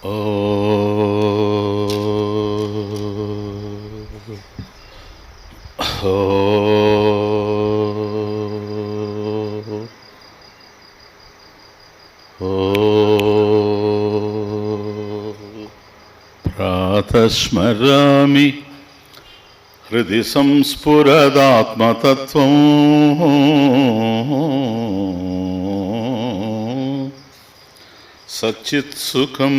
ఓ ప్రాతస్మరామి హృది సంస్ఫురదాత్మతత్వం సచ్చిత్సుఖం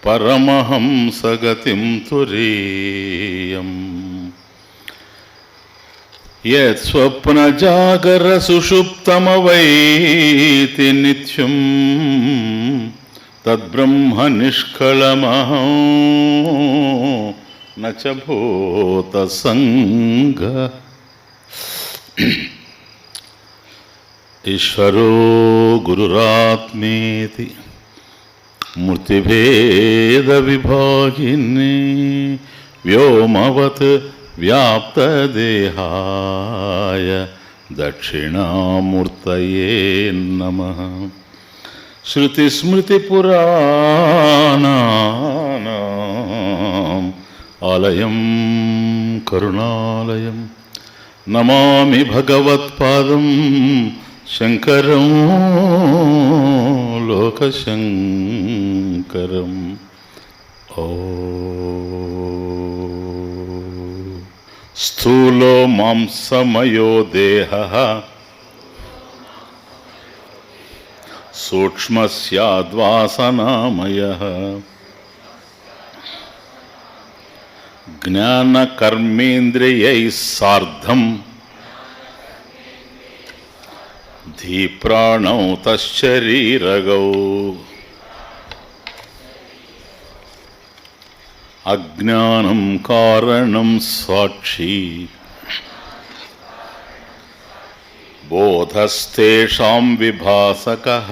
పరమహంసగతిం తురీయం యత్స్వప్నజాగరసుషుప్తమవైతి నిత్యం తద్బ్రహ్మ నిష్కళమహం నచ భూతసంగ. ఈశ్వరో గురురాత్మేతి మూర్తిభేద విభాగిని వ్యోమవత్ వ్యాప్తదేహాయ దక్షిణామూర్తయే నమః. శృతిస్మృతిపురాణానాం ఆలయం కరుణాలయం నమామి భగవత్పాదం శంకరం లోకశంకరం. ఓ స్థూలో మాంసమయో దేహః సూక్ష్మస్యాద్వాసనామయః జ్ఞానకర్మేంద్రియైః సార్ధం ధీప్రాణౌ తశ్శరీరగౌ అజ్ఞానం కారణం సాక్షి బోధస్తేషాం విభాసకః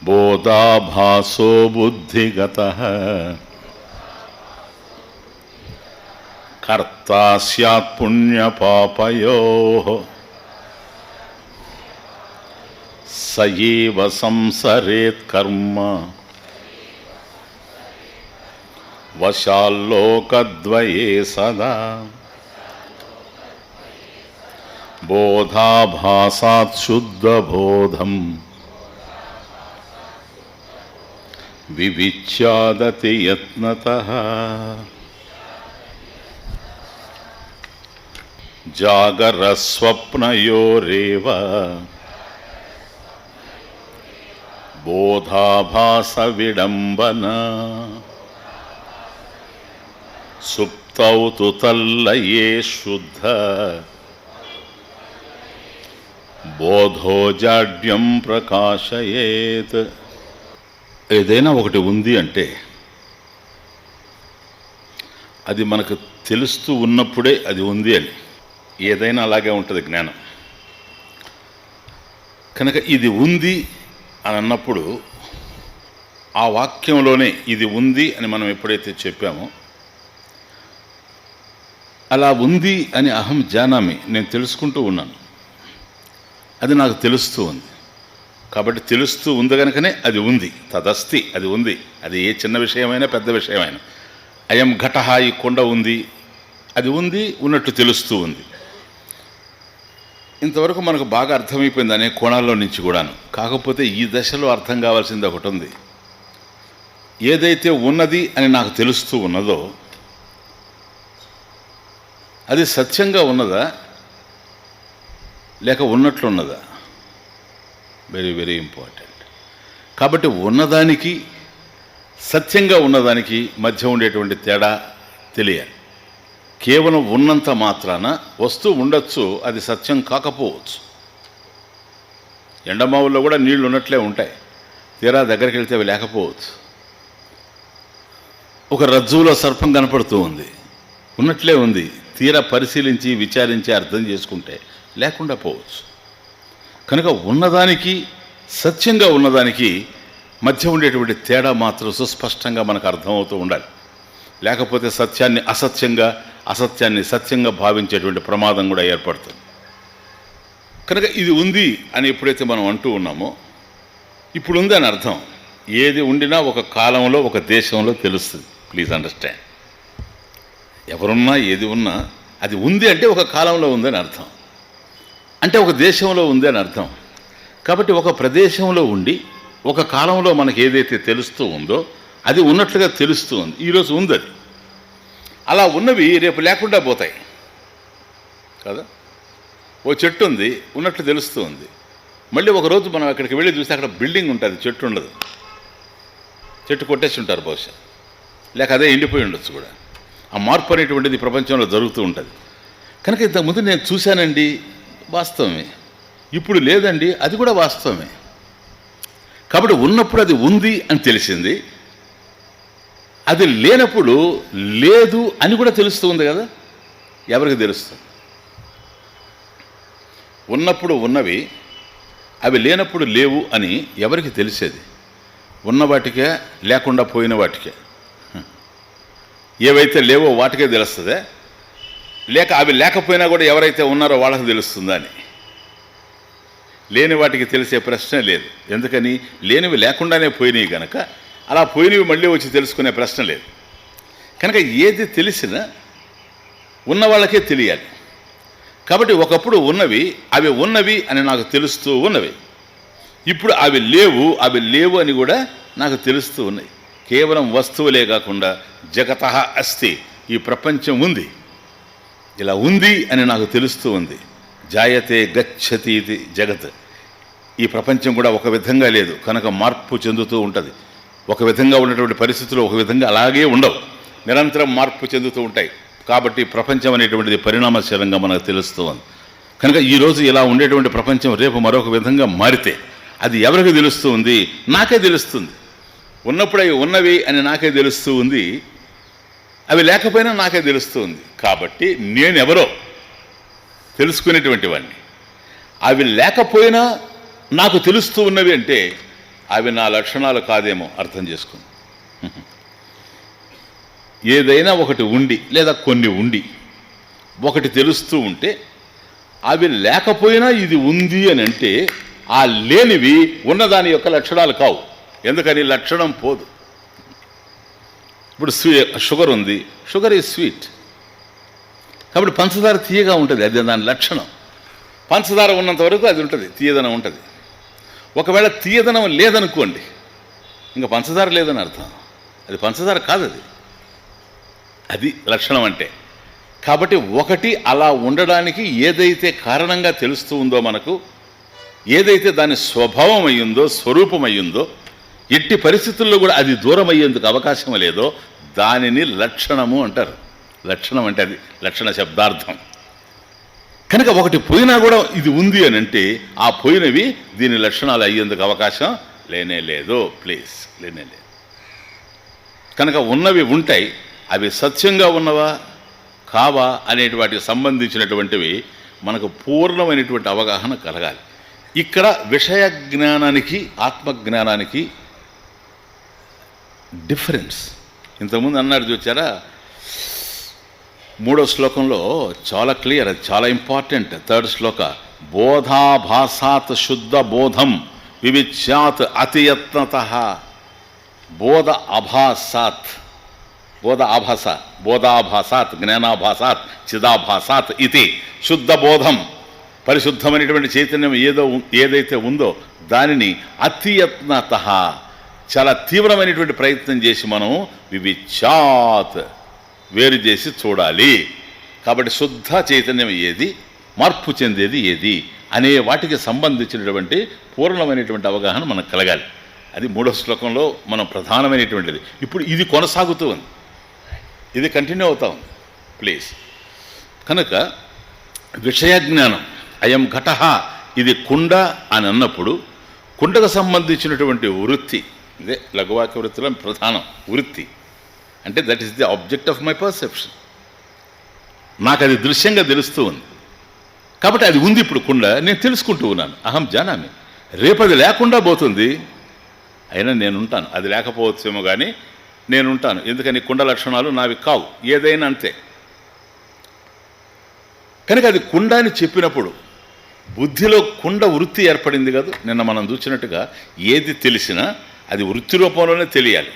బోధాభాసో బుద్ధిగతః కర్తా స్యాత్ పుణ్యపాపయోః స ఏవ సంసరేత్ కర్మ వశాల్లోకద్వయే సదా బోధాభాసాత్ శుద్ధబోధం వివిచ్ఛాదతి యత్నతః జాగరస్వప్నయోరేవ బోధాభాస విడంబన సుప్తౌ తు తల్లయే శుద్ధ బోధోజాడ్యం ప్రకాశయేత్. ఏదైనా ఒకటి ఉంది అంటే అది మనకు తెలుస్తూ ఉన్నప్పుడే అది ఉంది అని. ఏదైనా అలాగే ఉంటుంది జ్ఞానం. కనుక ఇది ఉంది అని అన్నప్పుడు ఆ వాక్యంలోనే ఇది ఉంది అని మనం ఎప్పుడైతే చెప్పామో, అలా ఉంది అని అహం జానామి, నేను తెలుసుకుంటూ ఉన్నాను, అది నాకు తెలుస్తూ ఉంది. కాబట్టి తెలుస్తూ ఉంది కనుకనే అది ఉంది. తదస్తి, అది ఉంది. అది ఏ చిన్న విషయమైనా పెద్ద విషయమైనా. అయం ఘటః, ఈ కొండ ఉంది, అది ఉంది, ఉన్నట్టు తెలుస్తూ ఉంది. ఇంతవరకు మనకు బాగా అర్థమైపోయింది అనే కోణాల్లో నుంచి కూడాను. కాకపోతే ఈ దశలో అర్థం కావాల్సింది ఒకటి ఉంది. ఏదైతే ఉన్నది అని నాకు తెలుస్తూ ఉన్నదో అది సత్యంగా ఉన్నదా లేక ఉన్నట్లున్నదా? Very very important. కాబట్టి ఉన్నదానికి సత్యంగా ఉన్నదానికి మధ్య ఉండేటువంటి తేడా తెలియాలి. కేవలం ఉన్నంత మాత్రాన వస్తువు ఉండొచ్చు, అది సత్యం కాకపోవచ్చు. ఎండమావుల్లో కూడా నీళ్లు ఉన్నట్లే ఉంటాయి, తీరా దగ్గరికి వెళ్తే అవి లేకపోవచ్చు. ఒక రజ్జువులో సర్పం కనపడుతూ ఉంది, ఉన్నట్లే ఉంది, తీరా పరిశీలించి విచారించి అర్థం చేసుకుంటే లేకుండా పోవచ్చు. కనుక ఉన్నదానికి సత్యంగా ఉన్నదానికి మధ్య ఉండేటువంటి తేడా మాత్రం సుస్పష్టంగా మనకు అర్థమవుతూ ఉండాలి. లేకపోతే సత్యాన్ని అసత్యంగా, అసత్యాన్ని సత్యంగా భావించేటువంటి ప్రమాదం కూడా ఏర్పడుతుంది. కనుక ఇది ఉంది అని ఎప్పుడైతే మనం అంటూ ఉన్నామో ఇప్పుడు ఉంది అని అర్థం. ఏది ఉండినా ఒక కాలంలో ఒక దేశంలో తెలుస్తుంది. Please understand. ఎవరున్నా ఏది ఉన్నా అది ఉంది అంటే ఒక కాలంలో ఉందని అర్థం, అంటే ఒక దేశంలో ఉంది అని అర్థం. కాబట్టి ఒక ప్రదేశంలో ఉండి ఒక కాలంలో మనకి ఏదైతే తెలుస్తూ ఉందో అది ఉన్నట్లుగా తెలుస్తూ ఉంది. ఈరోజు ఉంది అది. అలా ఉన్నవి రేపు లేకుండా పోతాయి కదా. ఓ చెట్టు ఉంది, ఉన్నట్లు తెలుస్తూ ఉంది. మళ్ళీ ఒకరోజు మనం అక్కడికి వెళ్ళి చూస్తే అక్కడ బిల్డింగ్ ఉంటుంది, చెట్టు ఉండదు. చెట్టు కొట్టేసి ఉంటారు బహుశా, లేక అదే ఎండిపోయి ఉండొచ్చు కూడా. ఆ మార్పు అనేటువంటిది ప్రపంచంలో జరుగుతూ ఉంటుంది. కనుక ఇంతకుముందు నేను చూశానండి, వాస్తవమే. ఇప్పుడు లేదండి, అది కూడా వాస్తవమే. కాబట్టి ఉన్నప్పుడు అది ఉంది అని తెలిసింది, అది లేనప్పుడు లేదు అని కూడా తెలుస్తూ ఉంది కదా. ఎవరికి తెలుస్తుంది? ఉన్నప్పుడు ఉన్నవి అవి లేనప్పుడు లేవు అని ఎవరికి తెలిసేది? ఉన్న వాటికే, లేకుండా పోయిన వాటికే. ఏవైతే లేవో వాటికే తెలుస్తుందే, లేక అవి లేకపోయినా కూడా ఎవరైతే ఉన్నారో వాళ్ళకి తెలుస్తుందా అని? లేని వాటికి తెలిసే ప్రశ్నే లేదు. ఎందుకని? లేనివి లేకుండానే పోయినాయి కనుక అలా పోయినవి మళ్ళీ వచ్చి తెలుసుకునే ప్రశ్న లేదు. కనుక ఏది తెలిసినా ఉన్న వాళ్ళకే తెలియాలి. కాబట్టి ఒకప్పుడు ఉన్నవి అవి ఉన్నవి అని నాకు తెలుస్తూ ఉన్నవి, ఇప్పుడు అవి లేవు అని కూడా నాకు తెలుస్తూ ఉన్నాయి. కేవలం వస్తువులే కాకుండా జగతః అస్తి, ఈ ప్రపంచం ఉంది, ఇలా ఉంది అని నాకు తెలుస్తూ ఉంది. జాయతే గచ్చతి ఇది జగత్. ఈ ప్రపంచం కూడా ఒక విధంగా లేదు కనుక మార్పు చెందుతూ ఉంటుంది. ఒక విధంగా ఉన్నటువంటి పరిస్థితులు ఒక విధంగా అలాగే ఉండవు, నిరంతరం మార్పు చెందుతూ ఉంటాయి. కాబట్టి ప్రపంచం అనేటువంటిది పరిణామశీలంగా మనకు తెలుస్తూ ఉంది. కనుక ఈరోజు ఇలా ఉండేటువంటి ప్రపంచం రేపు మరొక విధంగా మారితే అది ఎవరికి తెలుస్తూ ఉంది? నాకే తెలుస్తుంది. ఉన్నప్పుడు అవి ఉన్నవి అని నాకే తెలుస్తూ ఉంది, అవి లేకపోయినా నాకే తెలుస్తూ ఉంది. కాబట్టి నేనెవరో తెలుసుకునేటువంటి వాడిని. అవి లేకపోయినా నాకు తెలుస్తూ ఉన్నవి అంటే అవి నా లక్షణాలు కాదేమో అర్థం చేసుకుని. ఏదైనా ఒకటి ఉండి లేదా కొన్ని ఉండి ఒకటి తెలుస్తూ ఉంటే అవి లేకపోయినా ఇది ఉంది అని అంటే ఆ లేనివి ఉన్నదాని యొక్క లక్షణాలు కావు. ఎందుకని? లక్షణం పోదు. ఇప్పుడు షుగర్ ఉంది, షుగర్ ఈజ్ స్వీట్. కాబట్టి పంచదార తీయగా ఉంటుంది, అది దాని లక్షణం. పంచదార ఉన్నంత వరకు అది ఉంటుంది, తీయదనం ఉంటుంది. ఒకవేళ తీయదనం లేదనుకోండి, ఇంకా పంచదార లేదని అర్థం, అది పంచదార కాదు, అది లక్షణం అంటే. కాబట్టి ఒకటి అలా ఉండడానికి ఏదైతే కారణంగా తెలుస్తూ ఉందో మనకు, ఏదైతే దాని స్వభావం అయ్యిందో, స్వరూపం అయ్యిందో, ఎట్టి పరిస్థితుల్లో కూడా అది దూరం అయ్యేందుకు అవకాశం లేదో దానిని లక్షణము అంటారు. లక్షణం అంటే అది లక్షణ శబ్దార్థం. కనుక ఒకటి పోయినా కూడా ఇది ఉంది అని అంటే ఆ పోయినవి దీని లక్షణాలు అయ్యేందుకు అవకాశం లేనే లేదు. ప్లీజ్, లేనే లేదు. కనుక ఉన్నవి ఉంటాయి, అవి సత్యంగా ఉన్నవా కావా అనేటి వాటికి సంబంధించినటువంటివి మనకు పూర్ణమైనటువంటి అవగాహన కలగాలి. ఇక్కడ విషయ జ్ఞానానికి ఆత్మజ్ఞానానికి డిఫరెన్స్. ఇంతకుముందు అన్నారు చూచారా, 3వ శ్లోకంలో చాలా క్లియర్, అది చాలా ఇంపార్టెంట్. 3rd శ్లోక, బోధాభాసాత్ శుద్ధ బోధం వివిచ్యాత్ అతియత్నతః. బోధ అభాసాత్, బోధాభాసాత్ జ్ఞానాభాసాత్ చిదాభాసాత్ ఇది శుద్ధ బోధం. పరిశుద్ధమైనటువంటి చైతన్యం ఏదైతే ఉందో దానిని అతియత్నతః, చాలా తీవ్రమైనటువంటి ప్రయత్నం చేసి మనం వివిచ్యాత్, వేరు చేసి చూడాలి. కాబట్టి శుద్ధ చైతన్యం ఏది, మార్పు చెందేది ఏది అనే వాటికి సంబంధించినటువంటి పూర్ణమైనటువంటి అవగాహన మనకు కలగాలి. అది 3వ శ్లోకంలో మనం ప్రధానమైనటువంటిది. ఇప్పుడు ఇది కొనసాగుతూ ఉంది, ఇది కంటిన్యూ అవుతా ఉంది. ప్లీజ్. కనుక విషయ జ్ఞానం, అయం ఘటః, ఇది కుండ అని అన్నప్పుడు కుండకు సంబంధించినటువంటి వృత్తి, ఇదే లఘువాక్య వృత్తిలో ప్రధానం వృత్తి. అంటే that is the object of my perception. నాకు అది దృశ్యంగా తెలుస్తూ ఉంది కాబట్టి అది ఉంది. ఇప్పుడు కుండ నేను తెలుసుకుంటూ ఉన్నాను, అహం జానామి. రేపు అది లేకుండా పోతుంది, అయినా నేనుంటాను. అది లేకపోవచ్చేమో కానీ నేనుంటాను. ఎందుకని? కుండ లక్షణాలు నావి కావు, ఏదైనా అంతే. కనుక అది కుండ అని చెప్పినప్పుడు బుద్ధిలో కుండ వృత్తి ఏర్పడింది కదా, నిన్న మనం చూసినట్టుగా ఏది తెలిసినా అది వృత్తి రూపంలోనే తెలియాలి.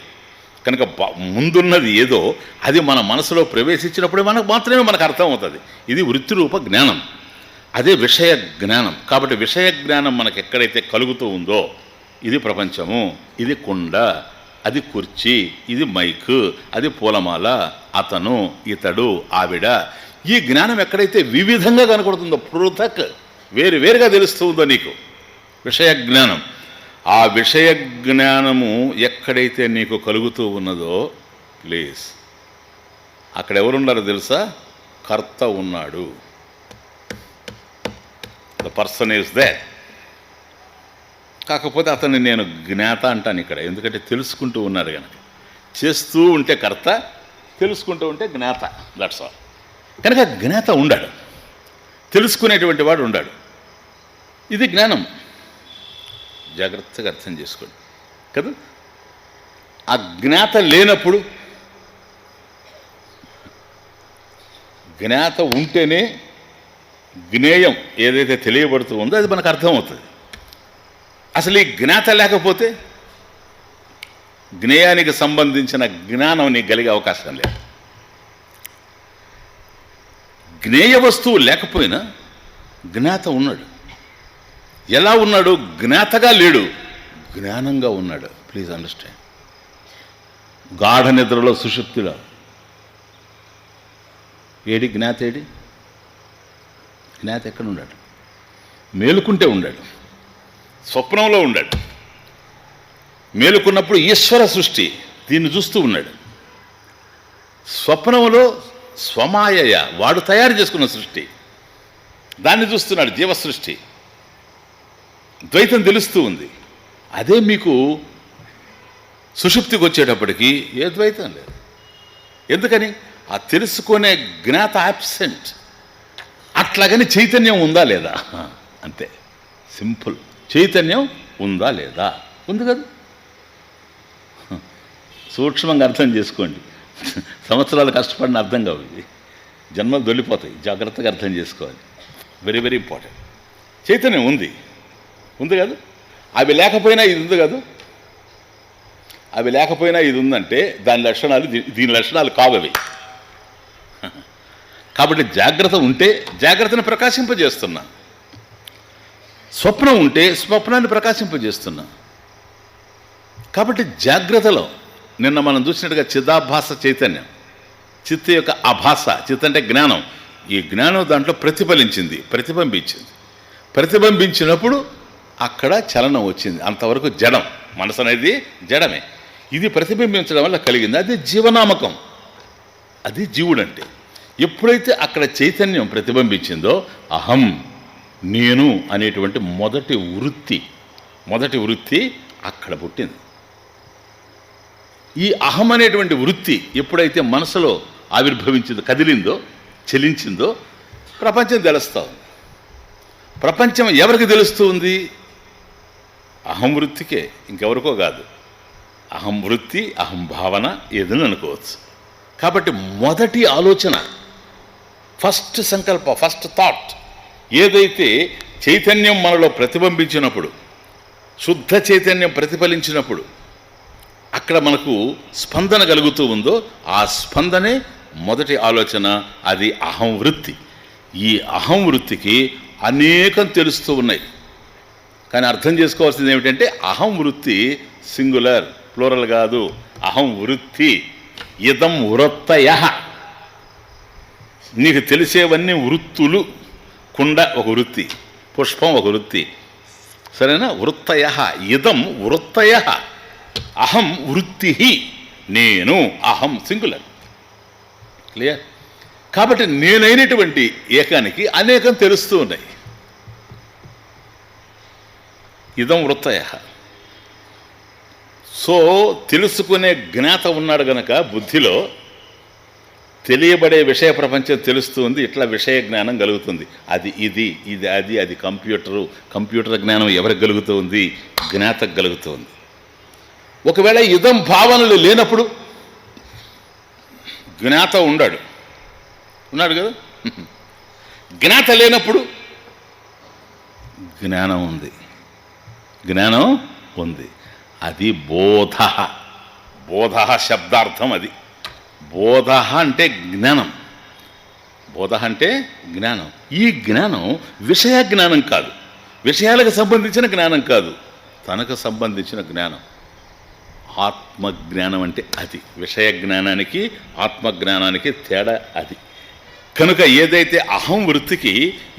కనుక ముందున్నది ఏదో అది మన మనసులో ప్రవేశించినప్పుడే మాత్రమే మనకు అర్థం అవుతుంది. ఇది వృత్తి రూప జ్ఞానం, అదే విషయ జ్ఞానం. కాబట్టి విషయ జ్ఞానం మనకు ఎక్కడైతే కలుగుతూ ఉందో, ఇది ప్రపంచము, ఇది కుండ, అది కుర్చీ, ఇది మైకు, అది పూలమాల, అతను, ఇతడు, ఆవిడ, ఈ జ్ఞానం ఎక్కడైతే వివిధంగా కనపడుతుందో, పృథక్ వేరువేరుగా తెలుస్తూ ఉందో నీకు విషయ జ్ఞానం, ఆ విషయ జ్ఞానము ఎక్కడైతే నీకు కలుగుతూ ఉన్నదో, ప్లీజ్ అక్కడ ఎవరున్నారో తెలుసా? కర్త ఉన్నాడు. The person is there. కాకపోతే అతన్ని నేను జ్ఞాత అంటాను ఇక్కడ, ఎందుకంటే తెలుసుకుంటూ ఉన్నారు కనుక. చేస్తూ ఉంటే కర్త, తెలుసుకుంటూ ఉంటే జ్ఞాత, దట్స్ ఆల్. కనుక జ్ఞాత ఉండాడు, తెలుసుకునేటువంటి వాడు ఉండాడు. ఇది జ్ఞానం. జాగ్రత్తగా అర్థం చేసుకోండి కదా. ఆ జ్ఞాత లేనప్పుడు, జ్ఞాత ఉంటేనే జ్ఞేయం ఏదైతే తెలియబడుతూ ఉందో అది మనకు అర్థమవుతుంది. అసలు ఈ జ్ఞాత లేకపోతే జ్ఞేయానికి సంబంధించిన జ్ఞానం నీకు కలిగే అవకాశం లేదు. జ్ఞేయ వస్తువు లేకపోయినా జ్ఞాత ఉన్నాడు. ఎలా ఉన్నాడు? జ్ఞాతగా లేడు, జ్ఞానంగా ఉన్నాడు. Please understand. గాఢ నిద్రలో, సుషుప్తిలో ఏడి జ్ఞాత? ఏడి జ్ఞాత? ఎక్కడ ఉన్నాడు? మేలుకుంటే ఉన్నాడు, స్వప్నంలో ఉన్నాడు. మేలుకున్నప్పుడు ఈశ్వర సృష్టి దీన్ని చూస్తూ ఉన్నాడు. స్వప్నంలో స్వమాయ, వాడు తయారు చేసుకున్న సృష్టి, దాన్ని చూస్తున్నాడు, జీవ సృష్టి. ద్వైతం తెలుస్తూ ఉంది. అదే మీకు సుషుప్తికి వచ్చేటప్పటికి ఏ ద్వైతం లేదు. ఎందుకని? ఆ తెలుసుకునే జ్ఞాత యాబ్సెంట్. అట్లాగని చైతన్యం ఉందా లేదా? అంతే, సింపుల్. చైతన్యం ఉందా లేదా? ఉంది కదా. సూక్ష్మంగా అర్థం చేసుకోండి. సంవత్సరాలు కష్టపడిన అర్థం కావు ఇది. జన్మలు దొల్లిపోతాయి. జాగ్రత్తగా అర్థం చేసుకోవాలి. Very very important. చైతన్యం ఉంది, ఉంది కాదు. అవి లేకపోయినా ఇది ఉంది కాదు. అవి లేకపోయినా ఇది ఉందంటే దాని లక్షణాలు దీని లక్షణాలు కావవి. కాబట్టి జాగ్రత్త ఉంటే జాగ్రత్తను ప్రకాశింపజేస్తున్నా, స్వప్నం ఉంటే స్వప్నాన్ని ప్రకాశింపజేస్తున్నా. కాబట్టి జాగ్రత్తలో నిన్న మనం చూసినట్టుగా చిదాభాస చైతన్యం, చిత్త యొక్క ఆభాస, చిత్త అంటే జ్ఞానం. ఈ జ్ఞానం దాంట్లో ప్రతిబింబించింది. ప్రతిబింబించినప్పుడు అక్కడ చలనం వచ్చింది. అంతవరకు జడం, మనసు అనేది జడమే. ఇది ప్రతిబింబించడం వల్ల కలిగింది. అది జీవనామకం, అది జీవుడంటే. ఎప్పుడైతే అక్కడ చైతన్యం ప్రతిబింబించిందో అహం, నేను అనేటువంటి మొదటి వృత్తి అక్కడ పుట్టింది. ఈ అహం అనేటువంటి వృత్తి ఎప్పుడైతే మనసులో ఆవిర్భవించిందో, కదిలిందో, చలించిందో ప్రపంచం తెలుస్తూ ఉంది. ప్రపంచం ఎవరికి తెలుస్తూ ఉంది? అహం వృత్తికే, ఇంకెవరికో కాదు. అహం వృత్తి, అహం భావన ఏదని అనుకోవచ్చు. కాబట్టి మొదటి ఆలోచన, ఫస్ట్ సంకల్ప, ఫస్ట్ థాట్ ఏదైతే చైతన్యం మనలో ప్రతిబింబించినప్పుడు, శుద్ధ చైతన్యం ప్రతిఫలించినప్పుడు అక్కడ మనకు స్పందన కలుగుతూ ఉందో ఆ స్పందనే మొదటి ఆలోచన. అది అహం వృత్తి. ఈ అహం వృత్తికి అనేకం తెలుస్తూ ఉన్నాయి. కానీ అర్థం చేసుకోవాల్సింది ఏమిటంటే అహం వృత్తి సింగులర్, ప్లూరల్ కాదు. అహం వృత్తి. ఇదం వృత్తయ. నీకు తెలిసేవన్నీ వృత్తులు. కుండ ఒక వృత్తి, పుష్పం ఒక వృత్తి, సరేనా? వృత్తయ. ఇదం వృత్తయ. అహం వృత్తి, నేను, అహం సింగులర్. క్లియర్? కాబట్టి నేనైనటువంటి ఏకానికి అనేకం తెలుస్తూ ఉన్నాయి. ఇదం వృత్తయ. సో తెలుసుకునే జ్ఞాత ఉన్నాడు గనక బుద్ధిలో తెలియబడే విషయ ప్రపంచం తెలుస్తుంది. ఇట్లా విషయ జ్ఞానం కలుగుతుంది. అది ఇది అది అది కంప్యూటర్ జ్ఞానం ఎవరికి కలుగుతుంది? జ్ఞాతకు కలుగుతుంది. ఒకవేళ ఇదం భావనలు లేనప్పుడు జ్ఞాత ఉన్నాడు కదా. జ్ఞాత లేనప్పుడు జ్ఞానం ఉంది, జ్ఞానం ఉంది. అది బోధ. బోధ శబ్దార్థం అది. బోధ అంటే జ్ఞానం. బోధ అంటే జ్ఞానం. ఈ జ్ఞానం విషయ జ్ఞానం కాదు, విషయాలకు సంబంధించిన జ్ఞానం కాదు, తనకు సంబంధించిన జ్ఞానం. ఆత్మజ్ఞానం అంటే అది. విషయ జ్ఞానానికి ఆత్మజ్ఞానానికి తేడా అది. కనుక ఏదైతే అహం వృత్తికి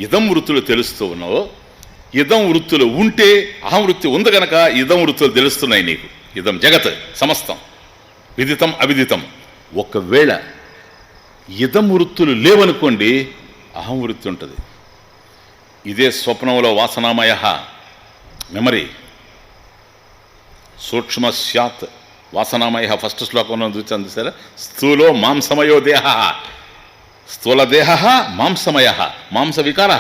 ఇదం వృత్తులు తెలుస్తూ ఉన్నావో, ఇదం వృత్తులు ఉంటే అహం వృత్తి ఉంది కనుక ఇదం వృత్తులు తెలుస్తున్నాయి నీకు. ఇదం జగత్ సమస్తం, విదితం అవిదితం. ఒకవేళ ఇదం వృత్తులు లేవనుకోండి, అహం వృత్తి ఉంటుంది. ఇదే స్వప్నంలో వాసనామయ మెమరీ సూక్ష్మ స్యాత్ వాసనామయ ఫస్ట్ శ్లోకంలో చూసాను సరే. స్థూలో మాంసమయో దేహ, స్థూల దేహ మాంసమయ, మాంస వికార.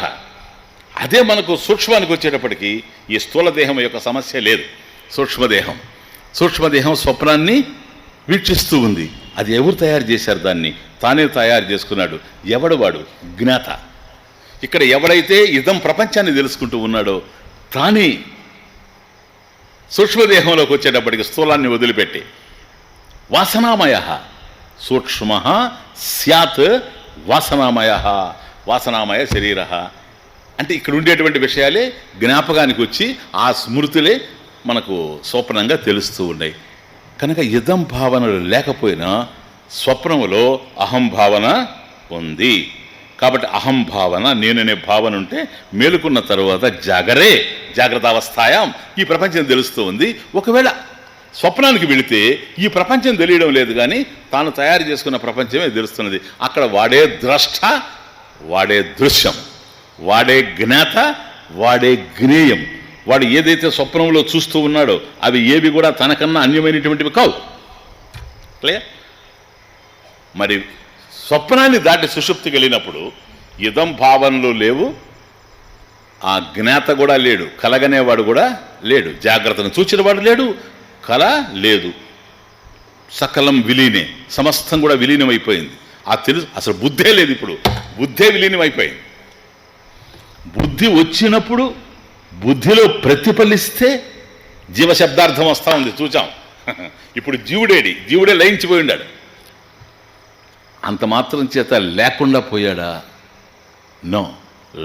అదే మనకు సూక్ష్మానికి వచ్చేటప్పటికీ ఈ స్థూల దేహం యొక్క సమస్య లేదు. సూక్ష్మదేహం స్వప్నాన్ని వీక్షిస్తూ ఉంది. అది ఎవరు తయారు చేశారు? దాన్ని తానే తయారు చేసుకున్నాడు. ఎవడు వాడు? జ్ఞాత. ఇక్కడ ఎవడైతే ఇదం ప్రపంచాన్ని తెలుసుకుంటూ ఉన్నాడో తానే సూక్ష్మదేహంలోకి వచ్చేటప్పటికి స్థూలాన్ని వదిలిపెట్టి వాసనామయ సూక్ష్మ స్యాత్ వాసనామయ, వాసనామయ శరీర. అంటే ఇక్కడ ఉండేటువంటి విషయాలే జ్ఞాపకానికి వచ్చి ఆ స్మృతులే మనకు స్వప్నంగా తెలుస్తూ ఉన్నాయి. కనుక ఇదం భావనలు లేకపోయినా స్వప్నములో అహం భావన ఉంది. కాబట్టి అహం భావన, నేననే భావన ఉంటే మేలుకున్న తరువాత జాగ్రత్తావస్థాయం ఈ ప్రపంచం తెలుస్తూ ఉంది. ఒకవేళ స్వప్నానికి వెళితే ఈ ప్రపంచం తెలియడం లేదు, కానీ తాను తయారు చేసుకున్న ప్రపంచమే తెలుస్తున్నది. అక్కడ వాడే ద్రష్ట, వాడే దృశ్యం, వాడే జ్ఞాత, వాడే జ్ఞేయం. వాడు ఏదైతే స్వప్నంలో చూస్తూ ఉన్నాడో అవి ఏవి కూడా తనకన్నా అన్యమైనటువంటివి కావు. క్లియర్? మరి స్వప్నాన్ని దాటి సుషుప్తికి వెళ్ళినప్పుడు ఇదం భావనలు లేవు, ఆ జ్ఞాత కూడా లేడు, కలగనేవాడు కూడా లేడు, జాగ్రత్తను చూచినవాడు లేడు, కల లేదు. సకలం విలీనే, సమస్తం కూడా విలీనమైపోయింది. ఆ తెలుసు అసలు బుద్ధే లేదు. ఇప్పుడు బుద్ధే విలీనమైపోయింది. బుద్ధి వచ్చినప్పుడు బుద్ధిలో ప్రతిఫలిస్తే జీవశబ్దార్థం వస్తూ ఉంది, చూచాం. ఇప్పుడు జీవుడే లయించిపోయి ఉన్నాడు. అంత మాత్రం చేత లేకుండా పోయాడా? నో,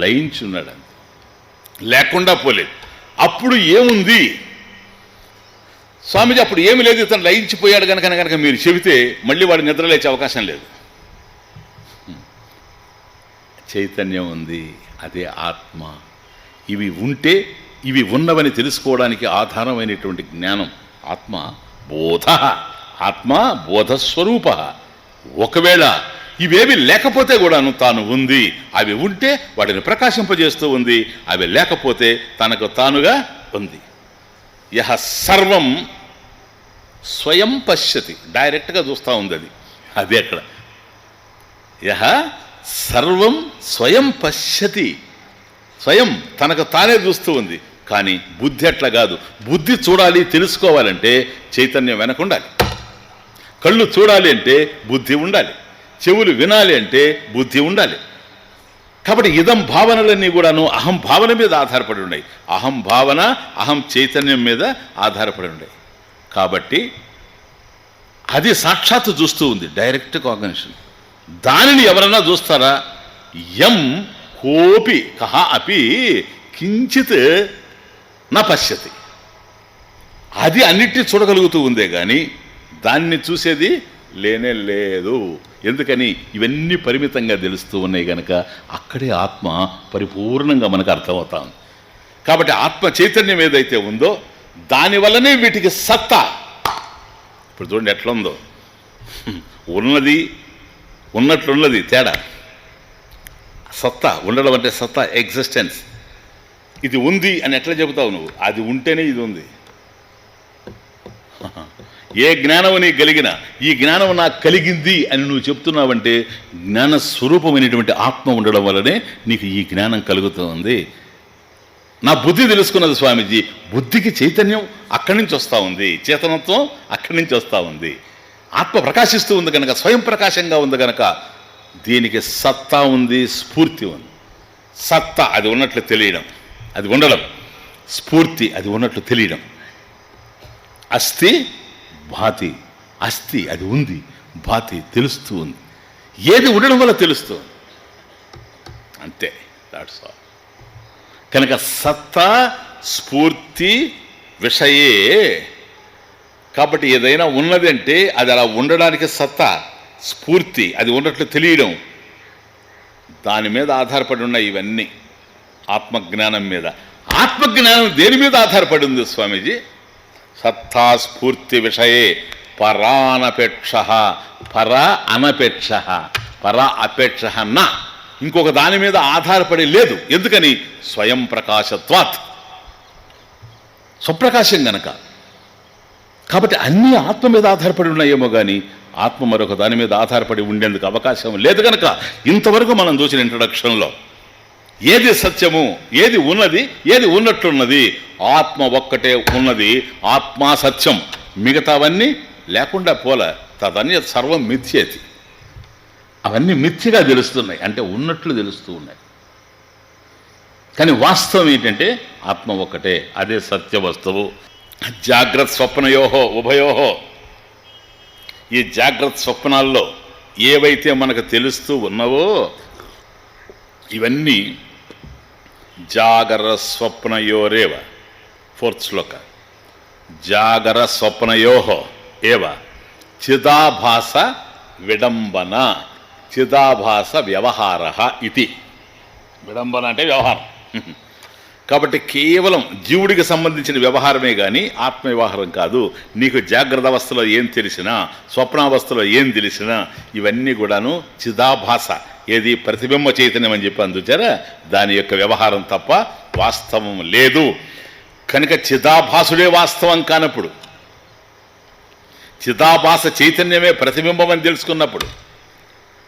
లయించున్నాడు. లేకుండా పోలేదు. అప్పుడు ఏముంది స్వామీజీ? అప్పుడు ఏమి లేదు, ఇతను లయించిపోయాడు కనుక మీరు చెబితే మళ్ళీ వాడు నిద్రలేచే అవకాశం లేదు. చైతన్యం ఉంది, అదే ఆత్మ. ఇవి ఉంటే ఇవి ఉన్నవని తెలుసుకోవడానికి ఆధారమైనటువంటి జ్ఞానం ఆత్మ. బోధ, ఆత్మ బోధస్వరూప. ఒకవేళ ఇవేవి లేకపోతే కూడాను తాను ఉంది, అవి ఉంటే వాటిని ప్రకాశింపజేస్తూ ఉంది, అవి లేకపోతే తనకు తానుగా ఉంది. యహ సర్వం స్వయం పశ్యతి, డైరెక్ట్గా చూస్తూ ఉంది అది. అదే అక్కడ యహ సర్వం స్వయం పశ్యతి, స్వయం తనకు తానే చూస్తూ ఉంది. కానీ బుద్ధి అట్లా కాదు. బుద్ధి చూడాలి, తెలుసుకోవాలంటే చైతన్యం వెనకుండాలి. కళ్ళు చూడాలి అంటే బుద్ధి ఉండాలి, చెవులు వినాలి అంటే బుద్ధి ఉండాలి. కాబట్టి ఇదం భావనలన్నీ కూడాను అహం భావన మీద ఆధారపడి ఉన్నాయి. అహం భావన అహం చైతన్యం మీద ఆధారపడి ఉన్నాయి. కాబట్టి అది సాక్షాత్తు చూస్తూ ఉంది, డైరెక్ట్ కాగ్నిషన్. దానిని ఎవరన్నా చూస్తారా? యం కోపి కహ అపి కించిత్ నా పశ్యతి. అది అన్నిటినీ చూడగలుగుతూ ఉందే కానీ దాన్ని చూసేది లేనే లేదు. ఎందుకని? ఇవన్నీ పరిమితంగా తెలుస్తూ ఉన్నాయి కనుక అక్కడే ఆత్మ పరిపూర్ణంగా మనకు అర్థమవుతా ఉంది. కాబట్టి ఆత్మ చైతన్యం ఏదైతే ఉందో దానివల్లనే వీటికి సత్తా. ఇప్పుడు చూడండి ఎట్లా ఉందో, ఉన్నది ఉన్నట్లున్నది తేడా. సత్తా ఉండడం అంటే సత్తా, ఎగ్జిస్టెన్స్. ఇది ఉంది అని ఎట్లా చెబుతావు నువ్వు? అది ఉంటేనే ఇది ఉంది. ఏ జ్ఞానం నీకు కలిగినా ఈ జ్ఞానం నాకు కలిగింది అని నువ్వు చెప్తున్నావంటే జ్ఞాన స్వరూపమైనటువంటి ఆత్మ ఉండడం వల్లనే నీకు ఈ జ్ఞానం కలుగుతూ ఉంది. నా బుద్ధి తెలుసుకున్నది స్వామీజీ. బుద్ధికి చైతన్యం అక్కడి నుంచి వస్తూ ఉంది, చేతనత్వం అక్కడి నుంచి వస్తూ ఉంది. ఆత్మ ప్రకాశిస్తూ ఉంది కనుక, స్వయం ప్రకాశంగా ఉంది కనుక దీనికి సత్తా ఉంది, స్ఫూర్తి ఉంది. సత్తా అది ఉన్నట్లు తెలియడం, అది ఉండడం, స్ఫూర్తి అది ఉన్నట్లు తెలియడం. అస్థి భాతి, అస్థి అది ఉంది, భాతి తెలుస్తూ ఉంది. ఏది ఉండడం వల్ల తెలుస్తుంది అంతే. That's all. కనుక సత్తా స్ఫూర్తి విషయే. కాబట్టి ఏదైనా ఉన్నది అంటే అది అలా ఉండడానికి సత్తా స్ఫూర్తి అది ఉన్నట్లు తెలియడం, దాని మీద ఆధారపడి ఉన్నాయి ఇవన్నీ. ఆత్మజ్ఞానం మీద. ఆత్మజ్ఞానం దేని మీద ఆధారపడి ఉంది స్వామీజీ? సత్తా స్ఫూర్తి విషయే పరానపేక్ష, పర అనపేక్ష, పర అపేక్ష నా, ఇంకొక దాని మీద ఆధారపడి లేదు. ఎందుకని? స్వయం ప్రకాశత్వాత్, స్వప్రకాశం గనక. కాబట్టి అన్నీ ఆత్మ మీద ఆధారపడి ఉన్నాయేమో కానీ ఆత్మ మరొక దాని మీద ఆధారపడి ఉండేందుకు అవకాశం లేదు. కనుక ఇంతవరకు మనం చూసిన ఇంట్రడక్షన్లో ఏది సత్యము, ఏది ఉన్నది, ఏది ఉన్నట్లున్నది, ఆత్మ ఒక్కటే ఉన్నది, ఆత్మా సత్యం. మిగతావన్నీ లేకుండా పోలే. తదన్య సర్వం మిథ్యేతి. అవన్నీ మిథ్యగా తెలుస్తున్నాయి, అంటే ఉన్నట్లు తెలుస్తూ ఉన్నాయి. కానీ వాస్తవం ఏంటంటే ఆత్మ ఒక్కటే, అదే సత్య వస్తువు. జాగ్రత్త స్వప్నయోహో ఉభయోహో, ఈ జాగ్రత్త స్వప్నాల్లో ఏవైతే మనకు తెలుస్తూ ఉన్నావో ఇవన్నీ జాగర స్వప్నయోరేవ. 4th శ్లోక. జాగర స్వప్నయోహో ఏవ చిదాభాస విడంబన, చిదాభాస వ్యవహార ఇది. విడంబన అంటే వ్యవహారం. కాబట్టి కేవలం జీవుడికి సంబంధించిన వ్యవహారమే కానీ ఆత్మ వ్యవహారం కాదు. నీకు జాగ్రత్త అవస్థలో ఏం తెలిసినా, స్వప్నావస్థలో ఏం తెలిసినా ఇవన్నీ కూడాను చిదాభాస, ఏది ప్రతిబింబ చైతన్యం అని చెప్పి అందుచారా, దాని యొక్క వ్యవహారం తప్ప వాస్తవం లేదు. కనుక చిదాభాసుడే వాస్తవం కానప్పుడు, చిదాభాస చైతన్యమే ప్రతిబింబం అని తెలుసుకున్నప్పుడు,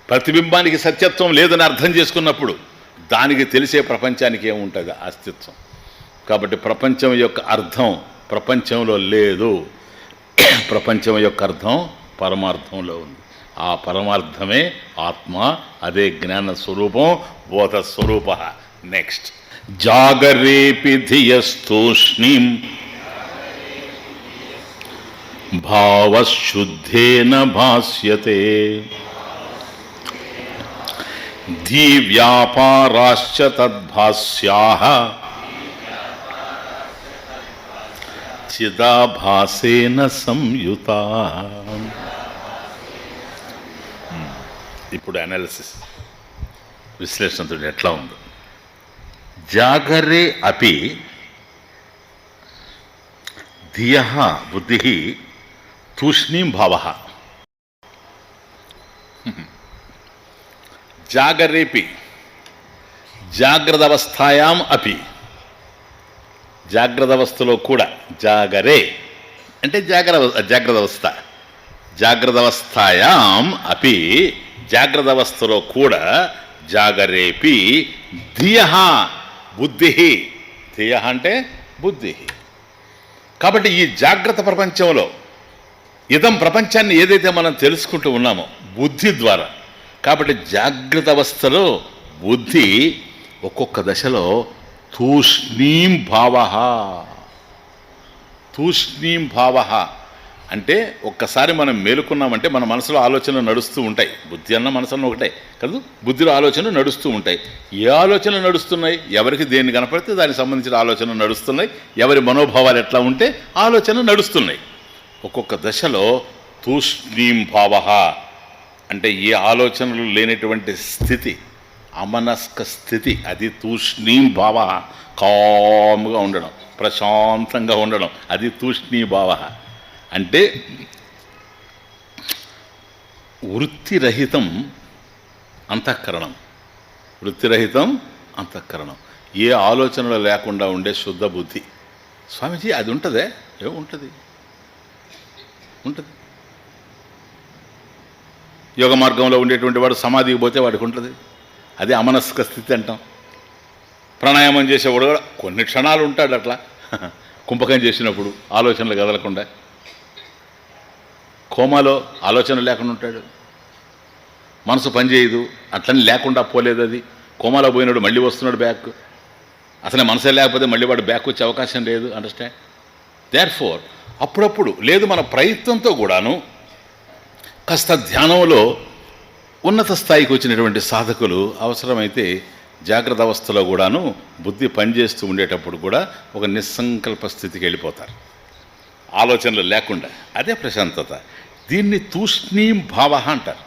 ప్రతిబింబానికి సత్యత్వం లేదని అర్థం చేసుకున్నప్పుడు దానికి తెలిసే ప్రపంచానికి ఏముంటుంది? అస్తిత్వం. కాబట్టి ప్రపంచం యొక్క అర్థం ప్రపంచంలో లేదు, ప్రపంచం యొక్క అర్థం పరమార్థంలో ఉంది. ఆ పరమార్థమే ఆత్మ, అదే జ్ఞాన స్వరూపం, బోధ స్వరూప. నెక్స్ట్, జాగరేపి ధియస్తూష్ణీం భావశుద్ధేన భాస్యతే ధీ వ్యాపారాశ్చ తద్భాస్యాః చిదాభాసేన సంయుతాః. ఇప్పుడు అనాలిసిస్, విశ్లేషణతో ఎట్లా ఉంది? జాగరే అపి ధియః బుద్ధిః తూష్ణీం భావః. జాగరేపి జాగ్రత్త అవస్థాయాం అపి, జాగ్రత్త అవస్థలో కూడా, జాగరే అంటే జాగ్రత్త అవస్థ, జాగ్రత్త అవస్థాయాం అపి జాగ్రత్త అవస్థలో కూడా, జాగరేపి ధియః బుద్ధి, ధియః అంటే బుద్ధి. కాబట్టి ఈ జాగ్రత్త ప్రపంచంలో ఇదం ప్రపంచాన్ని ఏదైతే మనం తెలుసుకుంటూ ఉన్నామో బుద్ధి ద్వారా, కాబట్టి జాగ్రత్త అవస్థలో బుద్ధి ఒక్కొక్క దశలో తూష్ణీం భావ, తూష్ణీం భావ అంటే ఒక్కసారి మనం మేలుకున్నామంటే మన మనసులో ఆలోచనలు నడుస్తూ ఉంటాయి. బుద్ధి అన్న మనసులో ఒకటే కదా, బుద్ధిలో ఆలోచనలు నడుస్తూ ఉంటాయి. ఏ ఆలోచనలు నడుస్తున్నాయి? ఎవరికి దేన్ని కనపడితే దానికి సంబంధించిన ఆలోచనలు నడుస్తున్నాయి. ఎవరి మనోభావాలు ఎట్లా ఉంటే ఆలోచనలు నడుస్తున్నాయి. ఒక్కొక్క దశలో తూష్ణీం భావ అంటే ఏ ఆలోచనలు లేనటువంటి స్థితి, అమనస్క స్థితి, అది తూష్ణీం భావ. కామ్గా ఉండడం, ప్రశాంతంగా ఉండడం, అది తూష్ణీ భావ. అంటే వృత్తిరహితం అంతఃకరణం, వృత్తిరహితం అంతఃకరణం, ఏ ఆలోచనలు లేకుండా ఉండే శుద్ధ బుద్ధి. స్వామీజీ అది ఉంటుందే? ఏముంటుంది? ఉంటుంది. యోగ మార్గంలో ఉండేటువంటి వాడు సమాధికి పోతే వాడికి ఉంటుంది, అదే అమనస్క స్థితి అంటాం. ప్రాణాయామం చేసేవాడు కూడా కొన్ని క్షణాలు ఉంటాడు అట్లా, కుంభకం చేసినప్పుడు ఆలోచనలు కదలకుండా. కోమాలో ఆలోచన లేకుండా ఉంటాడు, మనసు పనిచేయదు, అట్లని లేకుండా పోలేదు. అది కోమాలో పోయినాడు, మళ్ళీ వస్తున్నాడు బ్యాక్. అసలు మనసే లేకపోతే మళ్ళీ వాడు బ్యాక్ వచ్చే అవకాశం లేదు. అండర్స్టాండ్? దేర్ఫోర్ అప్పుడప్పుడు లేదు మన ప్రయత్నంతో కూడాను కాస్త ధ్యానంలో ఉన్నత స్థాయికి వచ్చినటువంటి సాధకులు అవసరమైతే జాగ్రత్త అవస్థలో కూడాను బుద్ధి పనిచేస్తూ ఉండేటప్పుడు కూడా ఒక నిస్సంకల్ప స్థితికి వెళ్ళిపోతారు, ఆలోచనలు లేకుండా. అదే ప్రశాంతత. దీన్ని తూష్ణీం భావ అంటారు.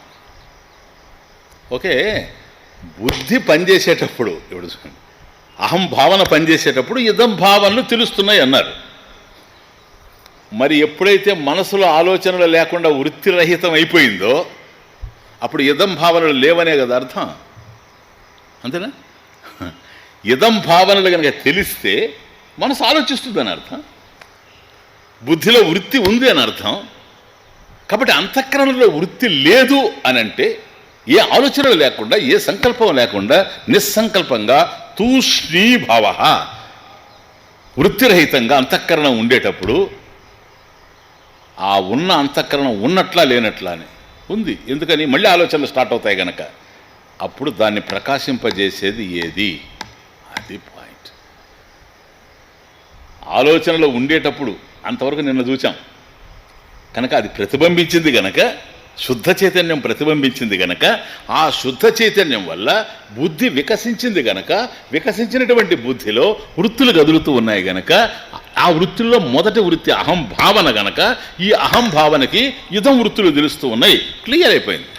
ఓకే, బుద్ధి పనిచేసేటప్పుడు ఇప్పుడు అహం భావన పనిచేసేటప్పుడు ఇదం భావనలు తెలుస్తున్నాయి అన్నారు. మరి ఎప్పుడైతే మనసులో ఆలోచనలు లేకుండా వృత్తిరహితం అయిపోయిందో అప్పుడు ఇదం భావనలు లేవనే కదా అర్థం. అంతేనా? ఇదం భావనలు కనుక తెలిస్తే మనసు ఆలోచిస్తుంది అర్థం, బుద్ధిలో వృత్తి ఉంది అని అర్థం. కాబట్టి అంతఃకరణలో వృత్తి లేదు అని అంటే ఏ ఆలోచనలు లేకుండా ఏ సంకల్పం లేకుండా నిస్సంకల్పంగా తూష్ణీభావ వృత్తిరహితంగా అంతఃకరణం ఉండేటప్పుడు ఆ ఉన్న అంతఃకరణం ఉన్నట్లా లేనట్లా అని ఉంది. ఎందుకని? మళ్ళీ ఆలోచనలు స్టార్ట్ అవుతాయి కనుక. అప్పుడు దాన్ని ప్రకాశింపజేసేది ఏది? అది పాయింట్. ఆలోచనలో ఉండేటప్పుడు అంతవరకు నిన్న చూచాం కనుక అది ప్రతిబింబించింది గనక, శుద్ధ చైతన్యం ప్రతిబింబించింది గనక, ఆ శుద్ధ చైతన్యం వల్ల బుద్ధి వికసించింది గనక, వికసించినటువంటి బుద్ధిలో వృత్తులు కదులుతూ ఉన్నాయి గనక, ఆ వృత్తుల్లో మొదటి వృత్తి అహం భావన గనక ఈ అహం భావనకి ఇదం వృత్తులు తెలుస్తూ ఉన్నాయి. క్లియర్ అయిపోయింది.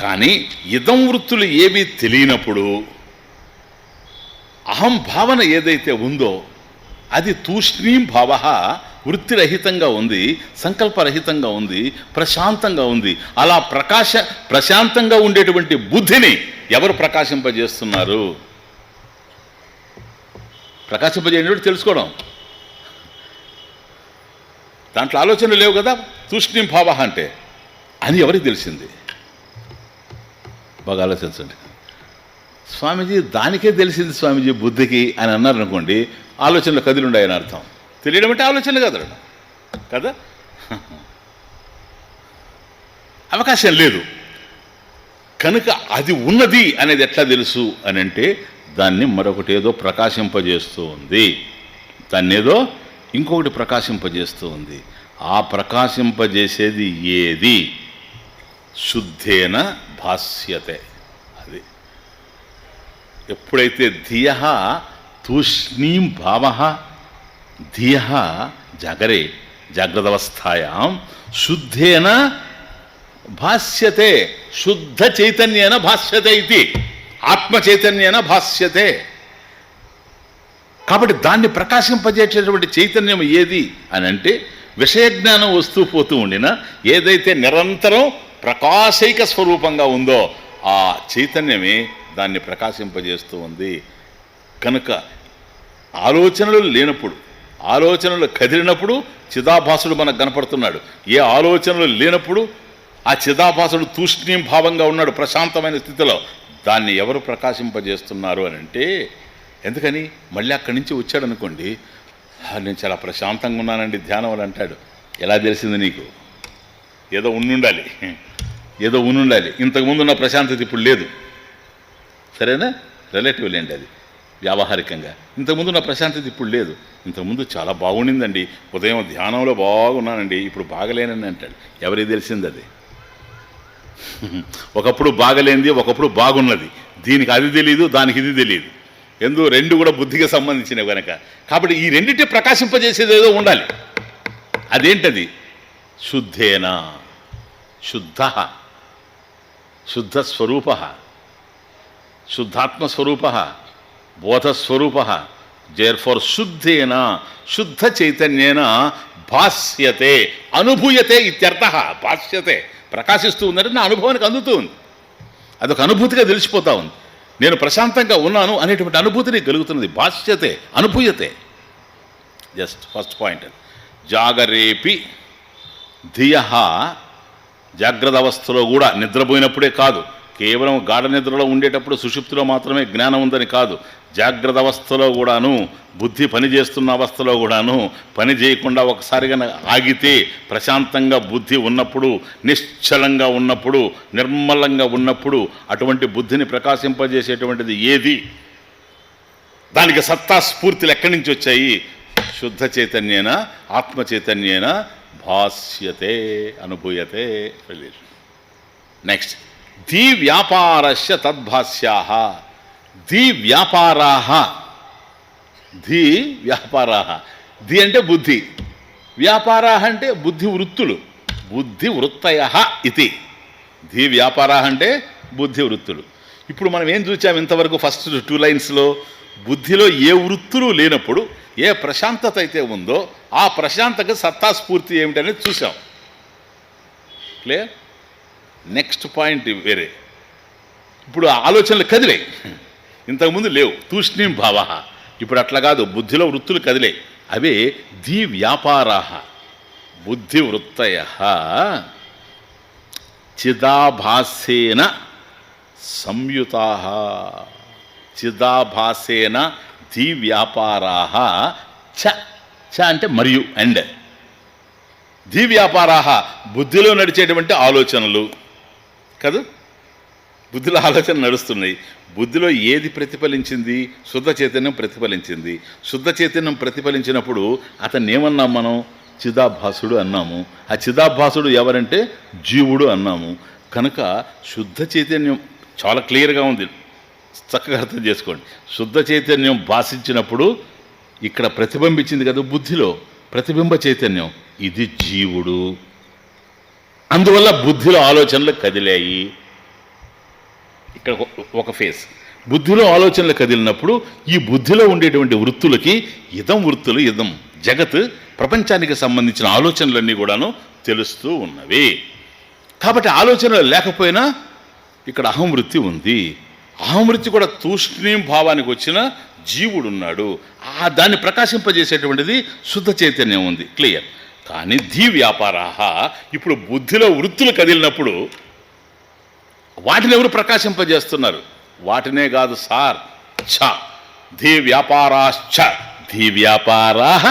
కానీ ఇదం వృత్తులు ఏవి తెలియనప్పుడు అహం భావన ఏదైతే ఉందో అది తూష్ణీం భావ వృత్తిరహితంగా ఉంది, సంకల్పరహితంగా ఉంది, ప్రశాంతంగా ఉంది. అలా ప్రశాంతంగా ఉండేటువంటి బుద్ధిని ఎవరు ప్రకాశింపజేస్తున్నారు? ప్రకాశింపజేయడం తెలుసుకోవడం. దాంట్లో ఆలోచనలు లేవు కదా తూష్ణీం భావ అంటే అని ఎవరికి తెలిసింది? బాగా ఆలోచించండి. స్వామీజీ దానికే తెలిసింది స్వామీజీ బుద్ధికి అని అన్నారు అనుకోండి, ఆలోచనలు కదిలుండాయని అర్థం. తెలియడం అంటే ఆలోచనలు కదలడం కదా, అవకాశం లేదు. కనుక అది ఉన్నది అనేది ఎట్లా తెలుసు అని అంటే దాన్ని మరొకటి ఏదో ప్రకాశింపజేస్తూ ఉంది, దాన్ని ఏదో ఇంకొకటి ప్రకాశింపజేస్తూ ఉంది. ఆ ప్రకాశింపజేసేది ఏది? శుద్ధేన భాస్యతే. అది ఎప్పుడైతే ధియ తూష్ణీం భావ ధియ జాగరే జాగ్రత్తవస్థాయాం శుద్ధేన భాస్యతే, శుద్ధ చైతన్యేన భాస్యతే ఇది, ఆత్మ చైతన్యేన భాస్యతే. కాబట్టి దాన్ని ప్రకాశింపజేసేటువంటి చైతన్యం ఏది అని అంటే విషయజ్ఞానం వస్తూ పోతూ ఉండిన ఏదైతే నిరంతరం ప్రకాశైక స్వరూపంగా ఉందో ఆ చైతన్యమే దాన్ని ప్రకాశింపజేస్తూ ఉంది. కనుక ఆలోచనలు లేనప్పుడు, ఆలోచనలు కదిలినప్పుడు చిదాభాసుడు మనకు కనపడుతున్నాడు. ఏ ఆలోచనలు లేనప్పుడు ఆ చిదాభాసుడు తూష్ణీం భావంగా ఉన్నాడు ప్రశాంతమైన స్థితిలో. దాన్ని ఎవరు ప్రకాశింపజేస్తున్నారు అని అంటే, ఎందుకని మళ్ళీ అక్కడి నుంచి వచ్చాడు అనుకోండి, నేను చాలా ప్రశాంతంగా ఉన్నానండి ధ్యానం అని అంటాడు. ఎలా తెలిసింది నీకు? ఏదో ఉండాలి, ఏదో ఉండాలి. ఇంతకుముందు ఉన్న ప్రశాంతత ఇప్పుడు లేదు. సరేనా? రిలేటివ్ లేండి, అది వ్యావహారికంగా. ఇంతకుముందు నా ప్రశాంతత ఇప్పుడు లేదు. ఇంతకుముందు చాలా బాగుండిందండి, ఉదయం ధ్యానంలో బాగున్నానండి, ఇప్పుడు బాగలేనని అంటాడు. ఎవరికి తెలిసింది అది? ఒకప్పుడు బాగలేనిది, ఒకప్పుడు బాగున్నది. దీనికి అది తెలియదు, దానికి ఇది తెలియదు. ఎందుకు? రెండు కూడా బుద్ధికి సంబంధించినవి కనుక. కాబట్టి ఈ రెండింటి ప్రకాశింపజేసేది ఏదో ఉండాలి. అదేంటది? శుద్ధేన, శుద్ధ, శుద్ధస్వరూప, శుద్ధాత్మస్వరూప, బోధస్వరూప. దేర్ఫోర్ శుద్ధేన, శుద్ధ చైతన్యేన భాస్యతే, అనుభూయతే ఇత్యర్థ. భాస్యతే ప్రకాశిస్తూ ఉందంటే నా అనుభవానికి అందుతూ ఉంది, అదొక అనుభూతిగా తెలిసిపోతా ఉంది. నేను ప్రశాంతంగా ఉన్నాను అనేటువంటి అనుభూతిని కలుగుతున్నది. భాష్యతే, అనుభూయతే. Just first point. జాగరేపి ధియ, జాగ్రత్త అవస్థలో కూడా, నిద్రపోయినప్పుడే కాదు, కేవలం గాఢ నిద్రలో ఉండేటప్పుడు సుషుప్తిలో మాత్రమే జ్ఞానం ఉందని కాదు, జాగ్రత్త అవస్థలో కూడాను, బుద్ధి పనిచేస్తున్న అవస్థలో కూడాను, పని చేయకుండా ఒకసారిగా ఆగితే ప్రశాంతంగా బుద్ధి ఉన్నప్పుడు, నిశ్చలంగా ఉన్నప్పుడు, నిర్మలంగా ఉన్నప్పుడు అటువంటి బుద్ధిని ప్రకాశింపజేసేటువంటిది ఏది దానికి సత్తా స్ఫూర్తిలు ఎక్కడి నుంచి వచ్చాయి? శుద్ధ చైతన్యేన ఆత్మ చైతన్యేన భాస్యతే అనుభూయతే. నెక్స్ట్, ధీ వ్యాపారస్య తద్భాస్యాః. ధీ వ్యాపారాః, ధీ వ్యాపారాః. ధీ అంటే బుద్ధి, వ్యాపారాః అంటే బుద్ధి వృత్తులు. బుద్ధి వృత్తయః ఇది. ధీ వ్యాపారాః అంటే బుద్ధి వృత్తులు. ఇప్పుడు మనం ఏం చూసాం ఇంతవరకు? ఫస్ట్ 2 లైన్స్లో బుద్ధిలో ఏ వృత్తులు లేనప్పుడు ఏ ప్రశాంతత అయితే ఉందో ఆ ప్రశాంతకు సత్తా స్ఫూర్తి ఏమిటనేది చూసాం. క్లియర్? నెక్స్ట్ పాయింట్ వేరే. ఇప్పుడు ఆలోచనలు కదిలే, ఇంతకుముందు లేవు. తూష్ణీం భావ. ఇప్పుడు అట్లా కాదు, బుద్ధిలో వృత్తులు కదిలే. అవే ధీ వ్యాపారాః. బుద్ధి వృత్తయః చిదాభాసేన సంయుతాః. చిదాభాసేన ధీ వ్యాపారాః చ అంటే మరియు అండ్. ధీ వ్యాపారాః బుద్ధిలో నడిచేటువంటి ఆలోచనలు కాదు. బుద్ధిలో ఆలోచన నడుస్తున్నాయి. బుద్ధిలో ఏది ప్రతిఫలించింది? శుద్ధ చైతన్యం ప్రతిఫలించింది. శుద్ధ చైతన్యం ప్రతిఫలించినప్పుడు అతన్ని ఏమన్నాం మనం? చిదాభాసుడు అన్నాము. ఆ చిదాభాసుడు ఎవరంటే జీవుడు అన్నాము. కనుక శుద్ధ చైతన్యం చాలా క్లియర్గా ఉంది, చక్కగా అర్థం చేసుకోండి. శుద్ధ చైతన్యం భాషించినప్పుడు ఇక్కడ ప్రతిబింబించింది కదా బుద్ధిలో, ప్రతిబింబ చైతన్యం, ఇది జీవుడు. అందువల్ల బుద్ధిలో ఆలోచనలు కదిలాయి. ఇక్కడ ఒక ఫేస్. బుద్ధిలో ఆలోచనలు కదిలినప్పుడు ఈ బుద్ధిలో ఉండేటువంటి వృత్తులకి ఇదం వృత్తులు, ఇదం జగత్, ప్రపంచానికి సంబంధించిన ఆలోచనలన్నీ కూడాను తెలుస్తూ ఉన్నవి. కాబట్టి ఆలోచనలు లేకపోయినా ఇక్కడ అహం వృత్తి ఉంది. అహం వృత్తి కూడా తూష్ణీం భావానికి వచ్చిన జీవుడు ఉన్నాడు. దాన్ని ప్రకాశింపజేసేటువంటిది శుద్ధ చైతన్యం ఉంది. క్లియర్? కానీ ధీ వ్యాపారాః ఇప్పుడు బుద్ధిలో వృత్తులు కదిలినప్పుడు వాటిని ఎవరు ప్రకాశింపజేస్తున్నారు? వాటినే కాదు సార్, ఛ ధీ వ్యాపారాశ్చ. ధీ వ్యాపారాః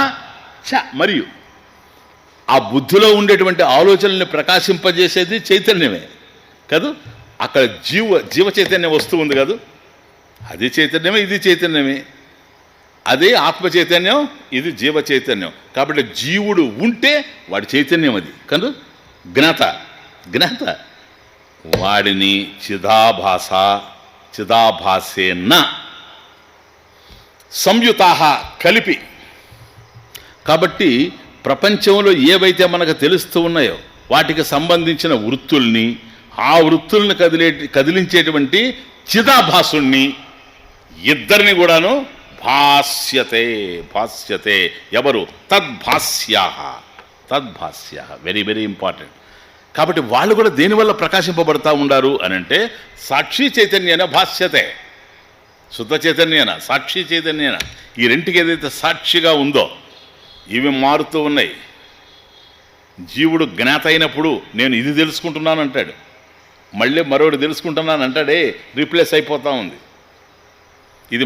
చ మరియు ఆ బుద్ధిలో ఉండేటువంటి ఆలోచనల్ని ప్రకాశింపజేసేది చైతన్యమే కాదు. అక్కడ జీవ చైతన్యం వస్తూ ఉంది కాదు, అది చైతన్యమే, ఇది చైతన్యమే. అదే ఆత్మ చైతన్యం, ఇది జీవ చైతన్యం. కాబట్టి జీవుడు ఉంటే వాడి చైతన్యం అది కాదు. జ్ఞాత వాడిని చిదాభాసేన సంయుతాః కలిపి. కాబట్టి ప్రపంచంలో ఏవైతే మనకు తెలుస్తూ ఉన్నాయో వాటికి సంబంధించిన వృత్తుల్ని, ఆ వృత్తుల్ని కదిలించేటువంటి చిదాభాసుణ్ణి ఇద్దరిని కూడాను భాస్యతే. ఎవరు? తద్భాస్యాః. Very very important. కాబట్టి వాళ్ళు కూడా దేనివల్ల ప్రకాశింపబడతా ఉండారు అని అంటే సాక్షి చైతన్యేన భాస్యతే. శుద్ధ చైతన్యేన, సాక్షి చైతన్యేన. ఈ రెంటికి ఏదైతే సాక్షిగా ఉందో ఇవి మారుతూ ఉన్నాయి. జీవుడు జ్ఞాత అయినప్పుడు నేను ఇది తెలుసుకుంటున్నాను అంటాడు, మళ్ళీ మరొకటి తెలుసుకుంటున్నాను అంటాడే, రీప్లేస్ అయిపోతూ ఉంది. ఇది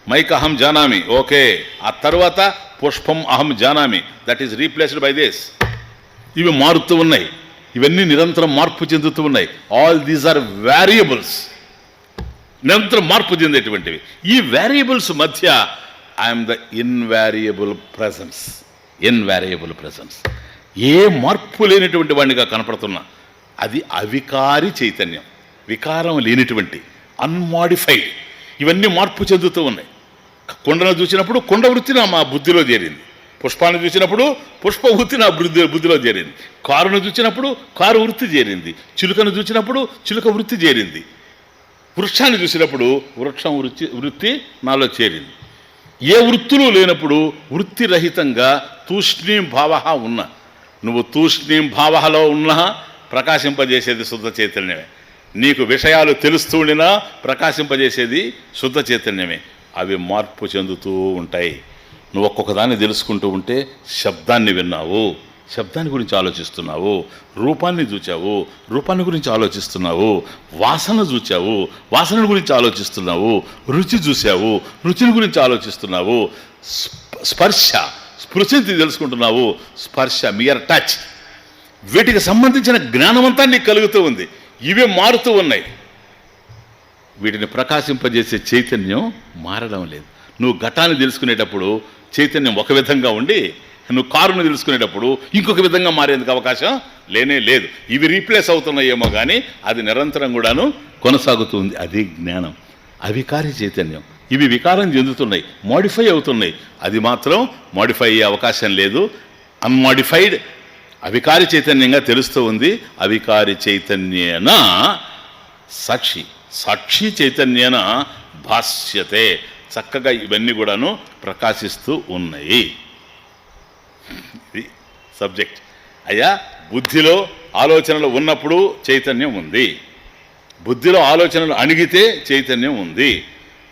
మైక్ అహం జానామి, ఓకే. ఆ తర్వాత పుష్పం అహం జానామి, that is replaced by this. ఇవి మారుతూ ఉన్నాయి. ఇవన్నీ నిరంతరం మార్పు చెందుతూ ఉన్నాయి. ఆల్ దీస్ ఆర్ వేరియబుల్స్, నిరంతరం మార్పు చెందేటువంటివి. ఈ వేరియబుల్స్ మధ్య ఐఎమ్ ద ఇన్వారియబుల్ ప్రెజెన్స్. ఏ మార్పు లేనటువంటి వాడిగా కనపడుతున్నా అది అవికారి చైతన్యం. వికారం లేనిటువంటి అన్మాడిఫైడ్. ఇవన్నీ మార్పు చెందుతూ ఉన్నాయి. కొండను చూసినప్పుడు కొండ వృత్తి మా బుద్ధిలో చేరింది. పుష్పాన్ని చూసినప్పుడు పుష్ప వృత్తి నా బుద్ధిలో చేరింది. కారును చూసినప్పుడు కారు వృత్తి చేరింది. చిలుకను చూసినప్పుడు చిలుక వృత్తి చేరింది. వృక్షాన్ని చూసినప్పుడు వృక్షం వృత్తి నాలో చేరింది. ఏ వృత్తులు లేనప్పుడు వృత్తిరహితంగా తూష్ణీం భావ ఉన్నా, నువ్వు తూష్ణీం భావలో ఉన్నా ప్రకాశింపజేసేది శుద్ధ చైతన్యమే. నీకు విషయాలు తెలుస్తూ ఉండినా ప్రకాశింపజేసేది శుద్ధ చైతన్యమే. అవి మార్పు చెందుతూ ఉంటాయి. నువ్వు ఒక్కొక్క దాన్ని తెలుసుకుంటూ ఉంటే శబ్దాన్ని విన్నావు, శబ్దాన్ని గురించి ఆలోచిస్తున్నావు. రూపాన్ని చూచావు, రూపాన్ని గురించి ఆలోచిస్తున్నావు. వాసన చూచావు, వాసన గురించి ఆలోచిస్తున్నావు. రుచి చూసావు, రుచిని గురించి ఆలోచిస్తున్నావు. స్పృశని తెలుసుకుంటున్నావు. స్పర్శ, మియర్ టచ్, వీటికి సంబంధించిన జ్ఞానమంతా నీకు కలుగుతూ ఉంది. ఇవే మారుతూ ఉన్నాయి. వీటిని ప్రకాశింపజేసే చైతన్యం మారడం లేదు. నువ్వు ఘటాన్ని తెలుసుకునేటప్పుడు చైతన్యం ఒక విధంగా ఉండి, నువ్వు కారును తెలుసుకునేటప్పుడు ఇంకొక విధంగా మారేందుకు అవకాశం లేనే లేదు. ఇవి రీప్లేస్ అవుతున్నాయేమో కానీ అది నిరంతరం కూడాను కొనసాగుతుంది. అది జ్ఞానం. అవికారి చైతన్యం. ఇవి వికారం చెందుతున్నాయి, మోడిఫై అవుతున్నాయి. అది మాత్రం మోడిఫై అయ్యే అవకాశం లేదు. అన్మోడిఫైడ్ అవికారి చైతన్యంగా తెలుస్తూ ఉంది. అవికారి చైతన్యేన సాక్షి, సాక్షి చైతన్యేన భాష్యతే. చక్కగా ఇవన్నీ కూడాను ప్రకాశిస్తూ ఉన్నాయి. ఇది సబ్జెక్ట్. అయ్యా, బుద్ధిలో ఆలోచనలు ఉన్నప్పుడు చైతన్యం ఉంది. బుద్ధిలో ఆలోచనలు అణిగితే చైతన్యం ఉంది.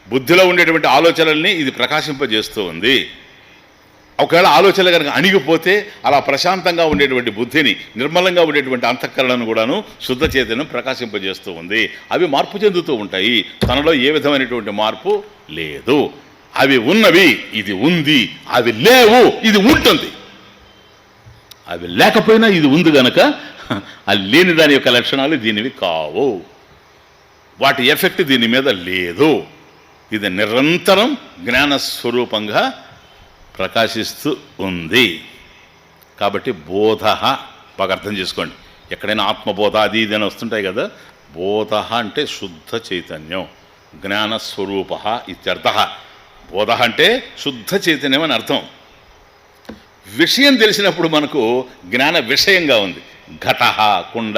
బుద్ధిలో ఉండేటువంటి ఆలోచనల్ని ఇది ప్రకాశింపజేస్తూ ఉంది. ఒకవేళ ఆలోచనలు కనుక అణిగిపోతే అలా ప్రశాంతంగా ఉండేటువంటి బుద్ధిని, నిర్మలంగా ఉండేటువంటి అంతఃకరణను కూడాను శుద్ధ చైతన్యం ప్రకాశింపజేస్తూ ఉంది. అవి మార్పు చెందుతూ ఉంటాయి. తనలో ఏ విధమైనటువంటి మార్పు లేదు. అవి ఉన్నవి, ఇది ఉంది. అవి లేవు, ఇది ఉంటుంది. అవి లేకపోయినా ఇది ఉంది గనక అది లేని దాని యొక్క లక్షణాలు దీనివి కావు. వాటి ఎఫెక్ట్ దీని మీద లేదు. ఇది నిరంతరం జ్ఞానస్వరూపంగా ప్రకాశిస్తూ ఉంది. కాబట్టి బోధ బాగా అర్థం చేసుకోండి. ఎక్కడైనా ఆత్మబోధ అది ఇది అని వస్తుంటాయి కదా. బోధ అంటే శుద్ధ చైతన్యం, జ్ఞానస్వరూప ఇత్యర్థ. బోధ అంటే శుద్ధ చైతన్యం అని అర్థం. విషయం తెలిసినప్పుడు మనకు జ్ఞాన విషయంగా ఉంది. ఘట, కుండ,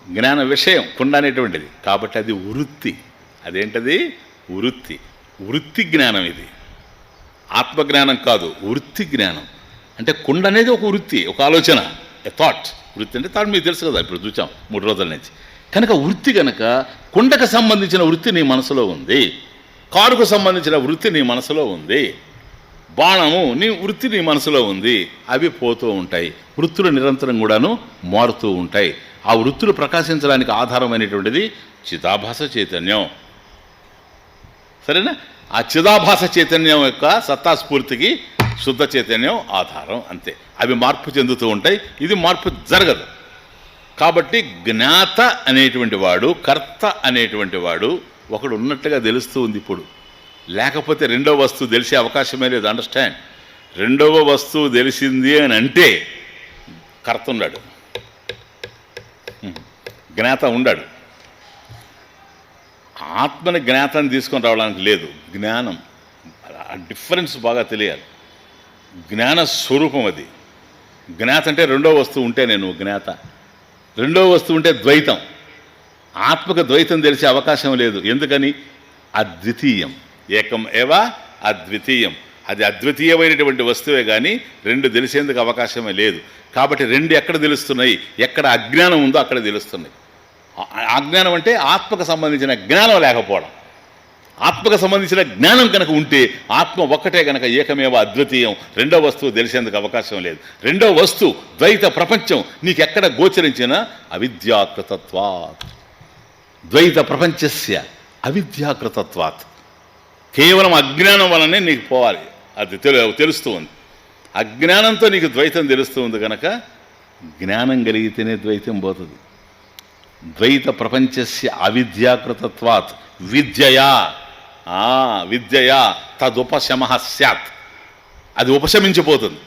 జ్ఞాన విషయం కుండ అనేటువంటిది. కాబట్టి అది వృత్తి. అదేంటది? వృత్తి. వృత్తి జ్ఞానం ఇది. ఆత్మజ్ఞానం కాదు, వృత్తి జ్ఞానం. అంటే కుండ అనేది ఒక వృత్తి, ఒక ఆలోచన, ఎ థాట్. వృత్తి అంటే థాట్ మీకు తెలుసు కదా, ఇప్పుడు చూసాం 3 రోజుల నుంచి. కనుక వృత్తి కనుక కుండకు సంబంధించిన వృత్తి నీ మనసులో ఉంది, కారుకు సంబంధించిన వృత్తి నీ మనసులో ఉంది, బాణము నీ వృత్తి నీ మనసులో ఉంది. అవి పోతూ ఉంటాయి. వృత్తులు నిరంతరం కూడాను మారుతూ ఉంటాయి. ఆ వృత్తులు ప్రకాశించడానికి ఆధారమైనటువంటిది చిదాభాస చైతన్యం. సరేనా? ఆ చిదాభాస చైతన్యం యొక్క సత్తాస్ఫూర్తికి శుద్ధ చైతన్యం ఆధారం, అంతే. అవి మార్పు చెందుతూ ఉంటాయి. ఇది మార్పు జరగదు. కాబట్టి జ్ఞాత అనేటువంటి వాడు, కర్త అనేటువంటి వాడు ఒకడు ఉన్నట్టుగా తెలుస్తూ ఉంది ఇప్పుడు. లేకపోతే రెండవ వస్తువు తెలిసే అవకాశమే లేదు. అండర్స్టాండ్? రెండవ వస్తువు తెలిసింది అని అంటే కర్త ఉన్నాడు, జ్ఞాత ఉండాడు. ఆత్మని జ్ఞాతాన్ని తీసుకొని రావడానికి లేదు. జ్ఞానం, ఆ డిఫరెన్స్ బాగా తెలియాలి. జ్ఞాన స్వరూపం అది. జ్ఞాత అంటే రెండో వస్తువు ఉంటే నేను జ్ఞాత. రెండో వస్తువు ఉంటే ద్వైతం. ఆత్మకు ద్వైతం తెలిసే అవకాశం లేదు. ఎందుకని? అద్వితీయం. ఏకం ఏవా అద్వితీయం. అది అద్వితీయమైనటువంటి వస్తువే కానీ రెండు తెలిసేందుకు అవకాశమే లేదు. కాబట్టి రెండు ఎక్కడ తెలుస్తున్నాయి? ఎక్కడ అజ్ఞానం ఉందో అక్కడ తెలుస్తున్నాయి. అజ్ఞానం అంటే ఆత్మకు సంబంధించిన జ్ఞానం లేకపోవడం. ఆత్మకు సంబంధించిన జ్ఞానం కనుక ఉంటే ఆత్మ ఒక్కటే కనుక ఏకమేవ అద్వితీయం. రెండో వస్తువు తెలిసేందుకు అవకాశం లేదు. రెండో వస్తువు ద్వైత ప్రపంచం నీకెక్కడ గోచరించినా అవిద్యాకృతత్వాత్. ద్వైత ప్రపంచస్య అవిద్యాకృతత్వాత్. కేవలం అజ్ఞానం వలనే నీకు పోవాలి. అది తెలుస్తూ ఉంది. అజ్ఞానంతో నీకు ద్వైతం తెలుస్తూ ఉంది కనుక జ్ఞానం కలిగితేనే ద్వైతం పోతుంది. ద్వైత ప్రపంచస్య అవిద్యాకృతత్వాత్ విద్యయా విద్యయా తదుపశమ స్యాత్. అది ఉపశమించిపోతుంది.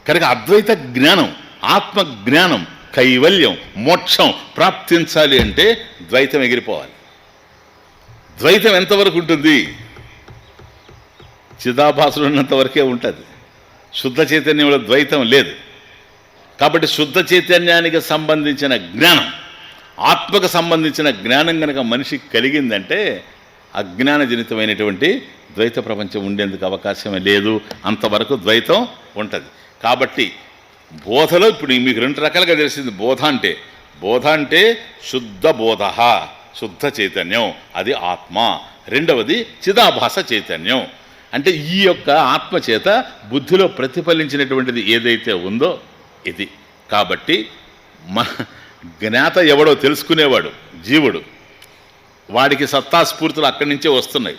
కనుక అద్వైత జ్ఞానం, ఆత్మ జ్ఞానం, కైవల్యం, మోక్షం ప్రాప్తించాలి అంటే ద్వైతం ఎగిరిపోవాలి. ద్వైతం ఎంతవరకు ఉంటుంది? చిదాభాసులు ఉన్నంత వరకే ఉంటుంది. శుద్ధ చైతన్యంలో ద్వైతం లేదు. కాబట్టి శుద్ధ చైతన్యానికి సంబంధించిన జ్ఞానం, ఆత్మకు సంబంధించిన జ్ఞానం కనుక మనిషికి కలిగిందంటే అజ్ఞానజనితమైనటువంటి ద్వైత ప్రపంచం ఉండేందుకు అవకాశమే లేదు. అంతవరకు ద్వైతం ఉంటుంది. కాబట్టి బోధలో ఇప్పుడు మీకు 2 రకాలుగా తెలిసింది. బోధ అంటే శుద్ధ బోధ, శుద్ధ చైతన్యం, అది ఆత్మ. రెండవది చిదాభాస చైతన్యం. అంటే ఈ యొక్క ఆత్మ చేత బుద్ధిలో ప్రతిఫలించినటువంటిది ఏదైతే ఉందో ఇది. కాబట్టి మన జ్ఞాత ఎవడో తెలుసుకునేవాడు జీవుడు. వాడికి సత్తాస్ఫూర్తులు అక్కడి నుంచే వస్తున్నాయి.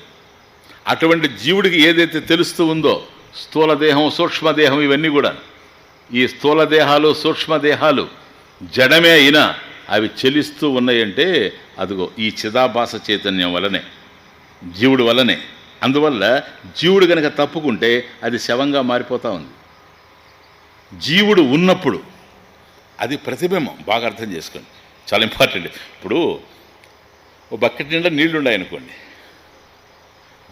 అటువంటి జీవుడికి ఏదైతే తెలుస్తూ ఉందో, స్థూలదేహం, సూక్ష్మదేహం, ఇవన్నీ కూడా, ఈ స్థూలదేహాలు, సూక్ష్మదేహాలు జడమే అయినా అవి చెలిస్తూ ఉన్నాయంటే అదిగో ఈ చిదాభాస చైతన్యం వల్లనే, జీవుడు వల్లనే. అందువల్ల జీవుడు కనుక తప్పుకుంటే అది శవంగా మారిపోతూ ఉంది. జీవుడు ఉన్నప్పుడు అది ప్రతిబింబం. బాగా అర్థం చేసుకోండి, చాలా ఇంపార్టెంట్. ఇప్పుడు ఓ బకెట్ నిండా నీళ్లు ఉన్నాయనుకోండి,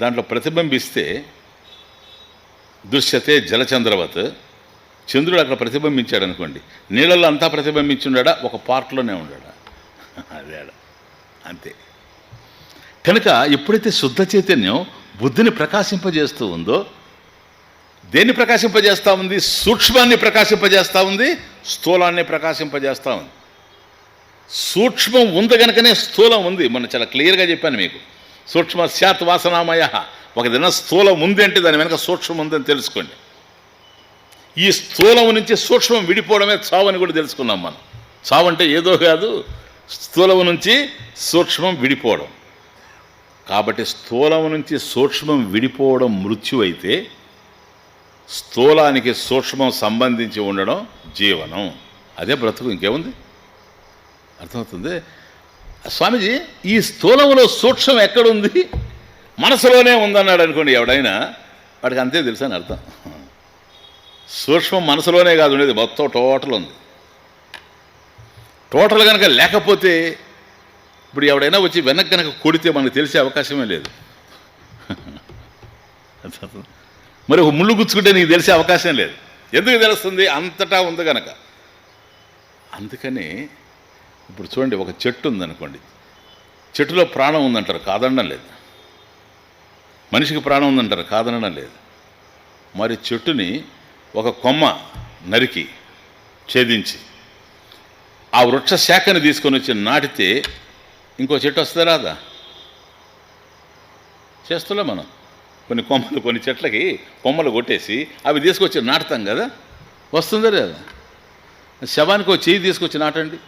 దాంట్లో ప్రతిబింబిస్తే దృశ్యతే జలచంద్రవత్, చంద్రుడు అక్కడ ప్రతిబింబించాడు అనుకోండి, నీళ్ళల్లో అంతా ప్రతిబింబించున్నాడా, ఒక పార్ట్లోనే ఉన్నాడా? అదే అంతే. కనుక ఎప్పుడైతే శుద్ధ చైతన్యం బుద్ధిని ప్రకాశింపజేస్తూ ఉందో, దేన్ని ప్రకాశింపజేస్తూ ఉంది? సూక్ష్మాన్ని ప్రకాశింపజేస్తూ ఉంది, స్థూలాన్ని ప్రకాశింపజేస్తూ ఉంది. సూక్ష్మం ఉంది కనుకనే స్థూలం ఉంది. మనం చాలా క్లియర్గా చెప్పాను మీకు. సూక్ష్మ స్యాత్ వాసనామయ. ఒక దిన స్థూలం ఉంది అంటే దాని వెనక సూక్ష్మం ఉందని తెలుసుకోండి. ఈ స్థూలం నుంచి సూక్ష్మం విడిపోవడమే చావు అని కూడా తెలుసుకున్నాం మనం. చావు అంటే ఏదో కాదు, స్థూలం నుంచి సూక్ష్మం విడిపోవడం. కాబట్టి స్థూలం నుంచి సూక్ష్మం విడిపోవడం మృత్యు అయితే, స్థూలానికి సూక్ష్మం సంబంధించి ఉండడం జీవనం. అదే బ్రతుకు, ఇంకేముంది? అర్థమవుతుంది స్వామీజీ? ఈ స్థూలంలో సూక్ష్మం ఎక్కడుంది? మనసులోనే ఉందన్నాడు అనుకోండి ఎవడైనా, వాడికి అంతే తెలుసు అని అర్థం. సూక్ష్మం మనసులోనే కాదు ఉండేది, మొత్తం టోటల్ ఉంది. టోటల్ కనుక లేకపోతే, ఇప్పుడు ఎవడైనా వచ్చి వెనక్కి కనుక కొడితే మనకు తెలిసే అవకాశమే లేదు. మరి ఒక ముళ్ళు గుచ్చుకుంటే నీకు తెలిసే అవకాశం లేదు. ఎందుకు తెలుస్తుంది? అంతటా ఉంది కనుక. అందుకని ఇప్పుడు చూడండి, ఒక చెట్టు ఉందనుకోండి, చెట్టులో ప్రాణం ఉందంటారు, కాదనడం లేదు. మనిషికి ప్రాణం ఉందంటారు, కాదనడం లేదు. మరి చెట్టుని ఒక కొమ్మ నరికి ఛేదించి ఆ వృక్ష శాఖని తీసుకొని వచ్చి నాటితే ఇంకో చెట్టు వస్తుందా రాదా? చేస్తున్నా మనం. కొన్ని చెట్లకి కొమ్మలు కొట్టేసి అవి తీసుకొచ్చి నాటుతాం కదా, వస్తుందా లేదా? శవానికి ఒక చెయ్యి తీసుకొచ్చి నాటండి,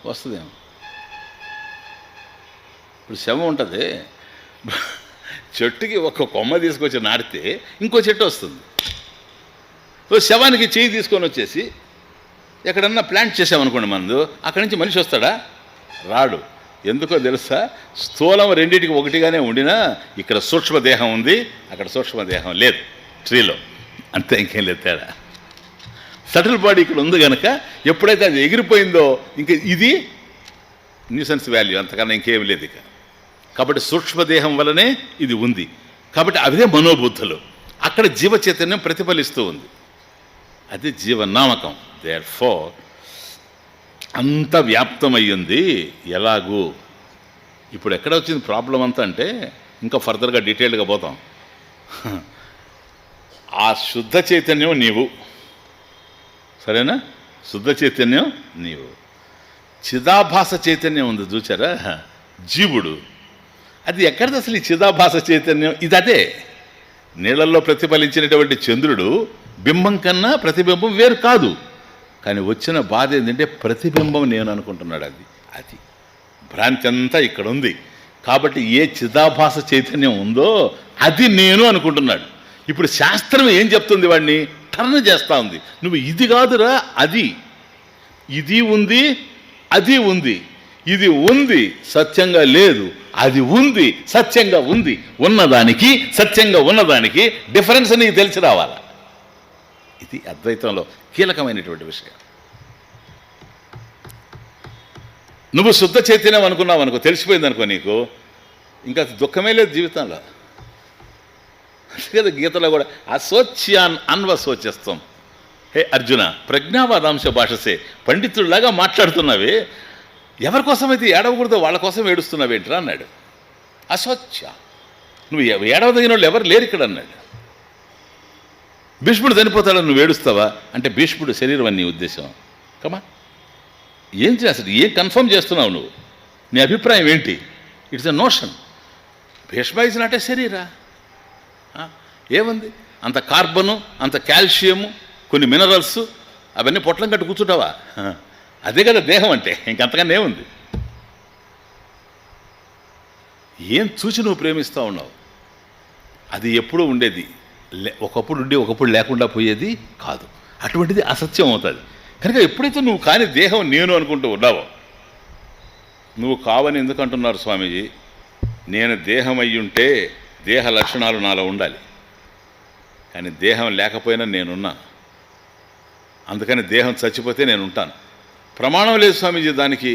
వస్తుందేమో. ఇప్పుడు శవం ఉంటుంది, చెట్టుకి ఒక కొమ్మ తీసుకొచ్చి నాటితే ఇంకో చెట్టు వస్తుంది. శవానికి చెయ్యి తీసుకొని వచ్చేసి ఎక్కడన్నా ప్లాంట్ చేసామనుకోండి మందు, అక్కడి నుంచి మనిషి వస్తాడా? రాడు. ఎందుకో తెలుసా? స్థూలం రెండింటికి ఒకటిగానే ఉండినా ఇక్కడ సూక్ష్మదేహం ఉంది, అక్కడ సూక్ష్మదేహం లేదు ట్రీలో. అంతే, ఇంకేం లేదు తేడా. సటిల్ బాడీ ఇక్కడ ఉంది కనుక ఎప్పుడైతే అది ఎగిరిపోయిందో ఇంక ఇది న్యూసెన్స్ వాల్యూ, అంతకన్నా ఇంకేం లేదు ఇక. కాబట్టి సూక్ష్మదేహం వల్లనే ఇది ఉంది. కాబట్టి అదే మనోబుద్ధులు. అక్కడ జీవ చైతన్యం ప్రతిఫలిస్తూ ఉంది. అది జీవనామకం. దేర్ఫోర్ అంత వ్యాప్తమయ్యింది. ఎలాగూ ఇప్పుడు ఎక్కడ వచ్చింది ప్రాబ్లం అంతా అంటే, ఇంకా ఫర్దర్గా డీటెయిల్డ్గా పోతాం. ఆ శుద్ధ చైతన్యం నీవు, సరేనా? శుద్ధ చైతన్యం నీవు. చిదాభాస చైతన్యం ఉంది చూచారా, జీవుడు. అది ఎక్కడిది అసలు ఈ చిదాభాస చైతన్యం? ఇది అదే. నీళ్ళల్లో ప్రతిఫలించినటువంటి చంద్రుడు బింబం కన్నా ప్రతిబింబం వేరు కాదు. కానీ వచ్చిన బాధ ఏంటంటే ప్రతిబింబం నేను అనుకుంటున్నాడు. అది భ్రాంతి అంతా ఇక్కడ ఉంది. కాబట్టి ఏ చిదాభాస చైతన్యం ఉందో అది నేను అనుకుంటున్నాడు. ఇప్పుడు శాస్త్రం ఏం చెప్తుంది? వాడిని టర్న్ చేస్తూ ఉంది. నువ్వు ఇది కాదురా, అది. ఇది ఉంది, అది ఉంది. ఇది ఉంది, సత్యంగా లేదు. అది ఉంది, సత్యంగా ఉంది. ఉన్నదానికి సత్యంగా ఉన్నదానికి డిఫరెన్స్ నీకు తెలిసి రావాలా. ఇది అద్వైతంలో కీలకమైనటువంటి విషయం. నువ్వు శుద్ధ చైతన్యం అనుకున్నావు అనుకో, తెలిసిపోయింది అనుకో నీకు, ఇంకా దుఃఖమే లేదు జీవితంలో. కదా గీతలో కూడా అశోచ్యాన్ అన్వశోచ్యస్తం. హే అర్జున, ప్రజ్ఞావాదాంశ భాషసే, పండితుడిలాగా మాట్లాడుతున్నావే, ఎవరి కోసమైతే ఏడవకూడదో వాళ్ళ కోసం ఏడుస్తున్నావేంట్రా అన్నాడు. అశోచ్య, నువ్వు ఏడవదగిన వాళ్ళు ఎవరు లేరు ఇక్కడ అన్నాడు. భీష్ముడు చనిపోతాడని నువ్వు ఏడుస్తావా అంటే, భీష్ముడు శరీరం అని నీ ఉద్దేశం. కమా, ఏం అసలు ఏం కన్ఫర్మ్ చేస్తున్నావు నువ్వు? నీ అభిప్రాయం ఏంటి? It's a notion. Bhishma is not a శరీరా. ఏముంది? అంత కార్బను, అంత కాల్షియము, కొన్ని మినరల్స్, అవన్నీ పొట్లం కట్టు కూర్చుంటావా? అదే కదా దేహం అంటే. ఇంకంతకన్నా ఏముంది? ఏం చూసి నువ్వు ప్రేమిస్తూ ఉన్నావు? అది ఎప్పుడూ ఉండేది, ఒకప్పుడు ఉండి ఒకప్పుడు లేకుండా పోయేది కాదు. అటువంటిది అసత్యం అవుతుంది. కనుక ఎప్పుడైతే నువ్వు కాని దేహం నేను అనుకుంటూ ఉన్నావో, నువ్వు కావని ఎందుకు అంటున్నారు స్వామీజీ? నేను దేహం అయ్యుంటే దేహ లక్షణాలు నాలో ఉండాలి, కానీ దేహం లేకపోయినా నేనున్నా. అందుకని దేహం చచ్చిపోతే నేను ఉంటాను. ప్రమాణం లేదు స్వామీజీ దానికి.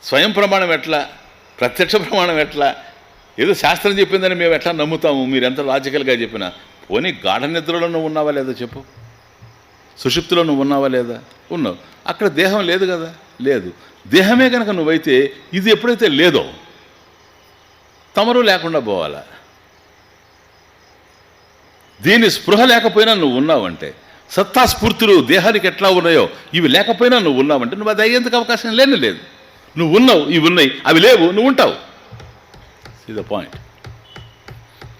స్వయం ప్రమాణం ఎట్లా, ప్రత్యక్ష ప్రమాణం ఎట్లా? ఏదో శాస్త్రం చెప్పిందని మేము ఎట్లా నమ్ముతాము? మీరు ఎంత లాజికల్గా చెప్పినా. పోనీ గాఢ నిద్రలో నువ్వు ఉన్నావా లేదా చెప్పు, సుషుప్తిలో నువ్వు ఉన్నావా లేదా? ఉన్నావు. అక్కడ దేహం లేదు కదా, లేదు. దేహమే కనుక నువ్వైతే ఇది ఎప్పుడైతే లేదో తమరు లేకుండా పోవాలా. దీని స్పృహ లేకపోయినా నువ్వు ఉన్నావంటే, సత్తా స్ఫూర్తులు దేహానికి ఎట్లా ఉన్నాయో ఇవి లేకపోయినా నువ్వు ఉన్నావంటే నువ్వు అది అయ్యేందుకు అవకాశం లేదు. నువ్వు ఉన్నావు, ఇవి ఉన్నాయి, అవి లేవు, నువ్వు ఉంటావు. ఇది ద పాయింట్.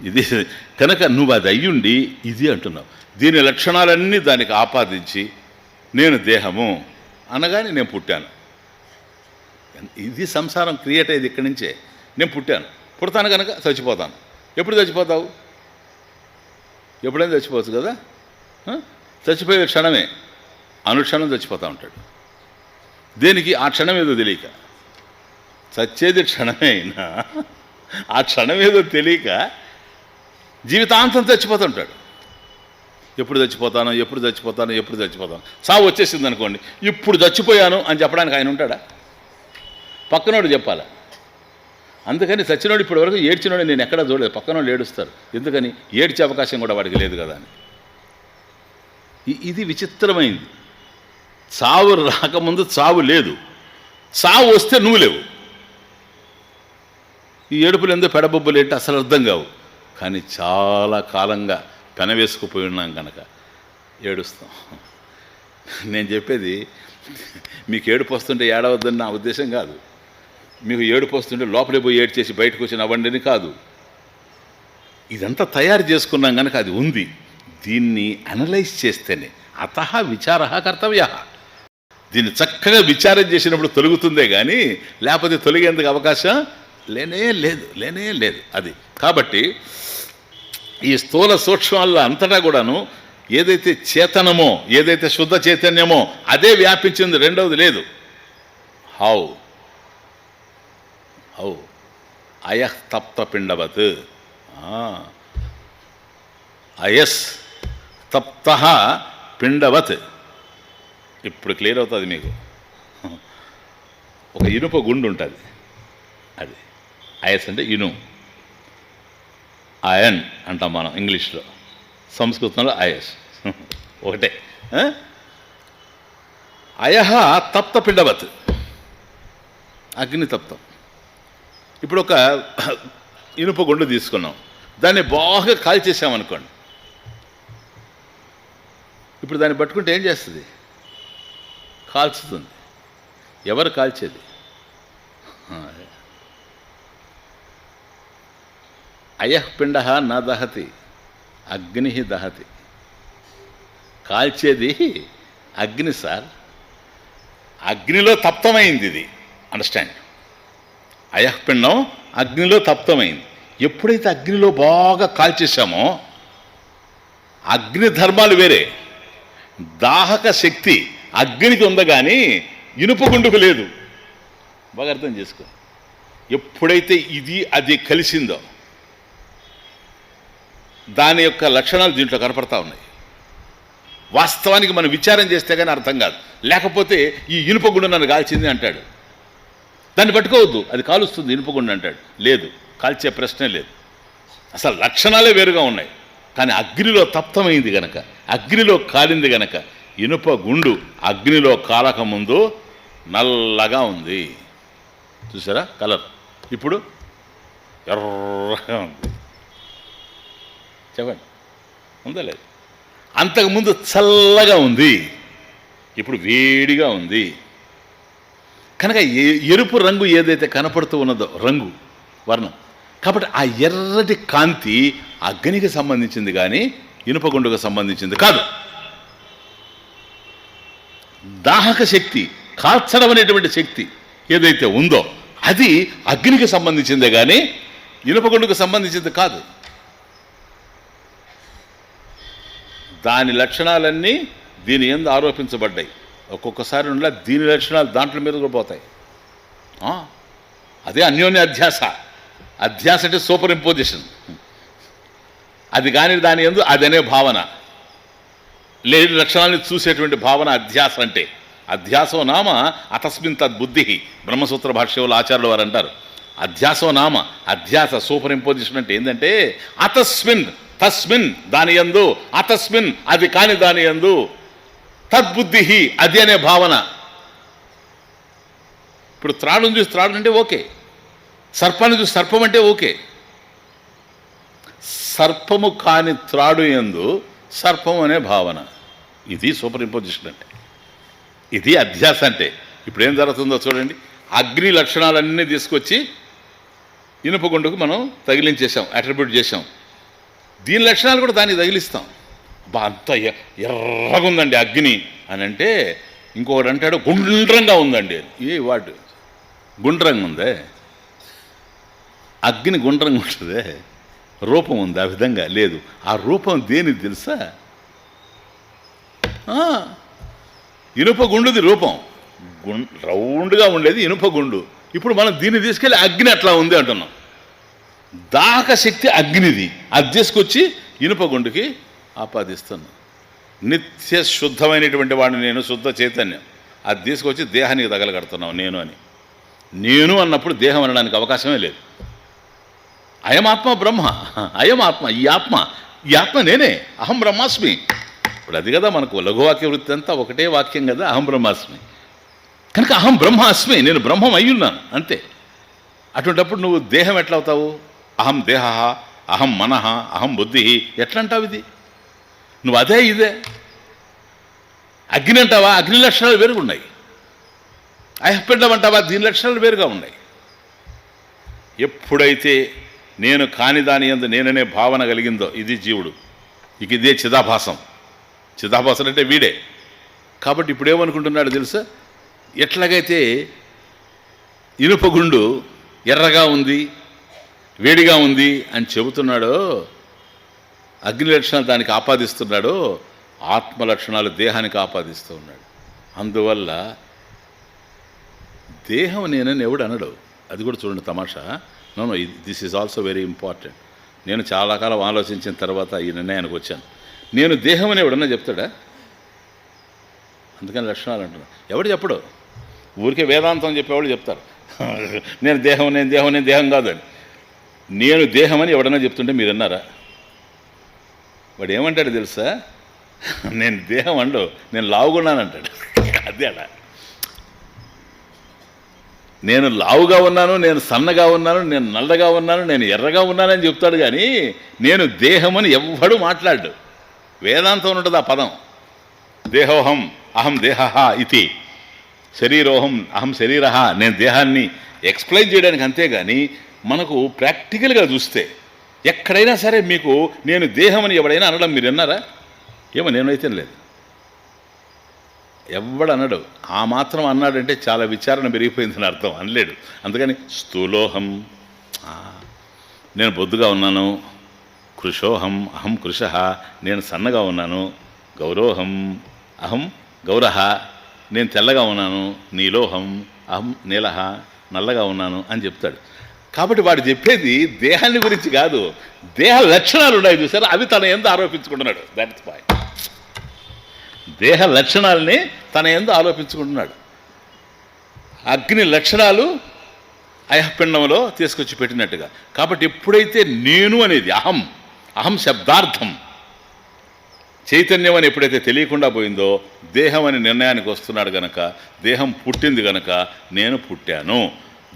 ఇది కనుక నువ్వు అది అయ్యుండి ఇది అంటున్నావు. దీని లక్షణాలన్నీ దానికి ఆపాదించి నేను దేహము అనగానే నేను పుట్టాను. ఇది సంసారం క్రియేట్ అయ్యేది ఇక్కడి నుంచే. నేను పుట్టాను, పుడతాను కనుక చచ్చిపోతాను. ఎప్పుడు చచ్చిపోతావు? ఎప్పుడైనా చచ్చిపోవచ్చు కదా. చచ్చిపోయే క్షణమే, అనుక్షణం చచ్చిపోతూ ఉంటాడు. దేనికి? ఆ క్షణం ఏదో తెలియక. చచ్చేది క్షణమే అయినా ఆ క్షణం ఏదో తెలియక జీవితాంతం చచ్చిపోతుంటాడు. ఎప్పుడు చచ్చిపోతాను, ఎప్పుడు చచ్చిపోతాను, ఎప్పుడు చచ్చిపోతాను. సావు వచ్చేసింది అనుకోండి, ఇప్పుడు చచ్చిపోయాను అని చెప్పడానికి ఆయన ఉంటాడా? పక్కనోడు చెప్పాలి. అందుకని చచ్చినోడు ఇప్పటి వరకు ఏడ్చినోడు నేను ఎక్కడా చూడలేదు. పక్కనోడు ఏడుస్తారు. ఎందుకని? ఏడ్చే అవకాశం కూడా వాడికి లేదు కదా అని. ఇది విచిత్రమైంది. చావు రాకముందు చావు లేదు, చావు వస్తే నువ్వు లేవు. ఈ ఏడుపులు ఎందుకు పెడబొబ్బులు ఏంటి అసలు అర్థం కావు. కానీ చాలా కాలంగా పెనవేసుకుపోయి ఉన్నాం కనుక ఏడుస్తాం. నేను చెప్పేది మీకు ఏడుపు వస్తుంటే ఏడవద్దని నా ఉద్దేశం కాదు. మీకు ఏడుపు వస్తుంటే లోపలే పోయి ఏడు చేసి బయటకు వచ్చి నవ్వండిని కాదు. ఇదంతా తయారు చేసుకున్నాం కనుక అది ఉంది. దీన్ని అనలైజ్ చేస్తేనే అతః విచార కర్తవ్య. దీన్ని చక్కగా విచారం చేసినప్పుడు తొలుగుతుందే కానీ లేకపోతే తొలగేందుకు అవకాశం లేనే లేదు. అది కాబట్టి ఈ స్థూల సూక్ష్మాల్లో అంతటా కూడాను ఏదైతే చేతనమో, ఏదైతే శుద్ధ చైతన్యమో అదే వ్యాపించింది, రెండవది లేదు. హౌ అయః తప్త పిండవత్. అయస్ తప్త పిండవత్. ఇప్పుడు క్లియర్ అవుతుంది మీకు. ఒక ఇనుప గుండు ఉంటుంది, అది అయస్ అంటే ఇనుము. అయన్ అంటాం మనం ఇంగ్లీష్లో, సంస్కృతంలో అయస్ ఒకటే. అయః తప్త పిండవత్, అగ్ని తప్తం. ఇప్పుడు ఒక ఇనుప గుండు తీసుకున్నాం, దాన్ని బాగా కాల్చేసామనుకోండి. ఇప్పుడు దాన్ని పట్టుకుంటే ఏం చేస్తుంది? కాల్చుతుంది. ఎవరు కాల్చేది? అయః పిండ నా దహతి, అగ్ని దహతి. కాల్చేది అగ్ని సార్. అగ్నిలో తప్తమైంది ఇది. అండర్స్టాండ్? అయః పిండం అగ్నిలో తప్తమైంది. ఎప్పుడైతే అగ్నిలో బాగా కాల్చేసామో, అగ్ని ధర్మాలు వేరే. దాహక శక్తి అగ్నికి ఉంది కానీ ఇనుప గుండుకు లేదు. బాగా అర్థం చేసుకో. ఎప్పుడైతే ఇది అది కలిసిందో దాని యొక్క లక్షణాలు దీంట్లో కనపడతా ఉన్నాయి. వాస్తవానికి మనం విచారం చేస్తే కానీ అర్థం కాదు. లేకపోతే ఈ ఇనుప గుండు నన్ను కాల్చింది అంటాడు, దాన్ని పట్టుకోవద్దు, అది కాలుస్తుంది ఇనుప గుండు అంటాడు. లేదు, కాల్చే ప్రశ్నే లేదు. అసలు లక్షణాలే వేరుగా ఉన్నాయి. కానీ అగ్నిలో తప్తమైంది గనక, అగ్నిలో కాలింది గనక, ఇనుప గుండు అగ్నిలో కాలకముందు నల్లగా ఉంది. చూసారా కలర్? ఇప్పుడు ఎర్రగా ఉంది. చెప్పండి, ఉందా లేదు? అంతకుముందు చల్లగా ఉంది, ఇప్పుడు వేడిగా ఉంది. కనుక ఎరుపు రంగు ఏదైతే కనపడుతూ ఉన్నదో రంగు, వర్ణం, కాబట్టి ఆ ఎర్రటి కాంతి అగ్నికి సంబంధించింది కానీ ఇనుపగుండుకు సంబంధించింది కాదు. దాహక శక్తి, కాల్చడం అనేటువంటి శక్తి ఏదైతే ఉందో అది అగ్నికి సంబంధించిందే కానీ ఇనుపగుండుకు సంబంధించింది కాదు. దాని లక్షణాలన్నీ దీని యందు ఆరోపించబడ్డాయి. ఒక్కొక్కసారి ఉండే దీని లక్షణాలు దాంట్లో మీద కూడా పోతాయి. అదే అన్యోన్య అధ్యాస. అధ్యాస అంటే సూపర్ ఇంపోజిషన్. అది కానీ దాని యందు అదనే భావన, లేని లక్షణాలను చూసేటువంటి భావన అధ్యాస అంటే. అధ్యాసో నామ అతస్మిన్ తద్బుద్ధి. బ్రహ్మసూత్ర భాష్యంలో ఆచార్యులు వారు అంటారు, అధ్యాసో నామ, అధ్యాస సూపర్ ఇంపోజిషన్ అంటే ఏంటంటే అతస్మిన్, తస్మిన్ దాని యందు, అతస్మిన్ అది కాని దాని యందు, తద్బుద్ధి అది అనే భావన. ఇప్పుడు త్రాడును చూసి త్రాడు అంటే ఓకే, సర్పాన్ని చూసి సర్పం అంటే ఓకే. సర్పము కాని త్రాడు యందు సర్పం అనే భావన. ఇది సూపర్ ఇంపోజిషన్ అంటే, ఇది అధ్యాస అంటే. ఇప్పుడు ఏం జరుగుతుందో చూడండి. అగ్ని లక్షణాలన్నీ తీసుకొచ్చి ఇనుపగుండుకు మనం తగిలించేసాం, అట్రిబ్యూట్ చేసాం. దీని లక్షణాలు కూడా దానికి తగిలిస్తాం. అంత ఎర్రగుందండి అగ్ని అని అంటే, ఇంకొకటి అంటాడు గుండ్రంగా ఉందండి. ఏ వాడు గుండ్రంగా ఉందే? అగ్ని గుండ్రంగా ఉంటుందే? రూపం ఉంది ఆ విధంగా? లేదు. ఆ రూపం దేనికి తెలుసా? ఇనుప గుండుది రూపం. రౌండ్గా ఉండేది ఇనుప గుండు. ఇప్పుడు మనం దీన్ని తీసుకెళ్ళి అగ్ని అట్లా ఉంది అంటున్నాం. దాహక శక్తి అగ్నిది, అది తీసుకొచ్చి ఇనుప గుండుకి ఆపాదిస్తున్నాం. నిత్య శుద్ధమైనటువంటి వాడిని నేను, శుద్ధ చైతన్యం, అది తీసుకొచ్చి దేహానికి తగలగడుతున్నాం నేను అని. నేను అన్నప్పుడు దేహం అనడానికి అవకాశమే లేదు. అయమాత్మ బ్రహ్మ, అయమాత్మ, ఈ ఆత్మ నేనే, అహం బ్రహ్మాస్మి. ఇప్పుడు అది కదా మనకు లఘువాక్య వృత్తి అంతా ఒకటే వాక్యం కదా, అహం బ్రహ్మాస్మి. కనుక అహం బ్రహ్మాస్మి, నేను బ్రహ్మం అయ్యున్నాను అంతే. అటువంటిప్పుడు నువ్వు దేహం ఎట్లా అవుతావు? అహం దేహ, అహం మనః, అహం బుద్ధి ఎట్లా అంటావు? ఇది నువ్వు అదే ఇదే. అగ్ని అంటావా? అగ్ని లక్షణాలు వేరుగా ఉన్నాయి. అయఃపిండం అంటావా? దీని లక్షణాలు వేరుగా ఉన్నాయి. ఎప్పుడైతే నేను కాని దాని యందు నేననే భావన కలిగిందో, ఇది జీవుడు. ఇక ఇదే చిదాభాసం. చిదాభాసం అంటే వీడే. కాబట్టి ఇప్పుడు ఏమనుకుంటున్నాడు తెలుసా? ఎట్లాగైతే ఇనుపగుండు ఎర్రగా ఉంది, వేడిగా ఉంది అని చెబుతున్నాడో, అగ్ని లక్షణాలు దానికి ఆపాదిస్తున్నాడో, ఆత్మ లక్షణాలు దేహానికి ఆపాదిస్తూ ఉన్నాడు. అందువల్ల దేహం నేనని ఎవడు అనడు. అది కూడా చూడండి తమాషా. No, this is also very important. నేను చాలా కాలం ఆలోచించిన తర్వాత ఈ నిర్ణయానికి వచ్చాను. నేను దేహం అని ఎవడన్నా చెప్తాడా? అందుకని లక్షణాలు అంటున్నాను. ఎవడు చెప్పడు. ఊరికే వేదాంతం చెప్పేవాళ్ళు చెప్తారు, నేను దేహం, నేను దేహం, నేను దేహం కాదని. నేను దేహం అని ఎవడన్నా చెప్తుంటే మీరు అన్నారా? వాడు ఏమంటాడు తెలుసా? నేను దేహం అండు, నేను లావుగున్నానంటాడు. అదే అలా. నేను లావుగా ఉన్నాను, నేను సన్నగా ఉన్నాను, నేను నల్లగా ఉన్నాను, నేను ఎర్రగా ఉన్నానని చెప్తాడు. కానీ నేను దేహం అని ఎవ్వడు మాట్లాడు. వేదాంతం ఉంటుంది ఆ పదం. దేహోహం అహం దేహ ఇది, శరీరోహం అహం శరీర. నేను దేహాన్ని ఎక్స్ప్లెయిన్ చేయడానికి అంతేగాని మనకు ప్రాక్టికల్గా చూస్తే ఎక్కడైనా సరే మీకు నేను దేహం అని ఎవడైనా అనడం మీరు అన్నారా? ఏమో నేనైతే లేదు, ఎవడు అనడు. ఆ మాత్రం అన్నాడంటే చాలా విచారణ పెరిగిపోయిందని అర్థం. అనలేడు. అందుకని స్థూలోహం, నేను బొద్దుగా ఉన్నాను. కృశోహం అహం కృశ, నేను సన్నగా ఉన్నాను. గౌరోహం అహం గౌరహ, నేను తెల్లగా ఉన్నాను. నీలోహం అహం నీలహ, నల్లగా ఉన్నాను అని చెప్తాడు. కాబట్టి వాడు చెప్పేది దేహాన్ని గురించి కాదు, దేహ లక్షణాలు ఉన్నాయి చూసారా, అవి తన యందు ఆరోపించుకుంటున్నాడు. That's point. దేహ లక్షణాలని తన యందు ఆరోపించుకుంటున్నాడు. అగ్ని లక్షణాలు అయఃపిండంలో తీసుకొచ్చి పెట్టినట్టుగా. కాబట్టి ఎప్పుడైతే నేను అనేది అహం శబ్దార్థం, చైతన్యం అని ఎప్పుడైతే తెలియకుండా పోయిందో, దేహం అని నిర్ణయానికి వస్తున్నాడు గనక, దేహం పుట్టింది గనక నేను పుట్టాను,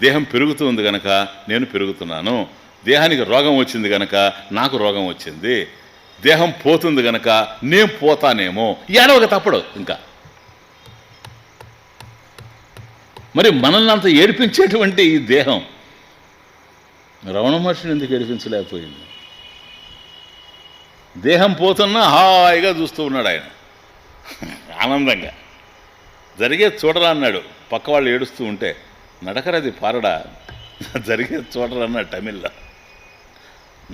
దేహం పెరుగుతుంది గనక నేను పెరుగుతున్నాను, దేహానికి రోగం వచ్చింది గనక నాకు రోగం వచ్చింది, దేహం పోతుంది గనక నేను పోతానేమో. ఏడవక తప్పడు. ఇంకా మరి మనల్ని అంత ఏడిపించేటువంటి ఈ దేహం రమణ మహర్షిని ఎందుకు ఏడిపించలేకపోయింది? దేహం పోతున్నా హాయిగా చూస్తూ ఉన్నాడు ఆయన, ఆనందంగా. జరిగే చూడరా అన్నాడు. పక్క వాళ్ళు ఏడుస్తూ ఉంటే, నడకరది పారడా, జరిగేది చూడరా అన్నాడు తమిళ్లో.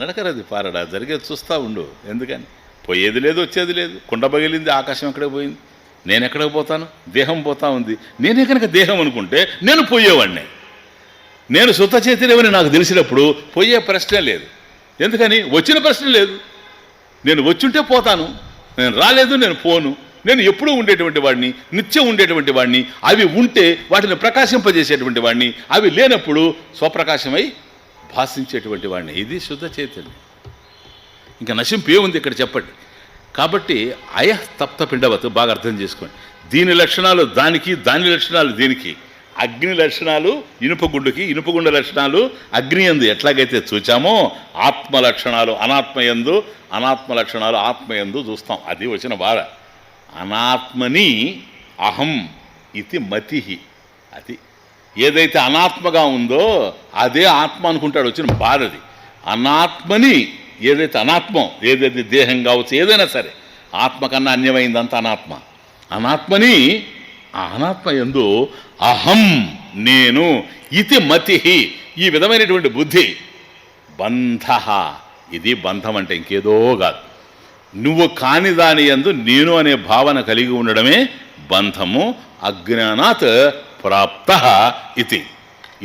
నడకరది పారడా, జరిగేది చూస్తూ ఉండు. ఎందుకని? పోయేది లేదు, వచ్చేది లేదు. కుండ పగిలింది, ఆకాశం ఎక్కడే పోయింది. నేను ఎక్కడికి పోతాను? దేహం పోతా ఉంది. నేనే కనుక దేహం అనుకుంటే నేను పోయేవాడిని. నేను శుద్ధ చైతన్యమని నాకు తెలిసినప్పుడు పోయే ప్రశ్నే లేదు. ఎందుకని? వచ్చిన ప్రశ్న లేదు. నేను వచ్చుంటే పోతాను, నేను రాలేదు, నేను పోను. నేను ఎప్పుడూ ఉండేటువంటి వాడిని, నిత్యం ఉండేటువంటి వాడిని. అవి ఉంటే వాటిని ప్రకాశింపజేసేటువంటి వాడిని, అవి లేనప్పుడు స్వప్రకాశమై భాషించేటువంటి వాడిని. ఇది శుద్ధ చైతన్యం. ఇంకా నశింపు ఏముంది ఇక్కడ చెప్పండి. కాబట్టి తప్త పిండవత్ బాగా అర్థం చేసుకోండి. దీని లక్షణాలు దానికి, దాని లక్షణాలు దీనికి. అగ్ని లక్షణాలు ఇనుపగుండుకి, ఇనుపగుండ లక్షణాలు అగ్ని యందు ఎట్లాగైతే చూచామో ఆత్మ లక్షణాలు అనాత్మయందు, అనాత్మ లక్షణాలు ఆత్మయందు చూస్తాం. అది వచ్చిన బాధ. అనాత్మని అహం ఇది మతి. అది ఏదైతే అనాత్మగా ఉందో అదే ఆత్మ అనుకుంటాడు. వచ్చిన బాధది. అనాత్మని ఏదైతే అనాత్మం, ఏదైతే దేహం కావచ్చు, ఏదైనా సరే ఆత్మ కన్నా అన్యమైందంత అనాత్మ. అనాత్మని ఆ అనాత్మ యందు అహం నేను ఇది మతి, ఈ విధమైనటువంటి బుద్ధి. బంధ, ఇది బంధం అంటే ఇంకేదో కాదు. నువ్వు కాని దాని యందు నేను అనే భావన కలిగి ఉండడమే బంధము. అజ్ఞానాత్ ప్రాప్త ఇది.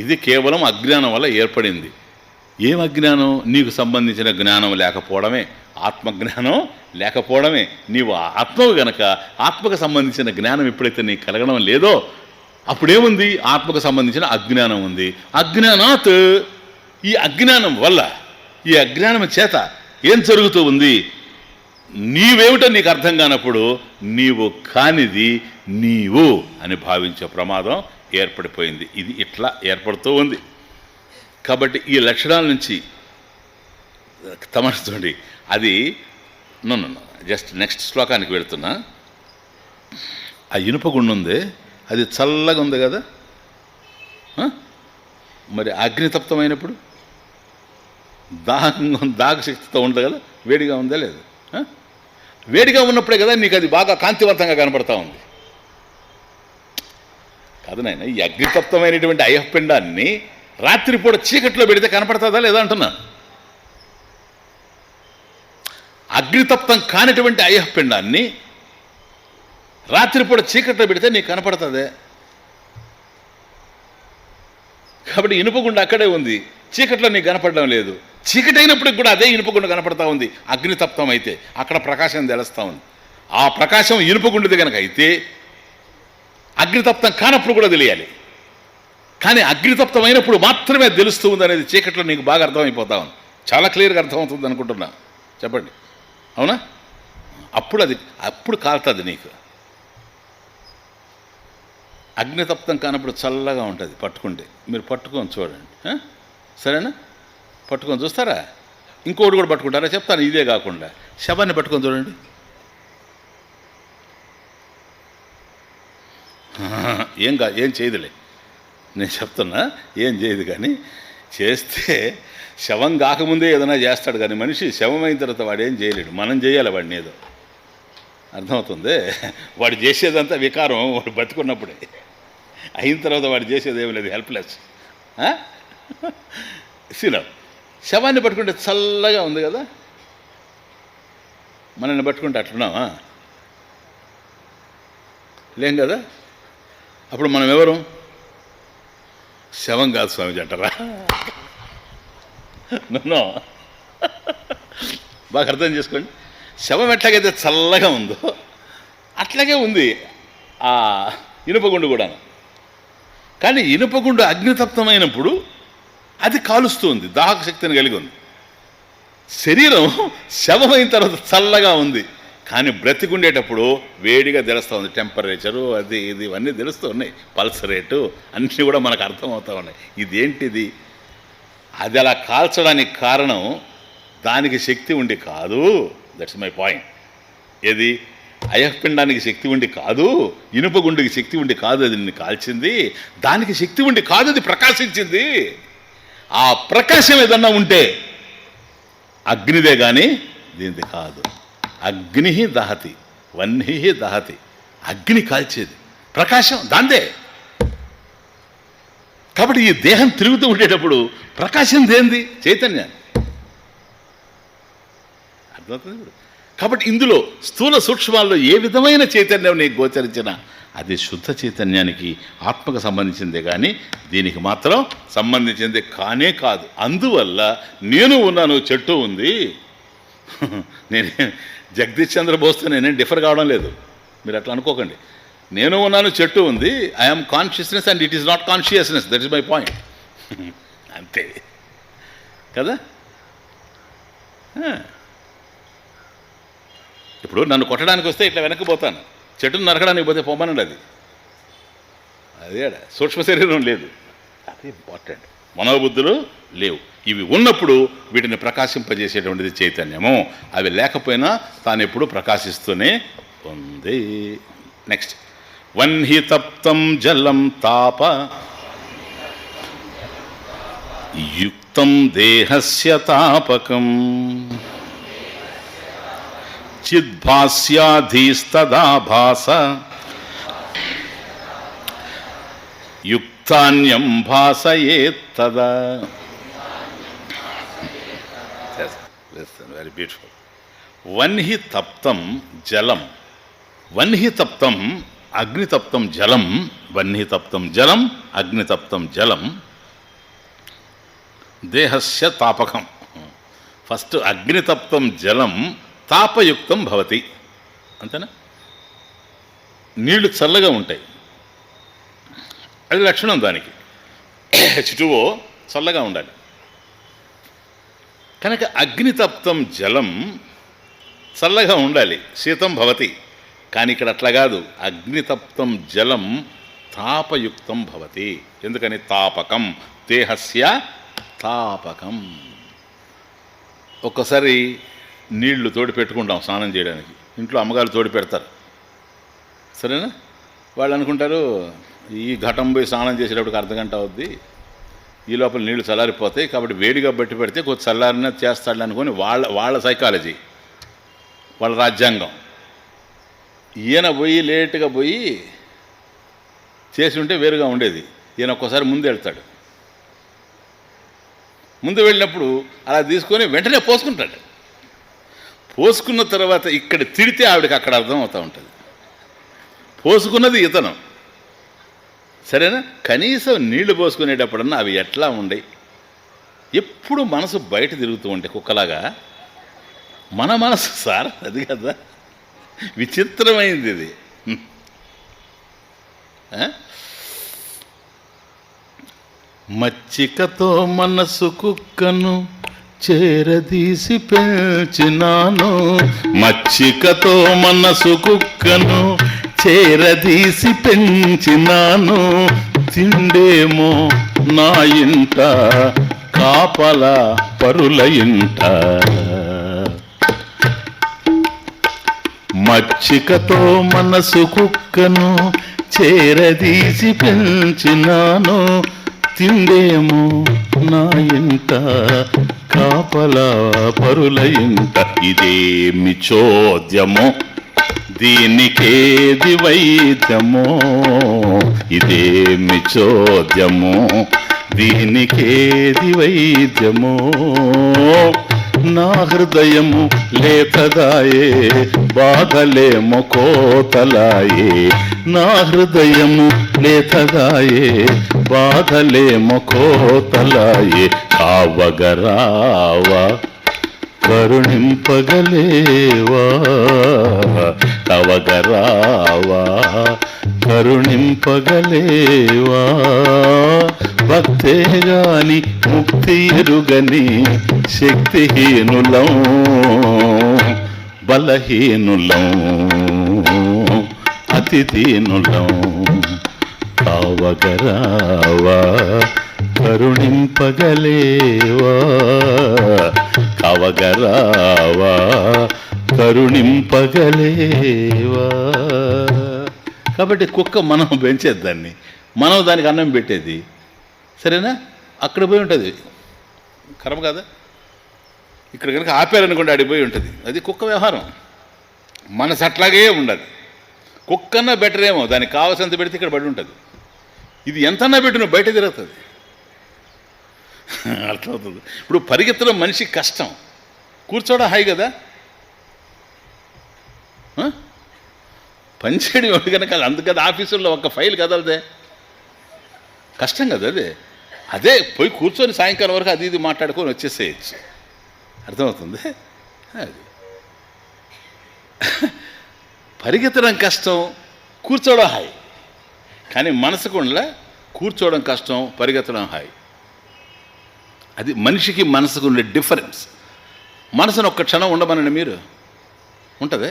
ఇది కేవలం అజ్ఞానం వల్ల ఏర్పడింది. ఏం అజ్ఞానం? నీకు సంబంధించిన జ్ఞానం లేకపోవడమే, ఆత్మజ్ఞానం లేకపోవడమే. నీవు ఆత్మవు గనక ఆత్మకు సంబంధించిన జ్ఞానం ఎప్పుడైతే నీకు కలగడం లేదో అప్పుడేముంది? ఆత్మకు సంబంధించిన అజ్ఞానం ఉంది. అజ్ఞానాత్, ఈ అజ్ఞానం వల్ల, ఈ అజ్ఞానం చేత ఏం జరుగుతూ ఉంది? నీవేమిటో నీకు అర్థం కానప్పుడు నీవు కానిది నీవు అని భావించే ప్రమాదం ఏర్పడిపోయింది. ఇది ఇట్లా ఏర్పడుతూ ఉంది. కాబట్టి ఈ లక్షణాల నుంచి తమర్చుకోండి. అది జస్ట్ నెక్స్ట్ శ్లోకానికి వెళుతున్నా. ఆ ఇనుపగుండు ఉంది, అది చల్లగా ఉంది కదా. మరి అగ్నితప్తమైనప్పుడు దాహశక్తితో ఉంటుంది కదా, వేడిగా ఉందా లేదు? వేడిగా ఉన్నప్పుడే కదా నీకు అది బాగా కాంతివంతంగా కనపడతా ఉంది. కాదు నాయన, ఈ అగ్నితప్తమైనటువంటి అయ్యపిండాన్ని రాత్రిపూట చీకట్లో పెడితే కనపడుతుందా లేదా అంటున్నాను. అగ్నితప్తం కానిటువంటి అయ్యపిండాన్ని రాత్రిపూట చీకట్లో పెడితే నీకు కనపడుతుంది. కాబట్టి ఇనుపగుండ అక్కడే ఉంది, చీకట్లో నీకు కనపడడం లేదు. చీకటి అయినప్పటికి కూడా అదే ఇనుపగుండ కనపడతా ఉంది. అగ్నితప్తం అయితే అక్కడ ప్రకాశం తెలుస్తూ ఉంది. ఆ ప్రకాశం ఇనుపగుండది కనుక అయితే అగ్నితప్తం కానప్పుడు కూడా తెలియాలి. కానీ అగ్నితప్తం అయినప్పుడు మాత్రమే తెలుస్తూ ఉంది అనేది చీకట్లో నీకు బాగా అర్థమైపోతా ఉంది. చాలా క్లియర్గా అర్థమవుతుంది అనుకుంటున్నా. చెప్పండి, అవునా? అప్పుడు కాలుతుంది నీకు. అగ్నితప్తం కానప్పుడు చల్లగా ఉంటుంది పట్టుకుంటే. మీరు పట్టుకొని చూడండి, సరేనా? పట్టుకొని చూస్తారా? ఇంకోటి కూడా పట్టుకుంటారా? చెప్తాను. ఇదే కాకుండా శవాన్ని పట్టుకొని చూడండి. ఏం చేయదులే, నేను చెప్తున్నా. ఏం చేయదు. కానీ చేస్తే శవం కాకముందే ఏదైనా చేస్తాడు. కానీ మనిషి శవం అయిన తర్వాత వాడు ఏం చేయలేడు. మనం చేయాలి వాడిని ఏదో. అర్థమవుతుంది? వాడు చేసేదంతా వికారం వాడు బతుకున్నప్పుడే. అయిన తర్వాత వాడు చేసేది ఏమి లేదు, హెల్ప్లెస్. సిలో శవాన్ని పట్టుకుంటే చల్లగా ఉంది కదా, మనల్ని పట్టుకుంటే అట్లున్నావా? లేం కదా. అప్పుడు మనం ఎవరు? శవం కాదు స్వామి అంటారా? నో, బాగా అర్థం చేసుకోండి. శవం ఎట్లాగైతే చల్లగా ఉందో అట్లాగే ఉంది ఆ ఇనుపగుండు కూడా. కానీ ఇనుపగుండు అగ్నితప్తమైనప్పుడు అది కాలుస్తూ ఉంది, దాహక శక్తిని కలిగి ఉంది. శరీరం శవమైన తర్వాత చల్లగా ఉంది, కానీ బ్రతికుండేటప్పుడు వేడిగా తెలుస్తూ ఉంది. టెంపరేచరు అది ఇది ఇవన్నీ తెలుస్తూ ఉన్నాయి, పల్స్ రేటు అన్నీ కూడా మనకు అర్థమవుతూ ఉన్నాయి. ఇదేంటిది? అది అలా కాల్చడానికి కారణం దానికి శక్తి ఉండి కాదు. That's my point. ఏది? అయఃపిండానికి శక్తి ఉండి కాదు, ఇనుపగుండికి శక్తి ఉండి కాదు అది నిన్ను కాల్చింది. దానికి శక్తి ఉండి కాదు అది ప్రకాశించింది. ఆ ప్రకాశం ఏదన్నా ఉంటే అగ్నిదే కానీ దీనిది కాదు. అగ్ని దహతి, వహ్ని దహతి. అగ్ని కాల్చేది, ప్రకాశం దాందే. కాబట్టి ఈ దేహం తిరుగుతూ ఉండేటప్పుడు ప్రకాశం దేంది? చైతన్యం. అర్థమవుతుంది? ఇప్పుడు కాబట్టి ఇందులో స్థూల సూక్ష్మాల్లో ఏ విధమైన చైతన్యం నీకు గోచరించినా అది శుద్ధ చైతన్యానికి ఆత్మకు సంబంధించిందే కానీ దీనికి మాత్రం సంబంధించింది కానే కాదు. అందువల్ల నేను ఉన్నాను, చెట్టు ఉంది, నేనే జగదీష్ చంద్రబోస్తో నేనేం డిఫర్ కావడం లేదు, మీరు అట్లా అనుకోకండి. నేను ఉన్నాను, చెట్టు ఉంది, I'm consciousness and it is not consciousness, that is my point. అంతే కదా. ఇప్పుడు నన్ను కొట్టడానికి వస్తే ఇట్లా వెనక్కిపోతాను, చెట్టును నరకడానికి పోతే పొమ్మనండి. అదే సూక్ష్మ శరీరం లేదు, అది ఇంపార్టెంట్. మనోబుద్ధులు లేవు. ఇవి ఉన్నప్పుడు వీటిని ప్రకాశింపజేసేటువంటిది చైతన్యము. అవి లేకపోయినా తాను ఎప్పుడు ప్రకాశిస్తూనే ఉంది. నెక్స్ట్, వన్హి తప్తం జలం తాప యుక్తం దేహస్య తాపకం చిద్భాస్యాధీస్తదా భాస యుక్తాన్యం భాసయేత్తదా. Very beautiful. వన్హి తప్తం జలం, వన్హి తప్తం అగ్నితప్తం జలం, వన్హి తప్తం జలం అగ్నితప్తం జలం దేహస్య తాపకం. ఫస్ట్ అగ్నితప్తం జలం తాపయుక్తం భవతి, అంతేనా? నీళ్లు చల్లగా ఉంటాయి, అది లక్షణం దానికి. H2O చల్లగా ఉండాలి. కనుక అగ్నితప్తం జలం చల్లగా ఉండాలి, శీతం భవతి. కానీ ఇక్కడ అట్లా కాదు, అగ్నితప్తం జలం తాపయుక్తం భవతి. ఎందుకని? తాపకం, దేహస్య తాపకం. ఒక్కసారి నీళ్లు తోడి పెట్టుకుంటాం స్నానం చేయడానికి, ఇంట్లో అమ్మగారు తోడి పెడతారు, సరేనా? వాళ్ళు అనుకుంటారు ఈ ఘటం పోయి స్నానం చేసేటప్పటికి అర్ధగంట అవుద్ది, ఈ లోపల నీళ్లు చల్లారిపోతాయి, కాబట్టి వేడిగా బట్టి పెడితే కొంచెం చల్లారిన చేస్తాడు అనుకొని వాళ్ళ సైకాలజీ, వాళ్ళ రాజ్యాంగం. ఈయన పోయి లేటుగా పోయి చేసి ఉంటే వేరుగా ఉండేది. ఈయన ఒక్కోసారి ముందు వెళ్తాడు, ముందు వెళ్ళినప్పుడు అలా తీసుకొని వెంటనే పోసుకుంటాడు. పోసుకున్న తర్వాత ఇక్కడ తిడితే ఆవిడకి అక్కడ అర్థం అవుతూ ఉంటుంది, పోసుకున్నది ఇతను, సరేనా? కనీసం నీళ్లు పోసుకునేటప్పుడన్నా అవి ఎట్లా ఉండయి? ఎప్పుడు మనసు బయట తిరుగుతూ ఉంటే కుక్కలాగా మన మనసు సార్, అది కదా విచిత్రమైంది ఇది. మచ్చికతో మనసు కుక్కను చేరదీసి పెంచినాను, మచ్చికతో మనసు కుక్కను చేరదీసి పెంచినాను, తిండేమో నా ఇంట కాపల పరుల ఇంట. మచ్చికతో మనసు కుక్కను చేరదీసి పెంచినాను, తిండేమో నా ఇంట కాపల పరుల ఇంట. ఇదేమి చోద్యమో దీనికేది వైద్యమో, ఇదేమి చోద్యమో దీనికేది వైద్యమో. నా హృదయము లేతదాయే బాధలేమో కోతలాయే, నా హృదయము లేతదాయే బాధలేమో కోతలాయే. కావగరావా కరుణింపగలేవా, కవగరావా కరుణింపగలేవా. భక్తే గాని ముక్తి ఎరుగని శక్తిహీనులం బలహీనులం అతిథీనులం. కావగరావా కరుణింపగలేవా, కావగరావా కరుణింపగలేవా. కాబట్టి కుక్క మనం పెంచేది దాన్ని, మనం దానికి అన్నం పెట్టేది, సరేనా? అక్కడ పోయి ఉంటుంది, కర్మ కదా. ఇక్కడ కనుక ఆపారనుకోండి ఆడిపోయి ఉంటుంది, అది కుక్క వ్యవహారం. మనసు అట్లాగే ఉండదు. కుక్కన్నా బెటర్ ఏమో, దానికి కావాల్సినంత పెడితే ఇక్కడ పడి ఉంటుంది. ఇది ఎంతన్నా పెట్టిన బయట తిరుగుతుంది, అర్థమవుతుంది. ఇప్పుడు పరిగెత్తడం మనిషికి కష్టం, కూర్చోవడం హాయి కదా. పనిచేయడం ఎవరు కనుక అందుకది ఆఫీసుల్లో ఒక ఫైల్ కదలదే, కష్టం కదా అది. అదే పోయి కూర్చొని సాయంకాలం వరకు అది ఇది మాట్లాడుకొని వచ్చేసేయచ్చు. అర్థమవుతుంది? అది పరిగెత్తడం కష్టం, కూర్చోవడం హాయి. కానీ మనసుకుండా కూర్చోవడం కష్టం, పరిగెత్తడం హాయి. అది మనిషికి మనసుకు ఉండే డిఫరెన్స్. మనసును ఒక్క క్షణం ఉండమనండి, మీరు ఉంటుంది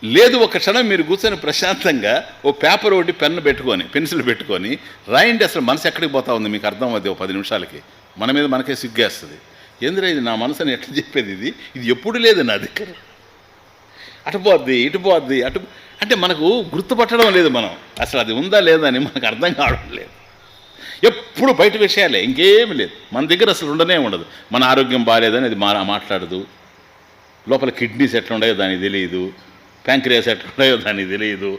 లేదు. ఒక క్షణం మీరు కూర్చొని ప్రశాంతంగా ఓ పేపర్ ఒకటి పెన్ను పెట్టుకొని పెన్సిల్ పెట్టుకొని రాయండి. అసలు మనసు ఎక్కడికి పోతా ఉంది మీకు అర్థం అవుతుంది. ఓ 10 నిమిషాలకి మన మీద మనకే సిగ్గేస్తుంది. ఏందిరా ఇది, నా మనసుని ఎట్లా చెప్పేది, ఇది ఎప్పుడు లేదు నా దగ్గర, అటు పోద్ది ఇటు పోద్ది అటు, అంటే మనకు గుర్తుపట్టడం లేదు. మనం అసలు అది ఉందా లేదా అని మనకు అర్థం కావడం లేదు. ఎప్పుడు బయట విషయాలే, ఇంకేమి లేదు మన దగ్గర, అసలు ఉండనే ఉండదు. మన ఆరోగ్యం బాగాలేదని అది మాట్లాడదు. లోపల కిడ్నీస్ ఎట్లా ఉన్నాయో దానికి తెలియదు, ప్యాంక్రియాస్ ఎట్లా ఉన్నాయో దానికి తెలియదు.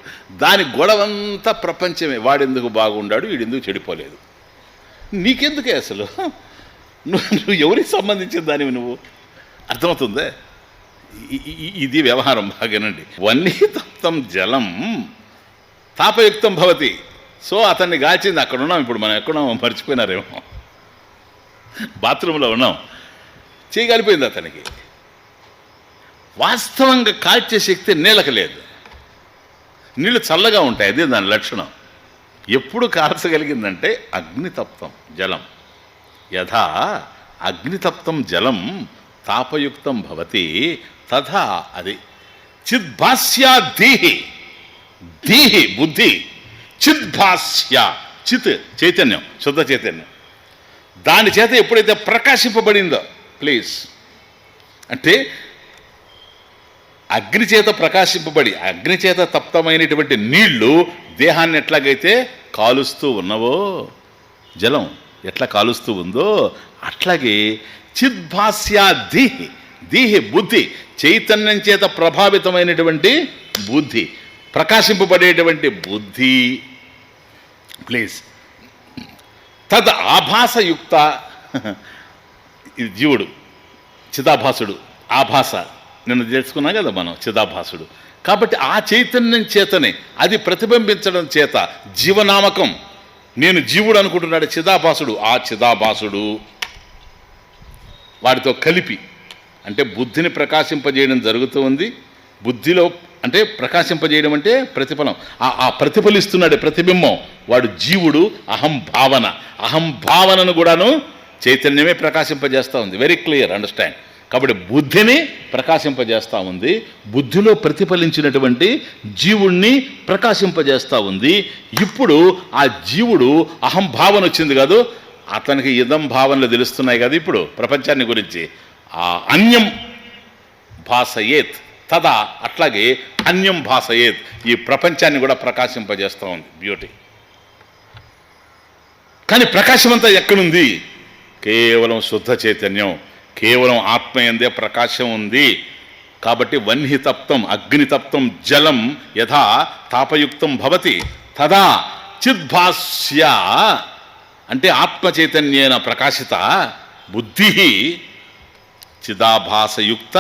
దాని గొడవంతా ప్రపంచమే. వాడెందుకు బాగుండాడు, వీడెందుకు చెడిపోలేదు, నీకెందుకే అసలు, నువ్వు ఎవరికి సంబంధించిన దానివి నువ్వు, అర్థమవుతుందే? ఇది వ్యవహారం. బాగానండి. వన్నితప్తం జలం తాపయుక్తం భవతి. సో అతన్ని గాల్చింది. అక్కడ ఉన్నాం ఇప్పుడు, మనం ఎక్కడున్నామో మర్చిపోయినారేమో, బాత్రూంలో ఉన్నాం, చేయగలిపోయింది అతనికి. వాస్తవంగా కాల్చే శక్తి నీళ్ళకి లేదు. నీళ్ళు చల్లగా ఉంటాయి, అదే దాని లక్షణం. ఎప్పుడు కాల్చగలిగిందంటే అగ్నితప్తం జలం. యథా అగ్నితప్తం జలం తాపయుక్తం భవతి తథా అది చిద్భాస్యా దీహి, దీహి బుద్ధి, చిద్భాస్య చిత్ చైతన్యం, శుద్ధ చైతన్యం, దాని చేత ఎప్పుడైతే ప్రకాశింపబడిందో, ప్లీజ్ అంటే అగ్నిచేత ప్రకాశింపబడి అగ్నిచేత తప్తమైనటువంటి నీళ్లు దేహాన్ని ఎట్లాగైతే కాలుస్తూ ఉన్నవో, జలం ఎట్లా కాలుస్తూ ఉందో అట్లాగే చిద్భాస్యా దీహి, దీహి బుద్ధి, చైతన్యం చేత ప్రభావితమైనటువంటి బుద్ధి, ప్రకాశింపబడేటువంటి బుద్ధి, ప్లీజ్ తద్ ఆభాసయుక్త, ఇది జీవుడు చిదాభాసుడు, ఆభాస నిన్ను తెలుసుకున్నా కదా మనం, చిదాభాసుడు. కాబట్టి ఆ చైతన్యం చేతనే అది ప్రతిబింబించడం చేత జీవనామకం, నేను జీవుడు అనుకుంటున్నాడు చిదాభాసుడు. ఆ చిదాభాసుడు వాడితో కలిపి, అంటే బుద్ధిని ప్రకాశింపజేయడం జరుగుతూ ఉంది. బుద్ధిలో అంటే ప్రకాశింపజేయడం అంటే ప్రతిఫలం, ఆ ప్రతిఫలిస్తున్నాడు ప్రతిబింబం, వాడు జీవుడు. అహంభావన, అహంభావనను కూడాను చైతన్యమే ప్రకాశింపజేస్తూ ఉంది. Very clear, understand. కాబట్టి బుద్ధిని ప్రకాశింపజేస్తూ ఉంది, బుద్ధిలో ప్రతిఫలించినటువంటి జీవుణ్ణి ప్రకాశింపజేస్తూ ఉంది. ఇప్పుడు ఆ జీవుడు అహంభావన వచ్చింది కాదు, అతనికి ఇదం భావనలు తెలుస్తున్నాయి కదా ఇప్పుడు ప్రపంచాన్ని గురించి. ఆ అన్యం భాసయేత్ తదా, అట్లాగే అన్యం భాసయేత్, ఈ ప్రపంచాన్ని కూడా ప్రకాశింపజేస్తూ ఉంది బ్యూటీ. కానీ ప్రకాశం అంతా ఎక్కడుంది? కేవలం శుద్ధ చైతన్యం, కేవలం ఆత్మయందే ప్రకాశం ఉంది. కాబట్టి వన్హితప్తం అగ్నితప్తం జలం యథా తాపయుక్తం భవతి తదా చిద్భాస్య, అంటే ఆత్మచైతన్యేన ప్రకాశిత బుద్ధి చిదాభాసయుక్త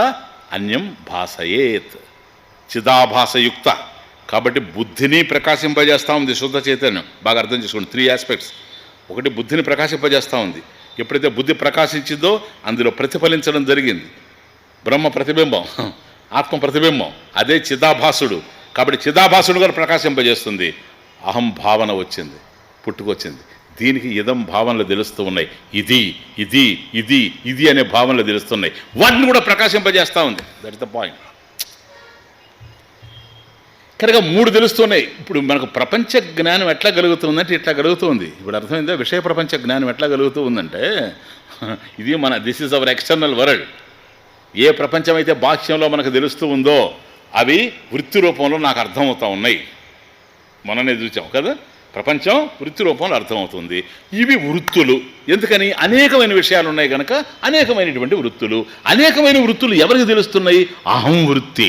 అన్యం భాసయేత్. చిదాభాసయుక్త కాబట్టి బుద్ధిని ప్రకాశింపజేస్తూ ఉంది శుద్ధ చైతన్యం. బాగా అర్థం చేసుకోండి, 3 ఆస్పెక్ట్స్. ఒకటి, బుద్ధిని ప్రకాశింపజేస్తూ ఉంది. ఎప్పుడైతే బుద్ధి ప్రకాశించిందో అందులో ప్రతిఫలించడం జరిగింది. బ్రహ్మ ప్రతిబింబం, ఆత్మ ప్రతిబింబం, అదే చిదాభాసుడు. కాబట్టి చిదాభాసుడు గారు ప్రకాశింపజేస్తుంది. అహం భావన వచ్చింది, పుట్టుకొచ్చింది. దీనికి ఇదం భావనలు తెలుస్తూ ఉన్నాయి. ఇది ఇది ఇది ఇది అనే భావనలు తెలుస్తున్నాయి. వాటిని కూడా ప్రకాశింపజేస్తూ ఉంది. That is the point. కనుక 3 తెలుస్తున్నాయి. ఇప్పుడు మనకు ప్రపంచ జ్ఞానం ఎట్లా కలుగుతుందంటే ఇట్లా కలుగుతుంది. ఇప్పుడు అర్థమైందా? విషయ ప్రపంచ జ్ఞానం ఎట్లా కలుగుతూ ఉందంటే, ఇది మన this is our external world. ఏ ప్రపంచం అయితే బాహ్యంలో మనకు తెలుస్తూ ఉందో అవి వృత్తి రూపంలో నాకు అర్థమవుతూ ఉన్నాయి. మననే చూసాం కదా, ప్రపంచం వృత్తి రూపంలో అర్థమవుతుంది. ఇవి వృత్తులు. ఎందుకని? అనేకమైన విషయాలు ఉన్నాయి కనుక అనేకమైనటువంటి వృత్తులు. అనేకమైన వృత్తులు ఎవరికి తెలుస్తున్నాయి? అహం వృత్తి,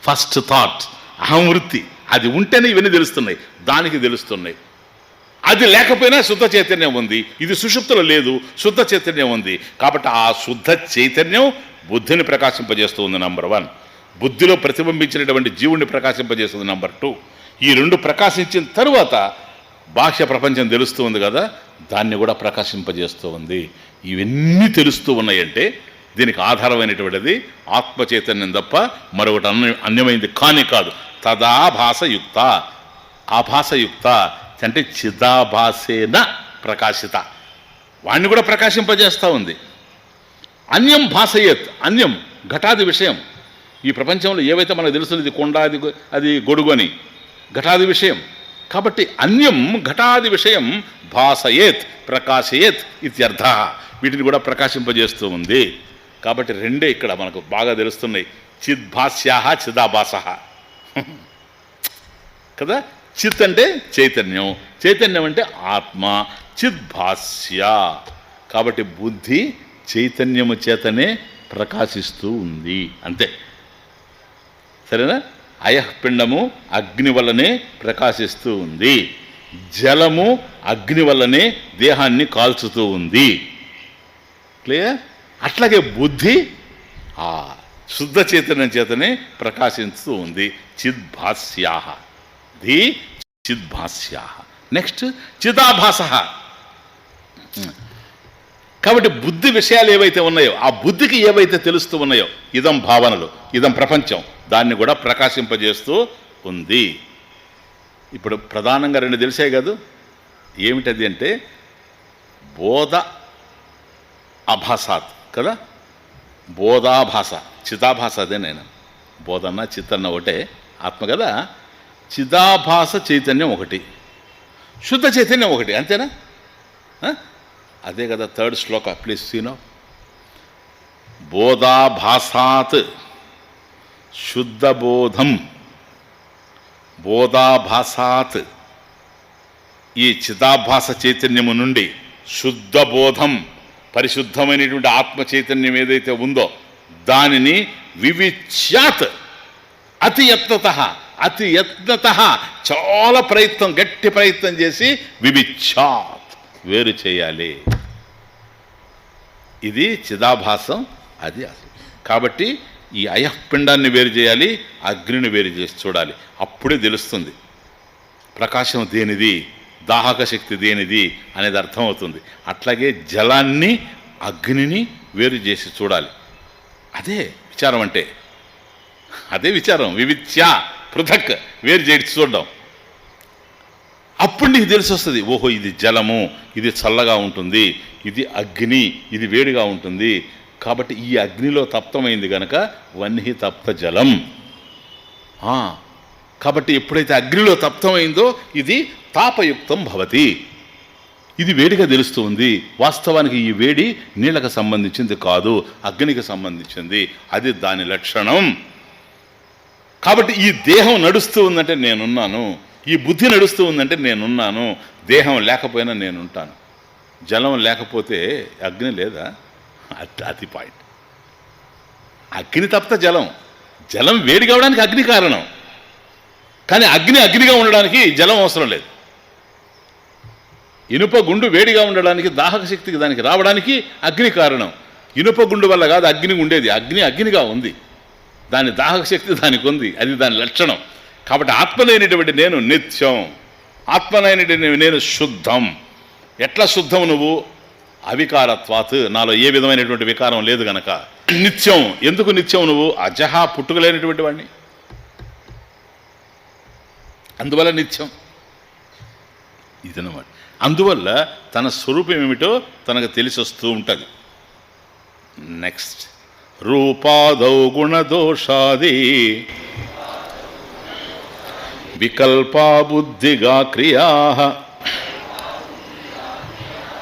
ఫస్ట్ థాట్, అహం వృత్తి. అది ఉంటేనే ఇవన్నీ తెలుస్తున్నాయి, దానికి తెలుస్తున్నాయి. అది లేకపోయినా శుద్ధ చైతన్యం ఉంది. ఇది సుషుప్తిలో లేదు, శుద్ధ చైతన్యం ఉంది. కాబట్టి ఆ శుద్ధ చైతన్యం బుద్ధిని ప్రకాశింపజేస్తూ ఉంది. నంబర్ 1. బుద్ధిలో ప్రతిబింబించినటువంటి జీవుణ్ణి ప్రకాశింపజేస్తుంది. నంబర్ 2, ఈ రెండు ప్రకాశించిన తరువాత బాహ్య ప్రపంచం తెలుస్తూ ఉంది కదా, దాన్ని కూడా ప్రకాశింపజేస్తూ ఉంది. ఇవన్నీ తెలుస్తూ ఉన్నాయంటే దీనికి ఆధారమైనటువంటిది ఆత్మ చైతన్యం తప్ప మరొకటి అన్యమైంది కాదు. తదాభాసయుక్త, ఆభాసయుక్త అంటే చిదాభాసేన ప్రకాశిత, వాణ్ణి కూడా ప్రకాశింపజేస్తూ ఉంది. అన్యం భాసయత్, అన్యం ఘటాది విషయం. ఈ ప్రపంచంలో ఏవైతే మనకు తెలుస్తుంది, ఇది కొండ, అది గొడుగు అని ఘటాది విషయం. కాబట్టి అన్యం ఘటాది విషయం భాసయేత్ ప్రకాశయేత్ ఇత్యర్థ, వీటిని కూడా ప్రకాశింపజేస్తూ ఉంది. కాబట్టి రెండే ఇక్కడ మనకు బాగా తెలుస్తున్నాయి, చిద్భాస్యా చిదాభాస కదా. చిత్ అంటే చైతన్యం, చైతన్యం అంటే ఆత్మ, చిద్భాస్య. కాబట్టి బుద్ధి చైతన్యము చేతనే ప్రకాశిస్తూ ఉంది, అంతే. సరేనా? అయఃపిండము అగ్ని వల్లనే ప్రకాశిస్తూ ఉంది, జలము అగ్ని వల్లనే దేహాన్ని కాల్చుతూ ఉంది. క్లియర్? అట్లాగే బుద్ధి ఆ శుద్ధ చైతన్యం చేతనే ప్రకాశిస్తూ ఉంది. చిద్భాస్యా, ది చిద్భాస్యా. నెక్స్ట్ చిదాభాస. కాబట్టి బుద్ధి విషయాలు ఏవైతే ఉన్నాయో, ఆ బుద్ధికి ఏవైతే తెలుస్తూ ఉన్నాయో, ఇదం భావనలు, ఇదం ప్రపంచం, దాన్ని కూడా ప్రకాశింపజేస్తూ ఉంది. ఇప్పుడు ప్రధానంగా రెండు తెలిసాయి కాదు, ఏమిటది అంటే బోధ అభాసాత్ కదా, బోధాభాస, చిదాభాస. అదే నేను బోధన్న చిత్తన్న ఒకటే, ఆత్మ కదా. చిదాభాస చైతన్యం ఒకటి, శుద్ధ చైతన్యం ఒకటి, అంతేనా? అదే కదా 3rd శ్లోక, ప్లీజ్ సీనో. బోధాభాసాత్ శుద్ధబోధం, బోధాభాసాత్ ఈ చిదాభాస చైతన్యము నుండి శుద్ధబోధం, పరిశుద్ధమైనటువంటి ఆత్మ చైతన్యం ఏదైతే ఉందో దానిని వివిచ్యాత్, అతి యత్నత, చాలా ప్రయత్నం, గట్టి ప్రయత్నం చేసి వివిచ్యాత్, వేరు చేయాలి. ఇది చిదాభాసం, అది అసలు. కాబట్టి ఈ అయఃపిండాన్ని వేరు చేయాలి, అగ్నిని వేరు చేసి చూడాలి, అప్పుడే తెలుస్తుంది ప్రకాశం దేనిది, దాహక శక్తి దేనిది అనేది అర్థమవుతుంది. అట్లాగే జలాన్ని అగ్నిని వేరు చేసి చూడాలి. అదే విచారం అంటే, అదే విచారం. వివిచ్య పృథక్, వేరు చేసి చూడడం. అప్పుడు నీకు తెలిసి వస్తుంది, ఓహో ఇది జలము, ఇది చల్లగా ఉంటుంది, ఇది అగ్ని, ఇది వేడిగా ఉంటుంది. కాబట్టి ఈ అగ్నిలో తప్తమైంది కనుక వన్హి తప్త జలం. కాబట్టి ఎప్పుడైతే అగ్నిలో తప్తమైందో ఇది తాపయుక్తం భవతి, ఇది వేడిగా తెలుస్తుంది. వాస్తవానికి ఈ వేడి నీళ్ళకు సంబంధించింది కాదు, అగ్నికి సంబంధించింది, అది దాని లక్షణం. కాబట్టి ఈ దేహం నడుస్తూ ఉందంటే నేనున్నాను, ఈ బుద్ధి నడుస్తూ ఉందంటే నేనున్నాను. దేహం లేకపోయినా నేనుంటాను. జలం లేకపోతే అగ్ని లేదా? అది పాయింట్. అగ్ని తప్త జలం, జలం వేడి కావడానికి అగ్ని కారణం, కానీ అగ్ని అగ్నిగా ఉండడానికి జలం అవసరం లేదు. ఇనుప గుండు వేడిగా ఉండడానికి, దాహక శక్తికి దానికి రావడానికి అగ్ని కారణం. ఇనుప గుండు వల్ల కాదు అగ్ని ఉండేది, అగ్ని అగ్నిగా ఉంది, దాని దాహక శక్తి దానికి ఉంది, అది దాని లక్షణం. కాబట్టి ఆత్మనైనటువంటి నేను నిత్యం, ఆత్మనైనటువంటి నేను శుద్ధం. ఎట్లా శుద్ధం నువ్వు? అవికారత్వాత్, నాలో ఏ విధమైనటువంటి వికారం లేదు గనక నిత్యం. ఎందుకు నిత్యం? నువ్వు అజహ, పుట్టుకలేనటువంటి వాడిని, అందువల్ల నిత్యం. ఇదన్నమాట. అందువల్ల తన స్వరూపం ఏమిటో తనకు తెలిసి వస్తూ ఉంటుంది. నెక్స్ట్, రూపాదౌ గుణదోషాది వికల్పా బుద్ధిగా క్రియా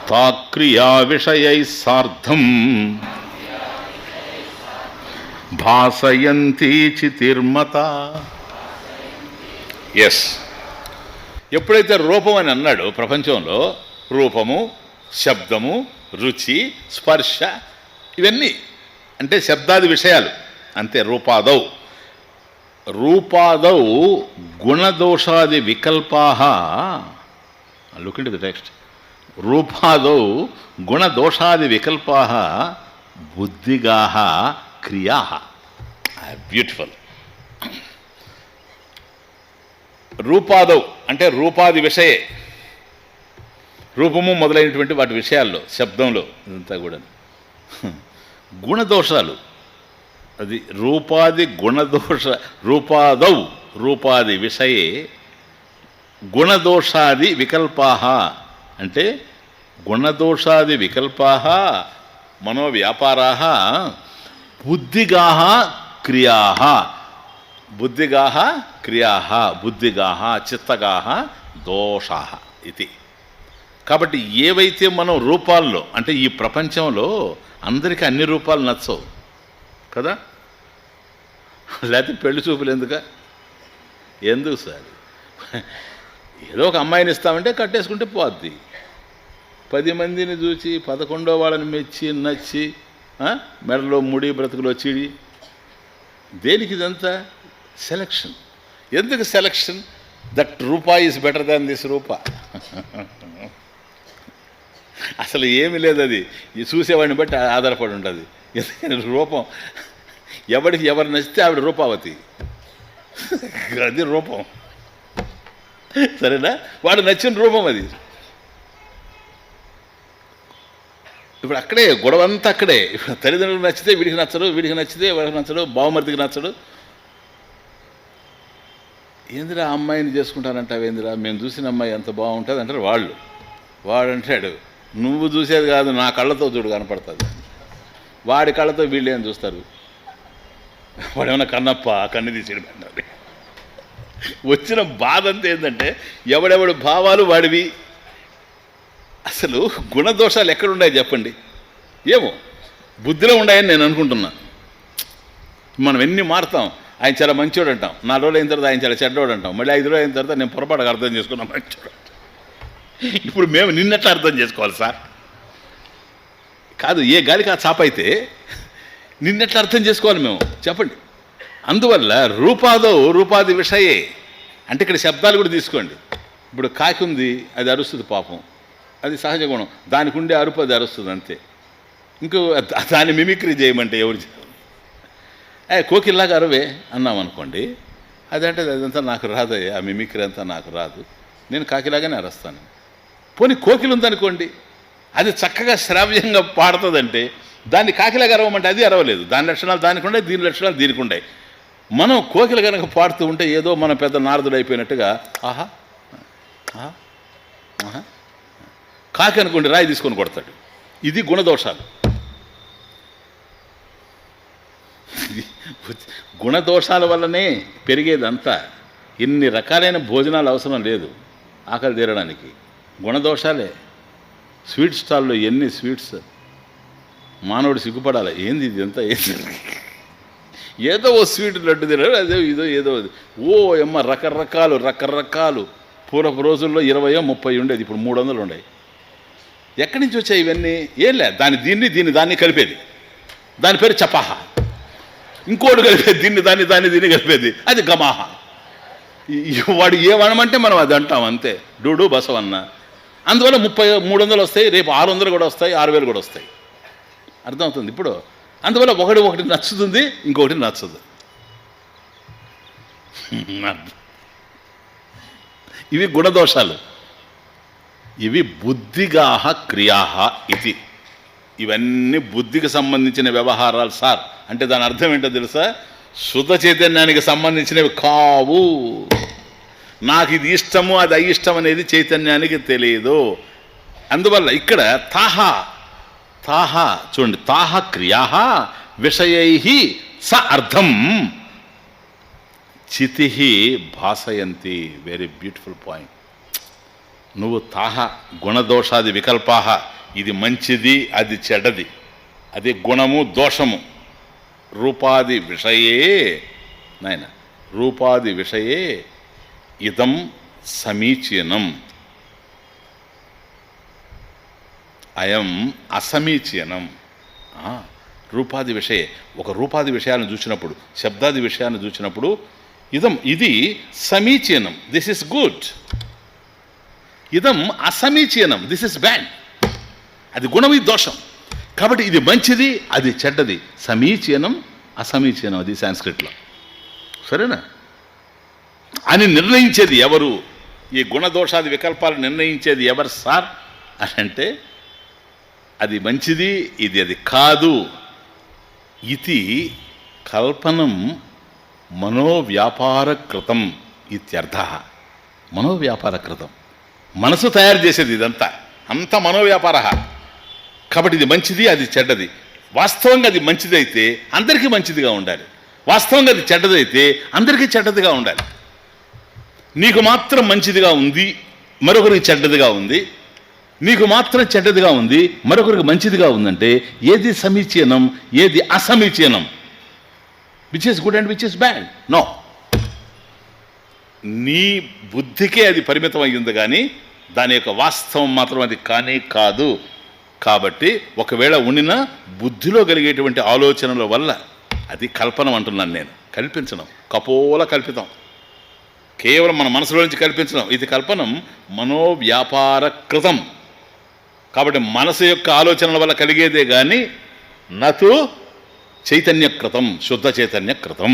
తా క్రియా విషయై సార్ధం భాసయంతి చితిర్మత. ఎస్, ఎప్పుడైతే రూపం అని అన్నాడు ప్రపంచంలో, రూపము, శబ్దము, రుచి, స్పర్శ, ఇవన్నీ అంటే శబ్దాది విషయాలు అంతే. రూపాదౌ గుణదోషాది వికల్పా, లుక్ ఇంటు ది టెక్స్ట్. రూపాదౌ గుణదోషాది వికల్పా బుద్ధిగా క్రియా. బ్యూటిఫుల్. రూపాదౌ అంటే రూపాది విషయే, రూపము మొదలైనటువంటి వాటి విషయాల్లో, శబ్దంలో ఇదంతా కూడా గుణదోషాలు. అది రూపాది గుణదోష, రూపాదౌ రూపాది విషయే గుణదోషాది వికల్పాః అంటే గుణదోషాది వికల్పాః మనోవ్యాపారాः బుద్ధిగాః క్రియాః, బుద్ధిగాః క్రియాః, బుద్ధిగాః చిత్తగాః దోషాః ఇది. కాబట్టి ఏవైతే మనం రూపాల్లో, అంటే ఈ ప్రపంచంలో అందరికీ అన్ని రూపాలు నచ్చవు కదా, లేకపోతే పెళ్లి చూపులు ఎందుకు సార్? ఏదో ఒక అమ్మాయిని ఇస్తామంటే కట్టేసుకుంటే పోద్ది. 10 మందిని చూసి 11వ వాళ్ళని మెచ్చి నచ్చి మెడలో ముడి బ్రతుకులో చిడి, దేనికి ఇదంతా? సెలక్షన్. ఎందుకు సెలక్షన్? దట్ రూపా ఈజ్ బెటర్ దాన్ దిస్ రూపా. అసలు ఏమీ లేదు, అది చూసేవాడిని బట్టి ఆధారపడి ఉంటుంది. ఎందుకని రూపం ఎవరికి ఎవరు నచ్చితే ఆవిడ రూపావతి, అది రూపం. సరేనా? వాడు నచ్చిన రూపం అది. ఇప్పుడు అక్కడే గొడవంతా అక్కడే. ఇప్పుడు తల్లిదండ్రులకు నచ్చితే వీడికి నచ్చడు, వీడికి నచ్చితే వాడికి నచ్చడు, బావమరిదికి నచ్చడు. ఏందిరా అమ్మాయిని చేసుకుంటానంటావేందిరా, మేము చూసిన అమ్మాయి ఎంత బాగుంటుంది అంటారు వాళ్ళు. వాడంటాడు నువ్వు చూసేది కాదు, నా కళ్ళతో చూడు కనపడుతుంది. వాడి కళ్ళతో వీళ్ళు ఏం చూస్తారు? వాడేమన్నా కన్నప్ప కన్ను తీసేడు పెట్టాలి. వచ్చిన బాధ అంతా ఏంటంటే ఎవడెవడు భావాలు వాడివి. అసలు గుణదోషాలు ఎక్కడున్నాయి చెప్పండి? ఏమో బుద్ధిలో ఉన్నాయని నేను అనుకుంటున్నా. మనం ఎన్ని మారుతాం. ఆయన చాలా మంచోడు అంటాం, 4 రోజులు అయిన తర్వాత ఆయన చాలా చెడ్డోడు అంటాం, మళ్ళీ 5 రోజులు అయిన తర్వాత నేను పొరపాటుగా అర్థం చేసుకున్నా మంచోడు. ఇప్పుడు మేము నిన్నట్లా అర్థం చేసుకోవాలి సార్? కాదు, ఏ గాలికి ఆ చాప అయితే నిన్నెట్లా అర్థం చేసుకోవాలి మేము చెప్పండి? అందువల్ల రూపాదో రూపాది విషయే అంటే ఇక్కడ శబ్దాలు కూడా తీసుకోండి. ఇప్పుడు కాకి ఉంది, అది అరుస్తుంది పాపం, అది సహజ గుణం, దానికి ఉండే అరుపు అది అరుస్తుంది అంతే. ఇంకో దాన్ని మిమిక్రీ చేయమంటే ఎవరు కోకిల్లాగా అరువే అన్నాం అనుకోండి, అదంటే అదంతా నాకు రాదయ్యా, ఆ మిమిక్రీ అంతా నాకు రాదు, నేను కాకిలాగానే అరుస్తాను. పోనీ కోకిలు ఉందనుకోండి, అది చక్కగా శ్రావ్యంగా పాడుతుందంటే దాన్ని కాకిలాగా అరవమంటే అది అరవలేదు. దాని లక్షణాలు దానికి ఉన్నాయి, దీని లక్షణాలు దీనికి ఉన్నాయి. మనం కోకిల కనుక పాడుతూ ఉంటే ఏదో మన పెద్ద నారదుడు అయిపోయినట్టుగా ఆహా ఆహా ఆహా. కాకి అనుకోండి రాయి తీసుకొని కొడతాడు. ఇది గుణదోషాలు. గుణదోషాల వల్లనే పెరిగేదంతా. ఇన్ని రకాలైన భోజనాలు అవసరం లేదు ఆకలి తీరడానికి, గుణదోషాలే. స్వీట్ స్టాల్లో ఎన్ని స్వీట్స్, మానవుడు సిగ్గుపడాలి. ఏంది ఇది ఎంత, ఏదో ఓ స్వీట్ లడ్డు తినడు, అదే ఇదో ఏదో ఓ అమ్మ రకరకాలు. పూర్వపు రోజుల్లో 20-30 ఉండేది, ఇప్పుడు 300 ఉన్నాయి. ఎక్కడి నుంచి వచ్చాయి ఇవన్నీ? ఏం లేదు, దీన్ని కలిపేది, దాని పేరు చపాహ. ఇంకోటి కలిపేది దీన్ని కలిపేది, అది గమాహ. వాడు ఏమనమంటే మనం అది అంటాం అంతే. డూడు బసవన్న. అందువల్ల 300 వస్తాయి, రేపు 600 కూడా వస్తాయి, 6000 కూడా వస్తాయి. అర్థమవుతుంది ఇప్పుడు? అందువల్ల ఒకటి నచ్చుతుంది, ఇంకొకటి నచ్చదు. ఇవి గుణదోషాలు. ఇవి బుద్ధిగాహ క్రియాహ ఇది. ఇవన్నీ బుద్ధికి సంబంధించిన వ్యవహారాలు సార్. అంటే దాని అర్థం ఏంటో తెలుసా? శుద్ధ చైతన్యానికి సంబంధించినవి కావు. నాకు ఇది ఇష్టము అది అయిష్టం అనేది చైతన్యానికి తెలియదు. అందువల్ల ఇక్కడ తాహ చూడండి, తాహ క్రియా విషయై స అర్థం చితి భాసయంతి. Very beautiful point. నువ్వు తాహ గుణదోషాది వికల్పాహ, ఇది మంచిది అది చెడ్డది, అది గుణము దోషము. రూపాది విషయే నాయన, రూపాది విషయే ఇదం సమీచీనం, అయం అసమీచీనం. రూపాది విషయే, ఒక రూపాది విషయాలను చూసినప్పుడు, శబ్దాది విషయాన్ని చూసినప్పుడు ఇది సమీచీనం, దిస్ ఇస్ గుడ్. ఇదం అసమీచీనం, దిస్ ఇస్ బ్యాడ్. అది గుణం, ఇది దోషం. కాబట్టి ఇది మంచిది అది చెడ్డది. సమీచీనం అసమీచీనం, అది సాంస్క్రిట్లో. సరేనా? అని నిర్ణయించేది ఎవరు? ఈ గుణదోషాది వికల్పాలు నిర్ణయించేది ఎవరు సార్ అని అంటే, అది మంచిది, ఇది అది కాదు. ఇది కల్పనం మనోవ్యాపారకృతం ఇత్యర్థ. మనోవ్యాపారకృతం, మనసు తయారు చేసేది ఇదంతా, అంత మనోవ్యాపార. కాబట్టి ఇది మంచిది, అది చెడ్డది. వాస్తవంగా అది మంచిదైతే అందరికీ మంచిదిగా ఉండాలి, వాస్తవంగా అది చెడ్డదైతే అందరికీ చెడ్డదిగా ఉండాలి. నీకు మాత్రం మంచిదిగా ఉంది, మరొకరికి చెడ్డదిగా ఉంది. నీకు మాత్రం చెడ్డదిగా ఉంది, మరొకరికి మంచిదిగా ఉందంటే ఏది సమీచీనం, ఏది అసమీచీనం? Which is good and which is bad? No. నీ బుద్ధికే అది పరిమితం అయ్యింది, కానీ దాని యొక్క వాస్తవం మాత్రం అది కానీ కాదు. కాబట్టి ఒకవేళ ఉండిన బుద్ధిలో కలిగేటువంటి ఆలోచనల వల్ల అది కల్పనం అంటున్నాను నేను. కల్పించడం, కపోల కల్పితం, కేవలం మన మనసులో నుంచి కల్పించడం. ఇది కల్పనం మనోవ్యాపారకృతం. కాబట్టి మనసు యొక్క ఆలోచనల వల్ల కలిగేదే కానీ నతు చైతన్యకృతం, శుద్ధ చైతన్యకృతం,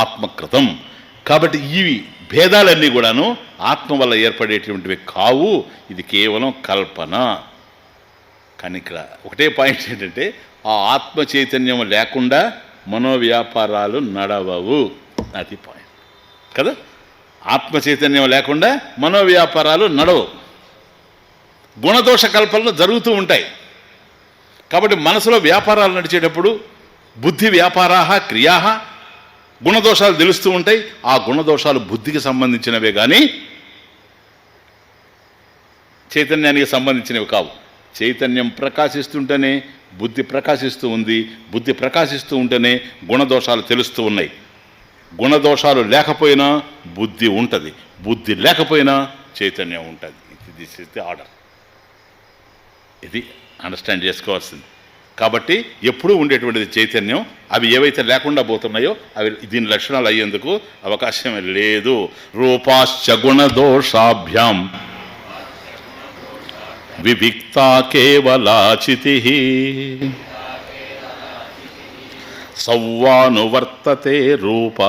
ఆత్మకృతం. కాబట్టి ఈ భేదాలన్నీ కూడాను ఆత్మ వల్ల ఏర్పడేటువంటివి కావు, ఇది కేవలం కల్పన. కానీ ఇక్కడ ఒకటే పాయింట్ ఏంటంటే, ఆ ఆత్మ చైతన్యం లేకుండా మనోవ్యాపారాలు నడవవు. అది పాయింట్ కదా. ఆత్మ చైతన్యం లేకుండా మనోవ్యాపారాలు నడవవు. గుణదోష కల్పనలు జరుగుతూ ఉంటాయి. కాబట్టి మనసులో వ్యాపారాలు నడిచేటప్పుడు బుద్ధి వ్యాపారాహ క్రియాహ, గుణదోషాలు తెలుస్తూ ఉంటాయి. ఆ గుణదోషాలు బుద్ధికి సంబంధించినవే కానీ చైతన్యానికి సంబంధించినవి కావు. చైతన్యం ప్రకాశిస్తుంటేనే బుద్ధి ప్రకాశిస్తూ ఉంది, బుద్ధి ప్రకాశిస్తూ ఉంటేనే గుణదోషాలు తెలుస్తూ ఉన్నాయి. గుణదోషాలు లేకపోయినా బుద్ధి ఉంటుంది, బుద్ధి లేకపోయినా చైతన్యం ఉంటుంది. This is the order. ఇది అండర్స్టాండ్ చేసుకోవాల్సింది. కాబట్టి ఎప్పుడూ ఉండేటువంటిది చైతన్యం. అవి ఏవైతే లేకుండా పోతున్నాయో అవి దీని లక్షణాలు అయ్యేందుకు అవకాశం లేదు. రూపాశ్చ గుణదోషాభ్యాం వివిక్తా కేవలాచితి సౌవానువర్తతే రూప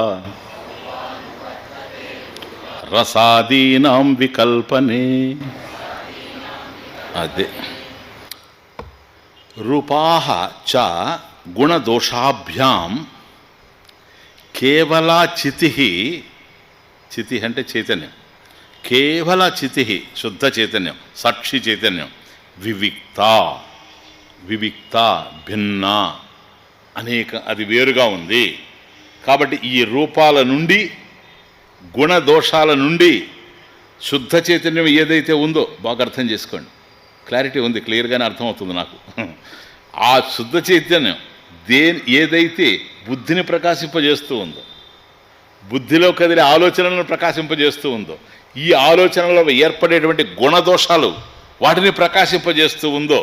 రసాదీనాం వికల్పనే. అదే రూపాహ చ గుణదోషాభ్యాం కేవల చితి, చితి అంటే చైతన్యం, కేవల చితి శుద్ధ చైతన్యం, సాక్షి చైతన్యం, వివిక్త, వివిక్త భిన్న, అనేక, అది వేరుగా ఉంది. కాబట్టి ఈ రూపాల నుండి, గుణదోషాల నుండి శుద్ధ చైతన్యం ఏదైతే ఉందో బాగా అర్థం చేసుకోండి. క్లారిటీ ఉంది, క్లియర్గానే అర్థమవుతుంది నాకు. ఆ శుద్ధ చైతన్యం ఏదైతే బుద్ధిని ప్రకాశింపజేస్తూ ఉందో, బుద్ధిలో కదిలే ఆలోచనలను ప్రకాశింపజేస్తూ ఉందో, ఈ ఆలోచనలో ఏర్పడేటువంటి గుణదోషాలు వాటిని ప్రకాశింపజేస్తూ ఉందో,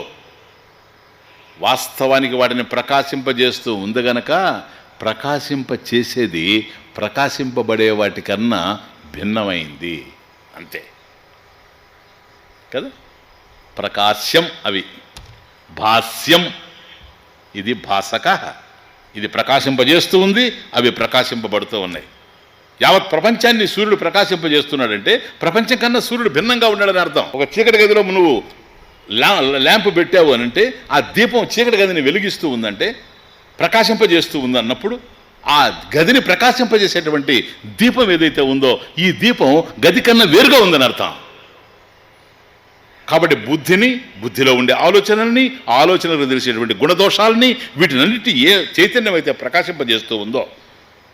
వాస్తవానికి వాటిని ప్రకాశింపజేస్తూ ఉంది గనక ప్రకాశింపచేసేది ప్రకాశింపబడే వాటికన్నా భిన్నమైంది, అంతే కదా. ప్రకాశ్యం అవి, భాస్యం ఇది భాసక, ఇది ప్రకాశింపజేస్తూ ఉంది, అవి ప్రకాశింపబడుతూ ఉన్నాయి. యావత్ ప్రపంచాన్ని సూర్యుడు ప్రకాశింపజేస్తున్నాడంటే ప్రపంచం కన్నా సూర్యుడు భిన్నంగా ఉన్నాడని అర్థం. ఒక చీకటి గదిలో నువ్వు ల్యాంప్ పెట్టావు అని అంటే ఆ దీపం చీకటి గదిని వెలిగిస్తూ ఉందంటే, ప్రకాశింపజేస్తూ ఉందన్నప్పుడు ఆ గదిని ప్రకాశింపజేసేటువంటి దీపం ఏదైతే ఉందో ఈ దీపం గది కన్నా వేరుగా ఉందని అర్థం. కాబట్టి బుద్ధిని, బుద్ధిలో ఉండే ఆలోచనల్ని, ఆలోచనలకు తెలిసేటువంటి గుణదోషాలని, వీటినన్నిటి ఏ చైతన్యం అయితే ప్రకాశింపజేస్తూ ఉందో,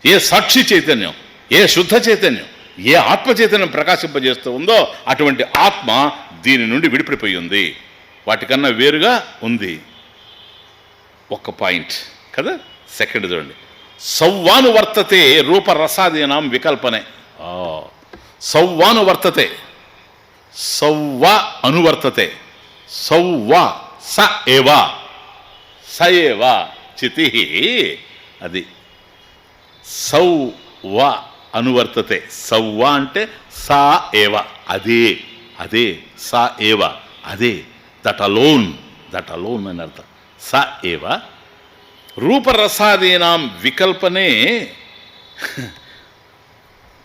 ఏ సాక్షి చైతన్యం, ఏ శుద్ధ చైతన్యం, ఏ ఆత్మ చైతన్యం ప్రకాశింపజేస్తూ ఉందో అటువంటి ఆత్మ దీని నుండి విడిపడిపోయి ఉంది, వాటికన్నా వేరుగా ఉంది. ఒక్క పాయింట్ కదా. సెకండ్ చూడండి, సౌవానువర్తతే రూపరసాదీనాం వికల్పనే. సౌవానువర్తతే, సౌవ అనువర్తతే, సౌవ స ఏవా, స ఏవా చితి, అది సౌవ అనువర్తతే. సౌవ అంటే సా ఏవ, అదే, అదే, సా ఏవ, అదే, దట్ అలోన్, దట్ అలోన్ అని అర్థం. స ఏవ రూపరసాదీనాం వికల్పనే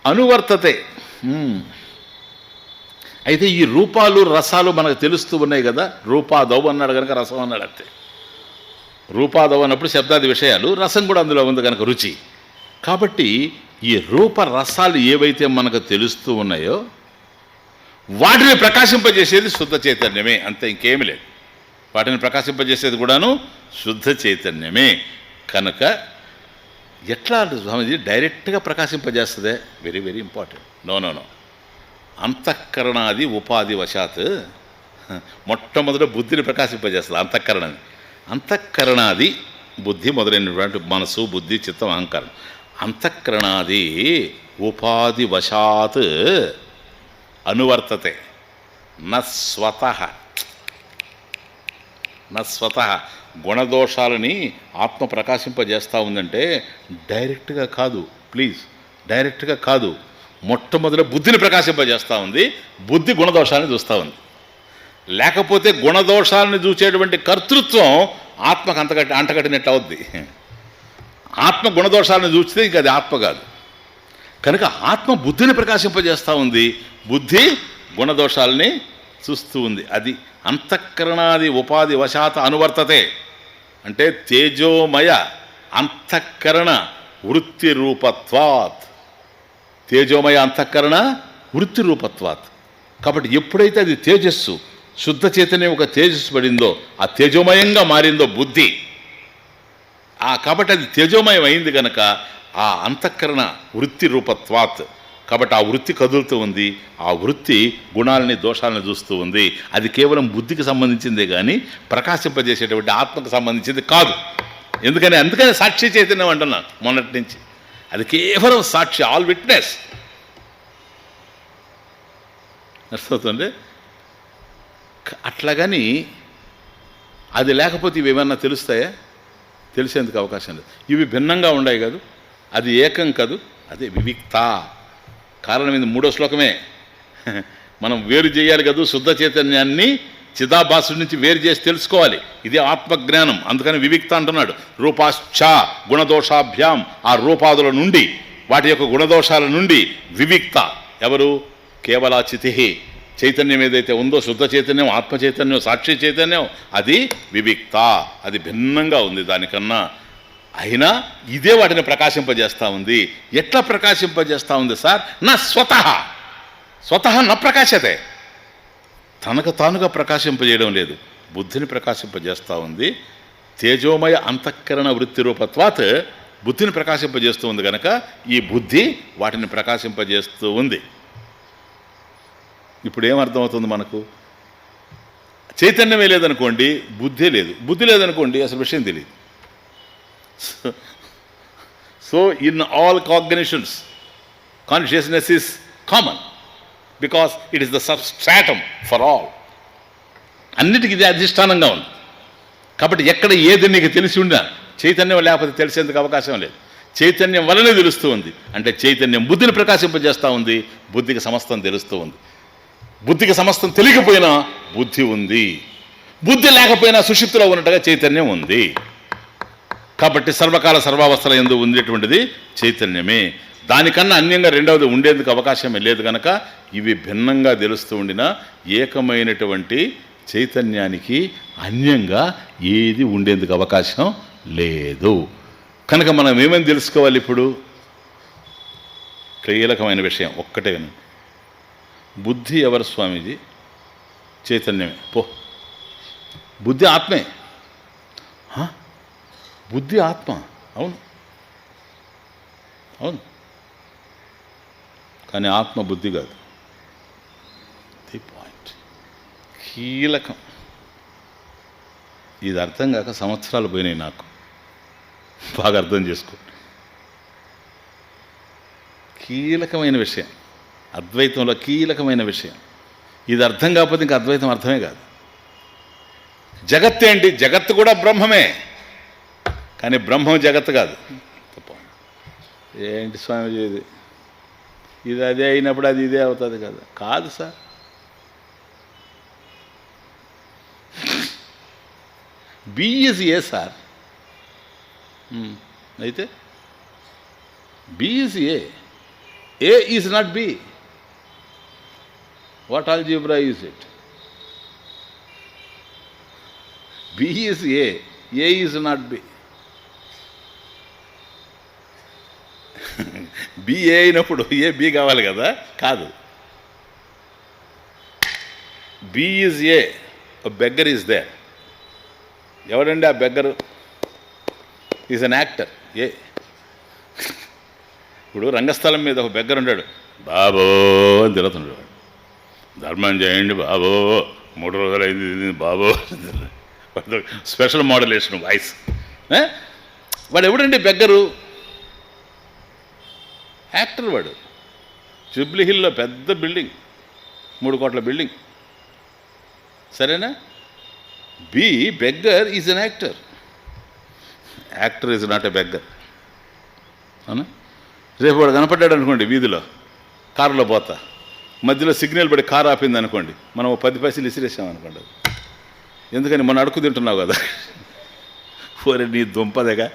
అనువర్తతే. అయితే ఈ రూపాలు రసాలు మనకు తెలుస్తూ ఉన్నాయి కదా. రూపాదవ్ అన్నాడు కనుక రసం అన్నాడు అంతే. రూపాదవ్ అన్నప్పుడు శబ్దాది విషయాలు, రసం కూడా అందులో ఉంది కనుక రుచి. కాబట్టి ఈ రూప రసాలు ఏవైతే మనకు తెలుస్తూ ఉన్నాయో వాటిని ప్రకాశింపజేసేది శుద్ధ చైతన్యమే, అంతే, ఇంకేమీ లేదు. వాటిని ప్రకాశింపజేసేది కూడాను శుద్ధ చైతన్యమే. కనుక ఎట్లా స్వామిజీ డైరెక్ట్గా ప్రకాశింపజేస్తుందే? Very very important. నో అంతఃకరణాది ఉపాధి వశాత్ మొట్టమొదట బుద్ధిని ప్రకాశింపజేస్తుంది అంతఃకరణాన్ని. అంతఃకరణాది బుద్ధి మొదలైనటువంటి మనసు, బుద్ధి, చిత్తం, అహంకారం. అంతఃకరణాది ఉపాధి వశాత్ అనువర్తతే నస్వతః. గుణదోషాలని ఆత్మ ప్రకాశింపజేస్తూ ఉందంటే డైరెక్ట్గా కాదు, ప్లీజ్, డైరెక్ట్గా కాదు. మొట్టమొదట బుద్ధిని ప్రకాశింపజేస్తూ ఉంది. బుద్ధి గుణదోషాలను చూస్తూ ఉంది. లేకపోతే గుణదోషాలను చూసేటువంటి కర్తృత్వం ఆత్మకు అంటగట్టినట్టు అవుద్ది. ఆత్మ గుణదోషాలను చూస్తే ఇంక అది ఆత్మ కాదు. కనుక ఆత్మ బుద్ధిని ప్రకాశింపజేస్తూ ఉంది, బుద్ధి గుణదోషాలని చూస్తూ ఉంది. అది అంతఃకరణాది ఉపాధి వశాత అనువర్తతే అంటే తేజోమయ అంతఃకరణ వృత్తి రూపత్వాత్. తేజోమయ అంతఃకరణ వృత్తి రూపత్వాత్. కాబట్టి ఎప్పుడైతే అది తేజస్సు, శుద్ధ చైతన్యం ఒక తేజస్సు పడిందో, ఆ తేజోమయంగా మారిందో బుద్ధి, కాబట్టి అది తేజోమయం అయింది కనుక ఆ అంతఃకరణ వృత్తి రూపత్వాత్. కాబట్టి ఆ వృత్తి కదులుతూ ఉంది. ఆ వృత్తి గుణాలని, దోషాలను చూస్తూ ఉంది. అది కేవలం బుద్ధికి సంబంధించిందే కానీ ప్రకాశింపజేసేటువంటి ఆత్మకు సంబంధించింది కాదు. అందుకని సాక్షి చైతన్యం అంటున్నాను మొన్నటి నుంచి. అది కేవలం సాక్షి, ఆల్ విట్నెస్. అర్థమవుతుంది. అట్లాగని అది లేకపోతే ఇవి ఏమన్నా తెలుస్తాయా? తెలిసేందుకు అవకాశం లేదు. ఇవి భిన్నంగా ఉన్నాయి కాదు, అది ఏకం కాదు, అదే వివిక్త. కారణం ఇది 3వ శ్లోకమే. మనం వేరు చేయాలి కదా, శుద్ధ చైతన్యాన్ని చిదాభాసు నుంచి వేరు చేసి తెలుసుకోవాలి. ఇది ఆత్మజ్ఞానం. అందుకని వివిక్త అంటున్నాడు. రూపాశ్చ గుణదోషాభ్యాం, ఆ రూపాదుల నుండి, వాటి యొక్క గుణదోషాల నుండి వివిక్త. ఎవరు? కేవలాచితి. చైతన్యం ఏదైతే ఉందో, శుద్ధ చైతన్యం, ఆత్మ చైతన్యం, సాక్షి చైతన్యం, అది వివిక్త, అది భిన్నంగా ఉంది దానికన్నా. అయినా ఇదే వాటిని ప్రకాశింపజేస్తూ ఉంది. ఎట్లా ప్రకాశింపజేస్తూ ఉంది సార్? నా స్వతహా నా ప్రకాశతే. తనకు తానుగా ప్రకాశింపజేయడం లేదు, బుద్ధిని ప్రకాశింపజేస్తూ ఉంది. తేజోమయ అంతఃకరణ వృత్తి రూపత్వాత్ బుద్ధిని ప్రకాశింపజేస్తూ ఉంది కనుక ఈ బుద్ధి వాటిని ప్రకాశింపజేస్తూ ఉంది. ఇప్పుడు ఏమర్థమవుతుంది మనకు? చైతన్యమే లేదనుకోండి, బుద్ధే లేదు. బుద్ధి లేదనుకోండి, అసలు విషయం తెలియదు. So in all cognitions consciousness is common because it is the substratum for all. అన్నిటికీ ఇది అధిష్టానంగా ఉంది. కాబట్టి ఎక్కడ ఏది నీకు తెలిసి ఉండా, చైతన్యం లేకపోతే తెలిసేందుకు అవకాశం లేదు. చైతన్యం వల్లనే తెలుస్తూ ఉంది. అంటే చైతన్యం బుద్ధిని ప్రకాశింపజేస్తూ ఉంది, బుద్ధికి సమస్తం తెలుస్తూ ఉంది. బుద్ధికి సమస్తం తెలియకపోయినా బుద్ధి ఉంది, బుద్ధి లేకపోయినా సుషుప్తిలో ఉన్నట్టుగా చైతన్యం ఉంది. కాబట్టి సర్వకాల సర్వావస్థల యందు ఉండేటువంటిది చైతన్యమే. దానికన్నా అన్యంగా రెండవది ఉండేందుకు అవకాశమే లేదు కనుక ఇవి భిన్నంగా తెలుస్తూ ఉండినా ఏకమైనటువంటి చైతన్యానికి అన్యంగా ఏది ఉండేందుకు అవకాశం లేదు. కనుక మనం ఏమని తెలుసుకోవాలి? ఇప్పుడు కీలకమైన విషయం ఒక్కటే వినండి. బుద్ధి ఎవరు స్వామీజీ? చైతన్యమే. బుద్ధి ఆత్మే. బుద్ధి ఆత్మ. అవును అవును, కానీ ఆత్మ బుద్ధి కాదు. ది పాయింట్, కీలకం. ఇది అర్థం కాక సంవత్సరాలు పోయినాయి నాకు. బాగా అర్థం చేసుకో. కీలకమైన విషయం, అద్వైతంలో కీలకమైన విషయం. ఇది అర్థం కాకపోతే ఇంకా అద్వైతం అర్థమే కాదు. జగత్తు ఏంటి? జగత్తు కూడా బ్రహ్మమే, కానీ బ్రహ్మం జగత్తు కాదు. ఏంటి స్వామి ఇది అదే అయినప్పుడు అది ఇదే అవుతుంది కదా? కాదు సార్. బిఈజ్ ఏ సార్. అయితే బిఈజ్ ఏ. A is not B. What algebra is it? B is A is not B. B A అయినప్పుడు A B కావాలి కదా, కాదు. B is A, a beggar is there. ఎవడండి ఆ బెగ్గరు? Is an actor. ఇప్పుడు రంగస్థలం మీద ఒక బెగ్గర్ ఉంటాడు, బాబో అని తిరుగుతున్నాడు, ధర్మం చేయండి బాబో, 3 రోజులైంది బాబో, స్పెషల్ మోడలేషన్ వాయిస్. వాడు ఎవడండి బెగ్గరు? యాక్టర్ వాడు. జూబ్లీ హిల్లో పెద్ద బిల్డింగ్, 3 కోట్ల బిల్డింగ్, సరేనా? Be beggar is an actor. Actor is not a beggar. అవునా? రేపు వాడు కనపడ్డాడు అనుకోండి వీధిలో, కారులో పోతా, మధ్యలో సిగ్నల్ పడి కారు ఆపింది అనుకోండి, మనం 10 పైసలు ఇసిరేసామనుకోండి. ఎందుకని మనం అడుగు తింటున్నావు కదా, పోరే నీ దుంపదేగా,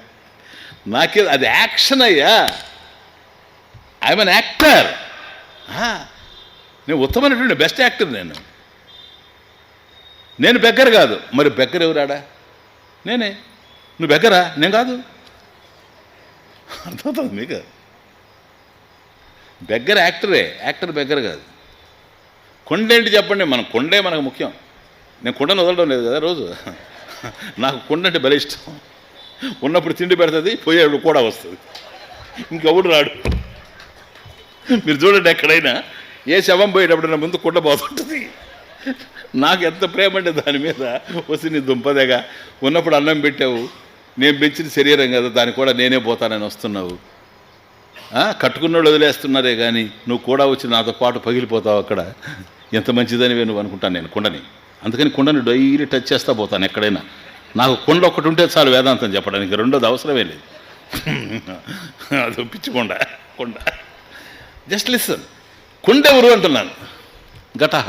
నాకే అది యాక్షన్ అయ్యా. I'm an actor. నేను ఉత్తమైనటువంటి బెస్ట్ యాక్టర్. నేను బెగ్గర్ కాదు. మరి బెగ్గర్ ఎవరాడా? నేనే. నువ్వు బెగ్గరా? నేను కాదు. అర్థమవుతుంది మీకు? బెగ్గర్ యాక్టరే, యాక్టర్ బెగ్గర్ కాదు. కొండ ఏంటి చెప్పండి? మనం కొండే మనకు ముఖ్యం. నేను కొండను వదలడం లేదు కదా రోజు. నాకు కొండ అంటే భలే ఇష్టం. ఉన్నప్పుడు తిండి పెడుతుంది, పోయేప్పుడు కూడా వస్తుంది, ఇంకెవడు రాడు. మీరు చూడండి, ఎక్కడైనా ఏ శవం పోయేటప్పుడు నా ముందు కొండ పోతుంటుంది. నాకు ఎంత ప్రేమ అంటే దాని మీద. వస్తే నీ దుంపదేగా, ఉన్నప్పుడు అన్నం పెట్టావు, నేను పెంచిన శరీరం కదా, దానికి కూడా నేనే పోతానని వస్తున్నావు. కట్టుకున్న వాళ్ళు వదిలేస్తున్నారే కానీ నువ్వు కూడా వచ్చి నాతో పాటు పగిలిపోతావు. అక్కడ ఎంత మంచిదని నువ్వు అనుకుంటాను నేను కొండని. అందుకని కొండని డైలీ టచ్ చేస్తూ పోతాను ఎక్కడైనా. నాకు కొండ ఒకటి ఉంటే చాలు వేదాంతం చెప్పడానికి, రెండోది అవసరమే లేదు. అది పిచ్చికొండ కొండ. Just listen. కొండ ఎవరు అంటున్నాను? ఘటహ.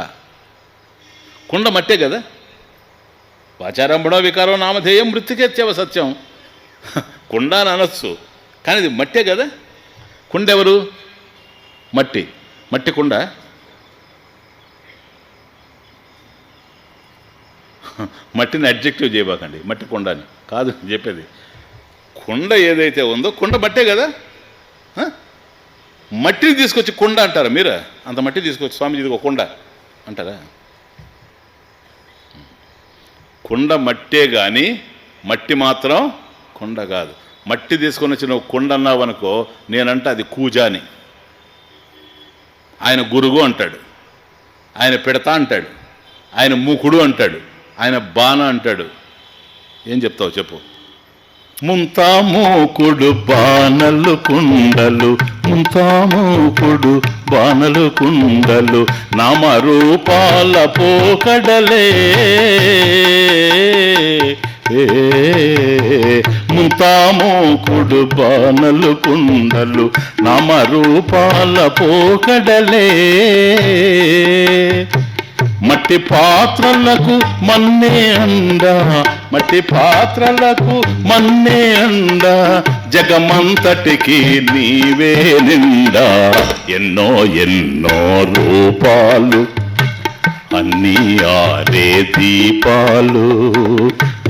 కొండ మట్టే కదా. వాచారంభణో వికారం నామధేయం మృత్తికేత్యవ సత్యం. కొండ అని అనొచ్చు, కానీ ఇది మట్టే కదా. కుండ ఎవరు? మట్టి. మట్టి కుండ. మట్టిని అడ్జెక్టివ్ చేయబాకండి, మట్టి కొండ అని కాదు చెప్పేది. కుండ ఏదైతే ఉందో కుండ మట్టే కదా. మట్టిని తీసుకొచ్చి కుండ అంటారా మీరు? అంత మట్టి తీసుకొచ్చి స్వామీజీ ఇది ఒక కుండ అంటారా? కుండ మట్టే కానీ మట్టి మాత్రం కుండ కాదు. మట్టి తీసుకొని వచ్చి నువ్వు కుండ అన్నావు అనుకో, నేనంటే అది కూజాని. ఆయన గురుగు అంటాడు, ఆయన పెడతా అంటాడు, ఆయన మూకుడు అంటాడు, ఆయన బాణ అంటాడు. ఏం చెప్తావు చెప్పు? ముంతా మూకుడు బాణలు కుండలు, ముంతా మూకుడు బాణలు కుండలు, నామరూపాల పోకడలే. ముంతా మూకుడు బాణలు కుండలు, నామరూపాల పోకడలే. మట్టి పాత్రలకు మన్నే అండ, మట్టి పాత్రలకు మన్నే అండ, జగమంతటికి నీవే నిండా. ఎన్నో ఎన్నో రూపాలు, అన్నీ ఆరే దీపాలు.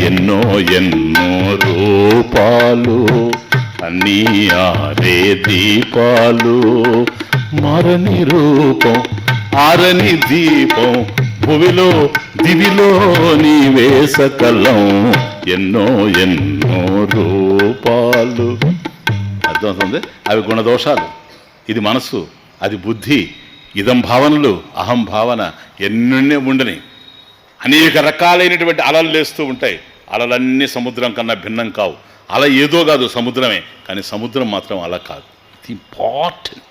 ఎన్నో ఎన్నో రూపాలు, అన్నీ ఆరే దీపాలు. మారని రూపం, ఆరని దీపం, భువిలో దివిలో నీవే సకలం. ఎన్నో ఎన్నో రూపాలు. అర్థమవుతుంది? అవి గుణదోషాలు. ఇది మనస్సు, అది బుద్ధి, ఇదం భావనలు, అహం భావన, ఎన్నున్నే ఉండని. అనేక రకాలైనటువంటి అలలు లేస్తూ ఉంటాయి. అలలన్నీ సముద్రం కన్నా భిన్నం కావు. అల ఏదో కాదు, సముద్రమే. కానీ సముద్రం మాత్రం అలా కాదు. ఇది ఇంపార్టెంట్.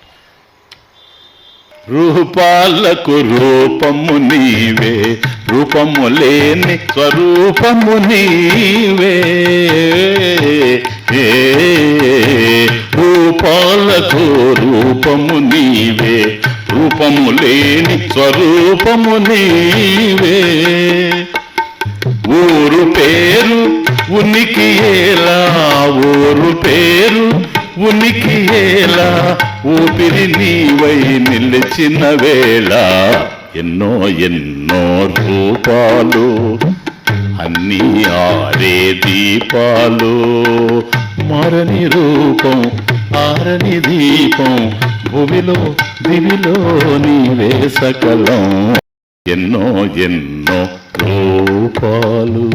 రూపాలకు రూపము నీవే, రూపము లేని స్వరూపము నీవే. రూపాలకు రూపము నీవే, రూపము లేని స్వరూపము నీవే. ఊరు పేరు ఉనికి ఎలా, ఊరు పేరు ఉనికి ఎలా ఊపిరి నీవై నిలిచిన వేళ ఎన్నో ఎన్నో రూపాలు అన్నీ ఆరే దీపాలు మారని రూపం ఆరని దీపం భూమిలో దివిలో నీవే సకలం ఎన్నో ఎన్నో రూపాలు.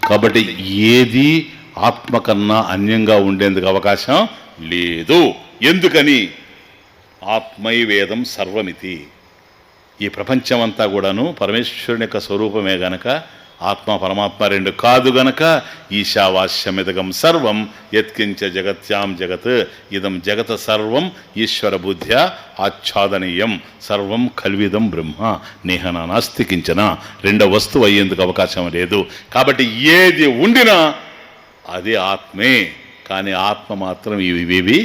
కాబట్టి ఏది ఆత్మ కన్నా అన్యంగా ఉండేందుకు అవకాశం లేదు. ఎందుకని? ఆత్మై వేదం సర్వమితి. ఈ ప్రపంచం అంతా కూడాను పరమేశ్వరుని యొక్క స్వరూపమే గనక ఆత్మ పరమాత్మ రెండు కాదు గనక ఈశావాస్యమిదగం సర్వం యత్కించ జగత్యాం జగత్ ఇదం జగత సర్వం ఈశ్వర బుద్ధ్యా ఆచ్ఛాదనీయం సర్వం కల్విదం బ్రహ్మ నేహన నాస్తికించిన రెండో వస్తువు అయ్యేందుకు అవకాశం లేదు. కాబట్టి ఏది ఉండినా అది ఆత్మే, కానీ ఆత్మ మాత్రం ఇవి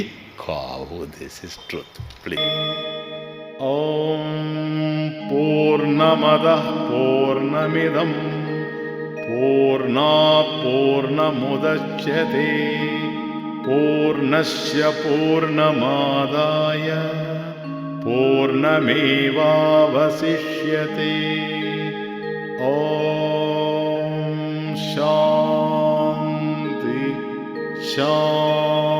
కావు. This is truth. ప్లీజ్. ఓం పూర్ణమదః పూర్ణమిదం పూర్ణాత్ పూర్ణముదచ్యతే పూర్ణస్య పూర్ణమాదాయ పూర్ణమేవావశిష్యతే. ఓం శాంతి శాంతి.